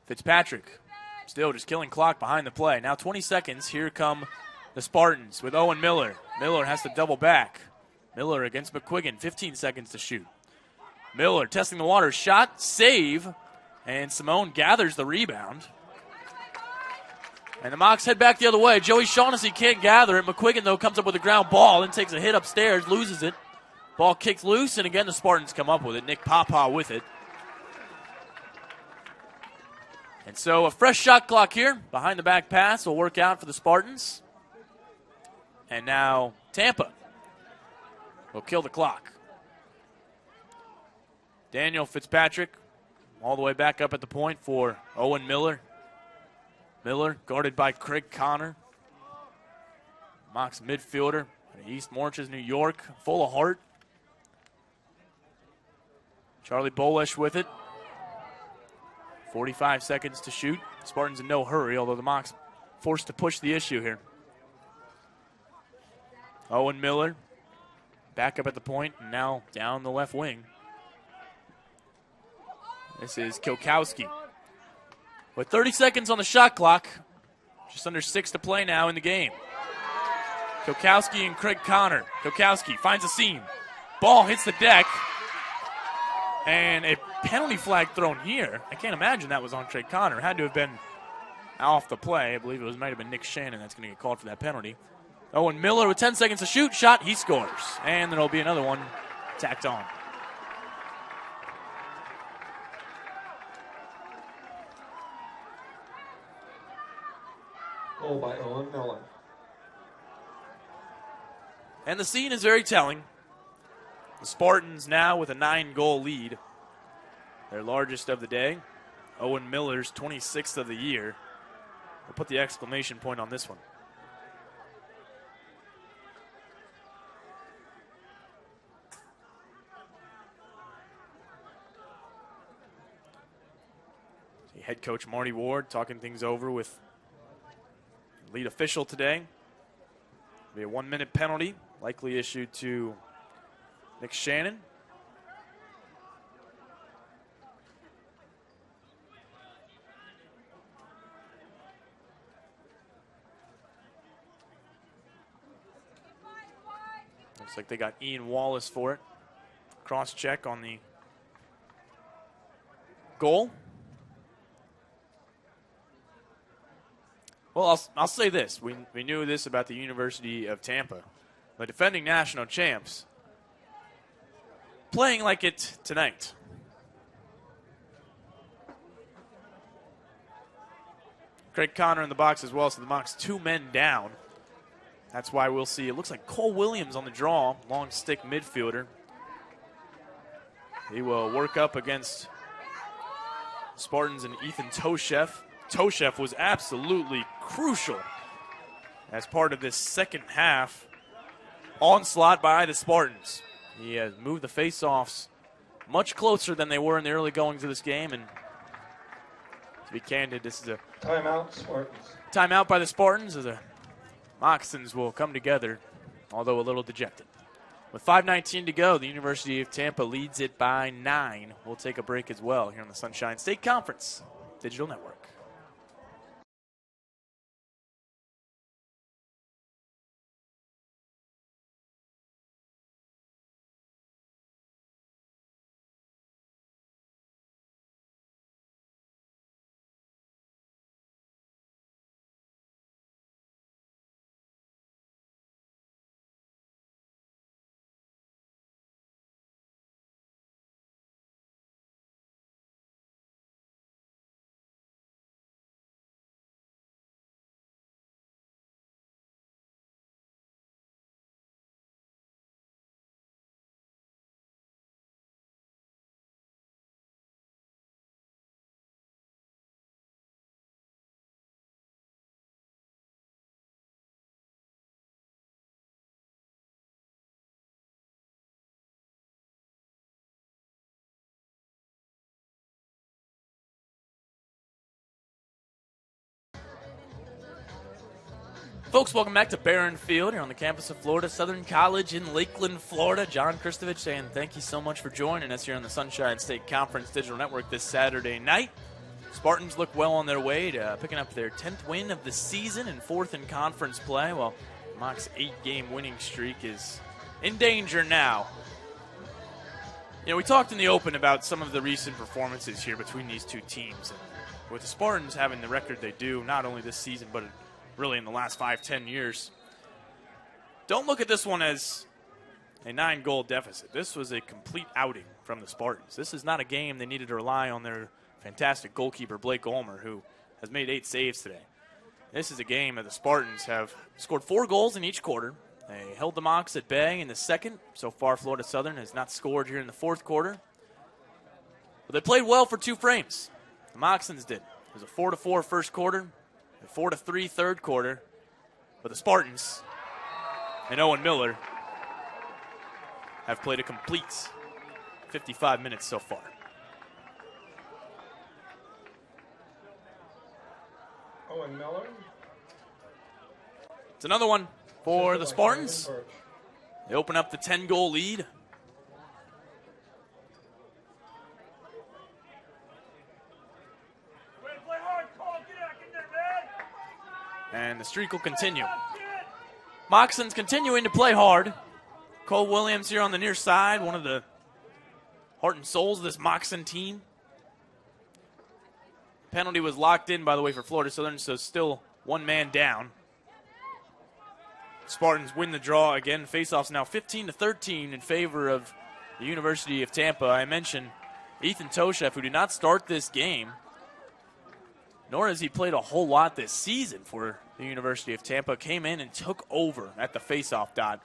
Fitzpatrick still just killing clock behind the play. Now 20 seconds, here come the Spartans with Owen Miller. Miller has to double back. Miller against McQuiggan, 15 seconds to shoot. Miller testing the water, shot, save, and Simone gathers the rebound. And the Mocs head back the other way. Joey Shaughnessy can't gather it. McQuiggan, though, comes up with a ground ball and takes a hit upstairs, loses it. Ball kicked loose, and again the Spartans come up with it. Nick Papa with it. And so a fresh shot clock here. Behind the back pass will work out for the Spartans. And now Tampa will kill the clock. Daniel Fitzpatrick all the way back up at the point for Owen Miller. Miller guarded by Craig Connor. Mocs midfielder, East Moreches, New York, full of heart. Charlie Bullish with it. 45 seconds to shoot. Spartans in no hurry, although the Mocs forced to push the issue here. Owen Miller back up at the point and now down the left wing. This is Kokowski. With 30 seconds on the shot clock, Just under 6 to play now in the game. Kokowski and Craig Connor. Kokowski finds a seam. Ball hits the deck. And a penalty flag thrown here. I can't imagine that was on Craig Connor. Had to have been off the play. I believe it might have been Nick Shannon that's going to get called for that penalty. Owen Miller with 10 seconds to shoot. Shot, he scores. And then there'll be another one tacked on. Goal by Owen Miller. And the scene is very telling. The Spartans now with a 9-goal lead. Their largest of the day. Owen Miller's 26th of the year. We'll put the exclamation point on this one. Head coach Marty Ward talking things over with lead official today. Be a 1-minute penalty, likely issued to Nick Shannon. Looks like they got Ian Wallace for it. Cross check on the goal. Well, I'll say this. We knew this about the University of Tampa. The defending national champs playing like it tonight. Craig Connor in the box as well, so the Mocs 2 men down. That's why we'll see, it looks like Cole Williams on the draw, long stick midfielder. He will work up against Spartans and Ethan Toshev. Toshev was absolutely crucial as part of this second half onslaught by the Spartans. He has moved the face-offs much closer than they were in the early goings of this game, and to be candid, this is a timeout, Spartans. Timeout by the Spartans as the Moccasins will come together, although a little dejected. With 5:19 to go, the University of Tampa leads it by 9. We'll take a break as well here on the Sunshine State Conference Digital Network. Folks, welcome back to Barron Field here on the campus of Florida Southern College in Lakeland, Florida. John Kristovich saying thank you so much for joining us here on the Sunshine State Conference Digital Network this Saturday night. Spartans look well on their way to picking up their 10th win of the season and 4th in conference play, while Mocs' 8-game winning streak is in danger now. You know, we talked in the open about some of the recent performances here between these two teams. And with the Spartans having the record they do, not only this season, but really in the last 5-10 years, don't look at this one as a 9-goal deficit. This was a complete outing from the Spartans. This is not a game they needed to rely on their fantastic goalkeeper, Blake Ulmer, who has made 8 saves today. This is a game that the Spartans have scored 4 goals in each quarter. They held the Mocs at bay in the second. So far, Florida Southern has not scored here in the fourth quarter. But they played well for 2 frames. The Moccasins did. It was a 4-4 first quarter, a 4-3 third quarter. But the Spartans and Owen Miller have played a complete 55 minutes so far. Owen Miller. It's another one for the Spartans. They open up the 10-goal lead. the streak will continue. Moccasins continuing to play hard. Cole Williams here on the near side, one of the heart and souls of this Moccasin team. Penalty was locked in, by the way, for Florida Southern, so still one man down. Spartans win the draw again. Faceoffs now 15-13 in favor of the University of Tampa. I mentioned Ethan Toshef, who did not start this game, nor has he played a whole lot this season for the University of Tampa, came in and took over at the faceoff dot.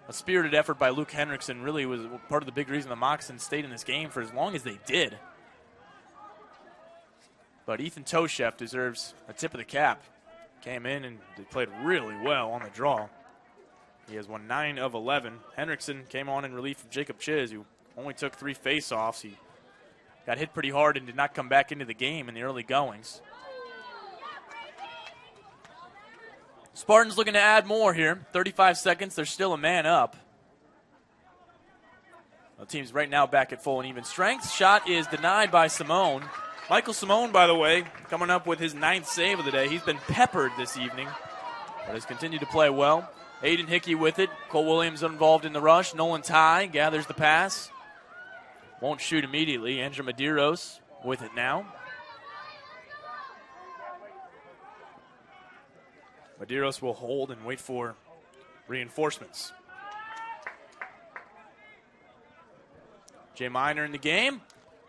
A spirited effort by Luke Henriksen really was part of the big reason the Moccasins stayed in this game for as long as they did. But Ethan Toshef deserves a tip of the cap. Came in and they played really well on the draw. He has won 9 of 11. Henriksen came on in relief of Jacob Chiz, who only took 3 faceoffs. He got hit pretty hard and did not come back into the game in the early goings. Spartans looking to add more here. 35 seconds. They're still a man up. The team's right now back at full and even strength. Shot is denied by Simone. Michael Simone, by the way, coming up with his 9th save of the day. He's been peppered this evening, but has continued to play well. Aiden Hickey with it. Cole Williams involved in the rush. Nolan Ty gathers the pass. Won't shoot immediately. Andrew Medeiros with it now. Medeiros will hold and wait for reinforcements. Jay Miner in the game.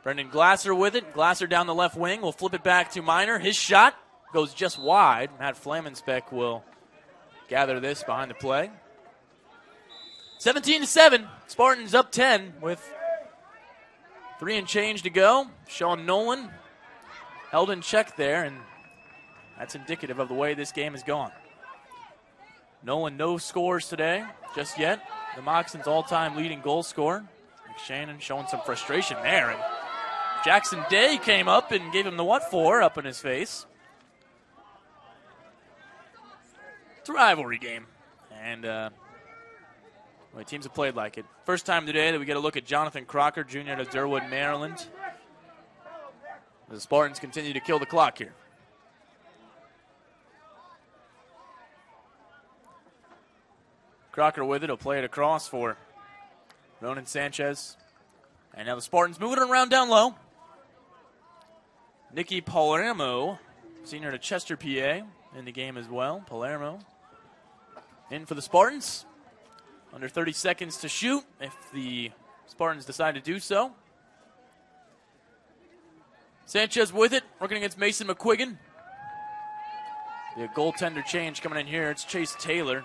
Brendan Glasser with it. Glasser down the left wing. Will flip it back to Miner. His shot goes just wide. Matt Flamensbeck will gather this behind the play. 17-7. Spartans up 10 with 3 and change to go. Sean Nolan held in check there, and that's indicative of the way this game has gone. Nolan, no scores today just yet. The Moccasins' all-time leading goal scorer. McShannon showing some frustration there, and Jackson Day came up and gave him the what for up in his face. It's a rivalry game, and teams have played like it. First time today that we get a look at Jonathan Crocker, Jr. out of Durwood, Maryland. The Spartans continue to kill the clock here. Crocker with it. He'll play it across for Ronan Sanchez. And now the Spartans moving it around down low. Nicky Palermo, senior to Chester, PA, in the game as well. Palermo in for the Spartans. Under 30 seconds to shoot if the Spartans decide to do so. Sanchez with it, working against Mason McQuiggan. The goaltender change coming in here. It's Chase Taylor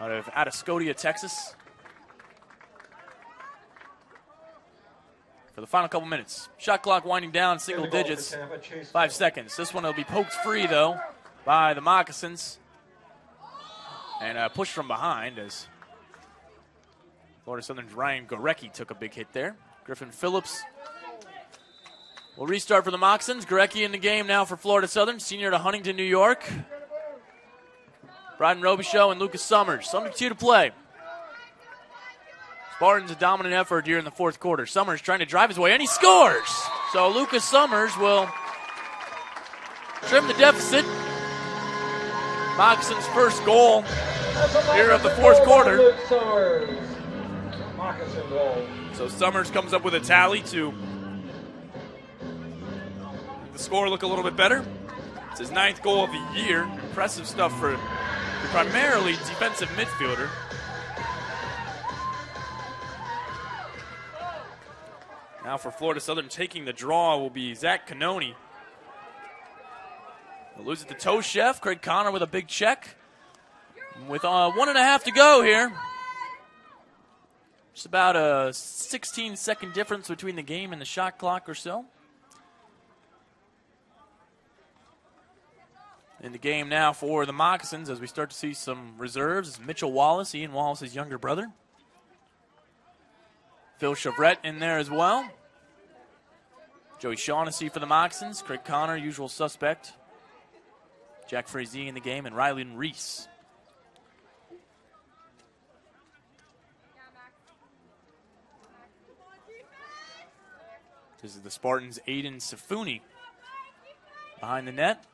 out of Atascodia, Texas. For the final couple minutes. Shot clock winding down, single digits, 5 seconds. This one will be poked free, though, by the Moccasins. And pushed from behind as Florida Southern's Ryan Gorecki took a big hit there. Griffin Phillips will restart for the Moccasins. Gorecki in the game now for Florida Southern, senior to Huntington, New York. Bryden Robichaux and Lucas Summers. Under 2 to play. Spartans a dominant effort here in the fourth quarter. Summers trying to drive his way, and he scores! So Lucas Summers will trim the deficit. Moccasins' first goal here of the fourth quarter. So Summers comes up with a tally to make the score look a little bit better. It's his 9th goal of the year. Impressive stuff for the primarily defensive midfielder. Now for Florida Southern taking the draw will be Zach Canoni. They'll lose it to Toshef. Craig Connor with a big check. With 1.5 to go here. Just about a 16-second difference between the game and the shot clock or so. In the game now for the Moccasins as we start to see some reserves. It's Mitchell Wallace, Ian Wallace's younger brother. Phil Chevrette in there as well. Joey Shaughnessy for the Moccasins. Craig Connor, usual suspect. Jack Frazee in the game, and Rylan Reese. This is the Spartans' Aiden Safuni behind the net.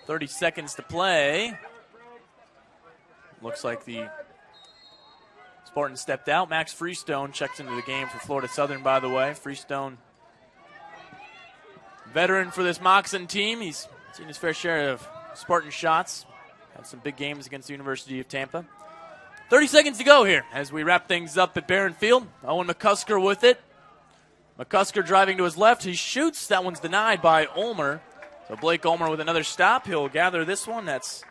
30 seconds to play. Looks like the Spartans stepped out. Max Freestone checks into the game for Florida Southern, by the way. Freestone, veteran for this Moxon team. He's seen his fair share of Spartan shots. Had some big games against the University of Tampa. 30 seconds to go here as we wrap things up at Barron Field. Owen McCusker with it. McCusker driving to his left. He shoots. That one's denied by Ulmer. So Blake Ulmer with another stop. He'll gather this one. That's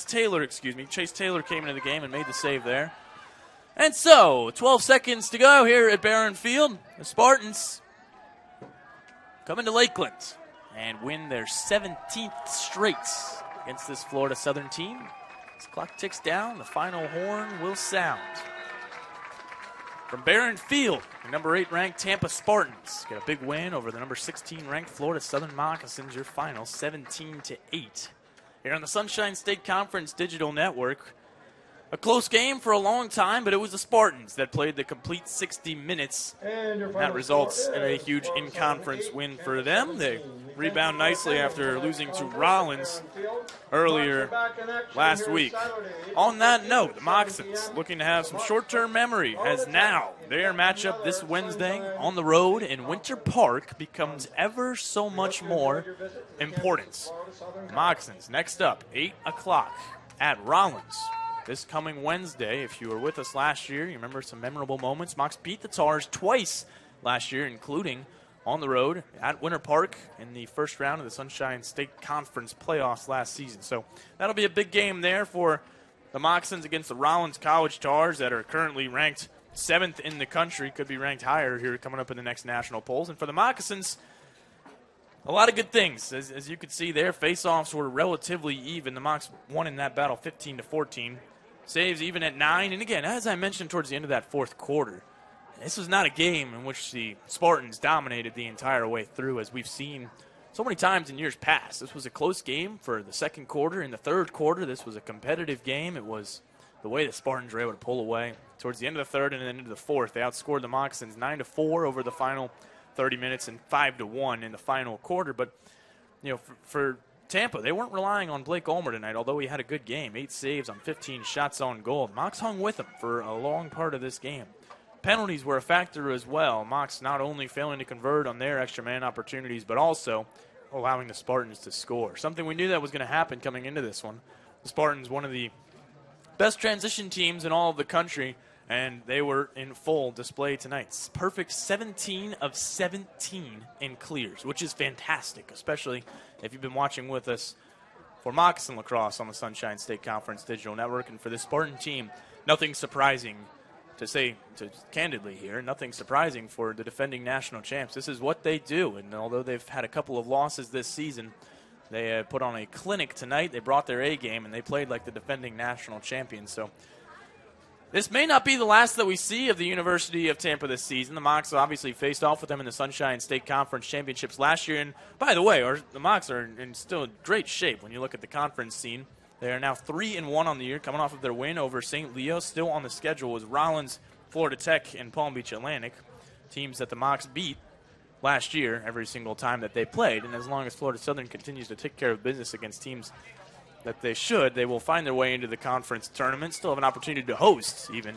Taylor, Chase Taylor came into the game and made the save there. And so, 12 seconds to go here at Barron Field. The Spartans come into Lakeland and win their 17th straight against this Florida Southern team. As the clock ticks down, the final horn will sound. From Barron Field, the number 8 ranked Tampa Spartans get a big win over the number 16 ranked Florida Southern Moccasins. Your final 17-8. Here on the Sunshine State Conference Digital Network. A close game for a long time, but it was the Spartans that played the complete 60 minutes. And that results in a huge in-conference win for them. They rebound nicely after losing to Rollins earlier last week. On that note, the Moccasins looking to have some short-term memory, as now their matchup this Wednesday on the road in Winter Park becomes ever so much more important. Moccasins next up, 8 o'clock at Rollins. This coming Wednesday, if you were with us last year, you remember some memorable moments. Mocs beat the Tars twice last year, including on the road at Winter Park in the first round of the Sunshine State Conference playoffs last season. So that'll be a big game there for the Moccasins against the Rollins College Tars that are currently ranked 7th in the country. Could be ranked higher here coming up in the next national polls. And for the Moccasins, a lot of good things. As you could see there, face-offs were relatively even. The Mocs won in that battle 15-14. Saves even at 9. And again, as I mentioned towards the end of that fourth quarter, this was not a game in which the Spartans dominated the entire way through, as we've seen so many times in years past. This was a close game for the second quarter. In the third quarter, this was a competitive game. It was the way the Spartans were able to pull away towards the end of the third and then into the fourth. They outscored the Moccasins 9-4 over the final 30 minutes and 5-1 in the final quarter. But, you know, for Tampa, they weren't relying on Blake Ulmer tonight, although he had a good game. 8 saves on 15 shots on goal. Mocs hung with him for a long part of this game. Penalties were a factor as well. Mocs not only failing to convert on their extra man opportunities, but also allowing the Spartans to score. Something we knew that was going to happen coming into this one. The Spartans, one of the best transition teams in all of the country, and they were in full display tonight. Perfect 17 of 17 in clears, which is fantastic, especially if you've been watching with us for Moccasin Lacrosse on the Sunshine State Conference Digital Network. And for this Spartan team, nothing surprising candidly here, nothing surprising for the defending national champs. This is what they do, and although they've had a couple of losses this season, they put on a clinic tonight. They brought their A game, and they played like the defending national champions. So this may not be the last that we see of the University of Tampa this season. The Mocs obviously faced off with them in the Sunshine State Conference Championships last year. And by the way, the Mocs are in still great shape when you look at the conference scene. They are now 3-1 on the year, coming off of their win over St. Leo. Still on the schedule is Rollins, Florida Tech, and Palm Beach Atlantic, teams that the Mocs beat last year every single time that they played. And as long as Florida Southern continues to take care of business against teams that they should, they will find their way into the conference tournament. Still have an opportunity to host, even,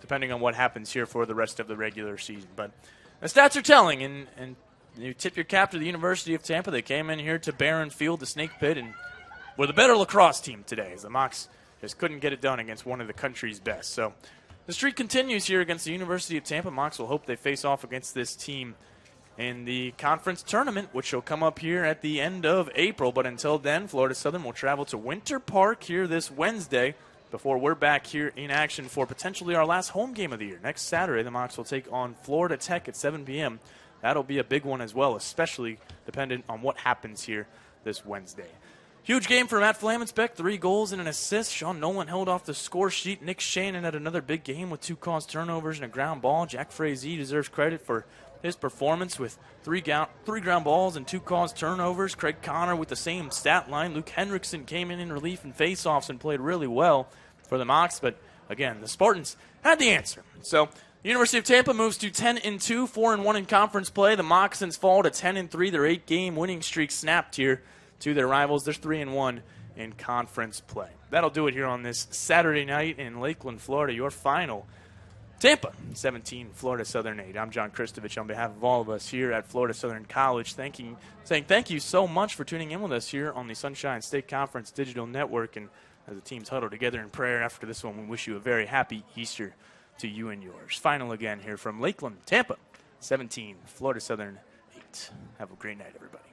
depending on what happens here for the rest of the regular season. But the stats are telling, and you tip your cap to the University of Tampa. They came in here to Barron Field, the Snake Pit, and were the better lacrosse team today, as the Mocs just couldn't get it done against one of the country's best. So the streak continues here against the University of Tampa. Mocs will hope they face off against this team in the conference tournament, which will come up here at the end of April. But until then, Florida Southern will travel to Winter Park here this Wednesday before we're back here in action for potentially our last home game of the year. Next Saturday, the Mocs will take on Florida Tech at 7 p.m. That'll be a big one as well, especially dependent on what happens here this Wednesday. Huge game for Matt Flamensbeck, 3 goals and an assist. Sean Nolan held off the score sheet. Nick Shannon had another big game with 2 caused turnovers and a ground ball. Jack Frazee deserves credit for his performance with 3 ground balls and 2 caused turnovers. Craig Connor with the same stat line. Luke Hendrickson came in relief and faceoffs and played really well for the Mocs. But again, the Spartans had the answer. So the University of Tampa moves to 10-2, 4-1 in conference play. The Moccasins fall to 10-3. Their 8-game winning streak snapped here to their rivals. They're 3-1 in conference play. That'll do it here on this Saturday night in Lakeland, Florida. Your final, Tampa 17, Florida Southern 8. I'm John Kristovich on behalf of all of us here at Florida Southern College, saying thank you so much for tuning in with us here on the Sunshine State Conference Digital Network. And as the teams huddle together in prayer after this one, we wish you a very happy Easter to you and yours. Final again here from Lakeland, Tampa 17, Florida Southern 8. Have a great night, everybody.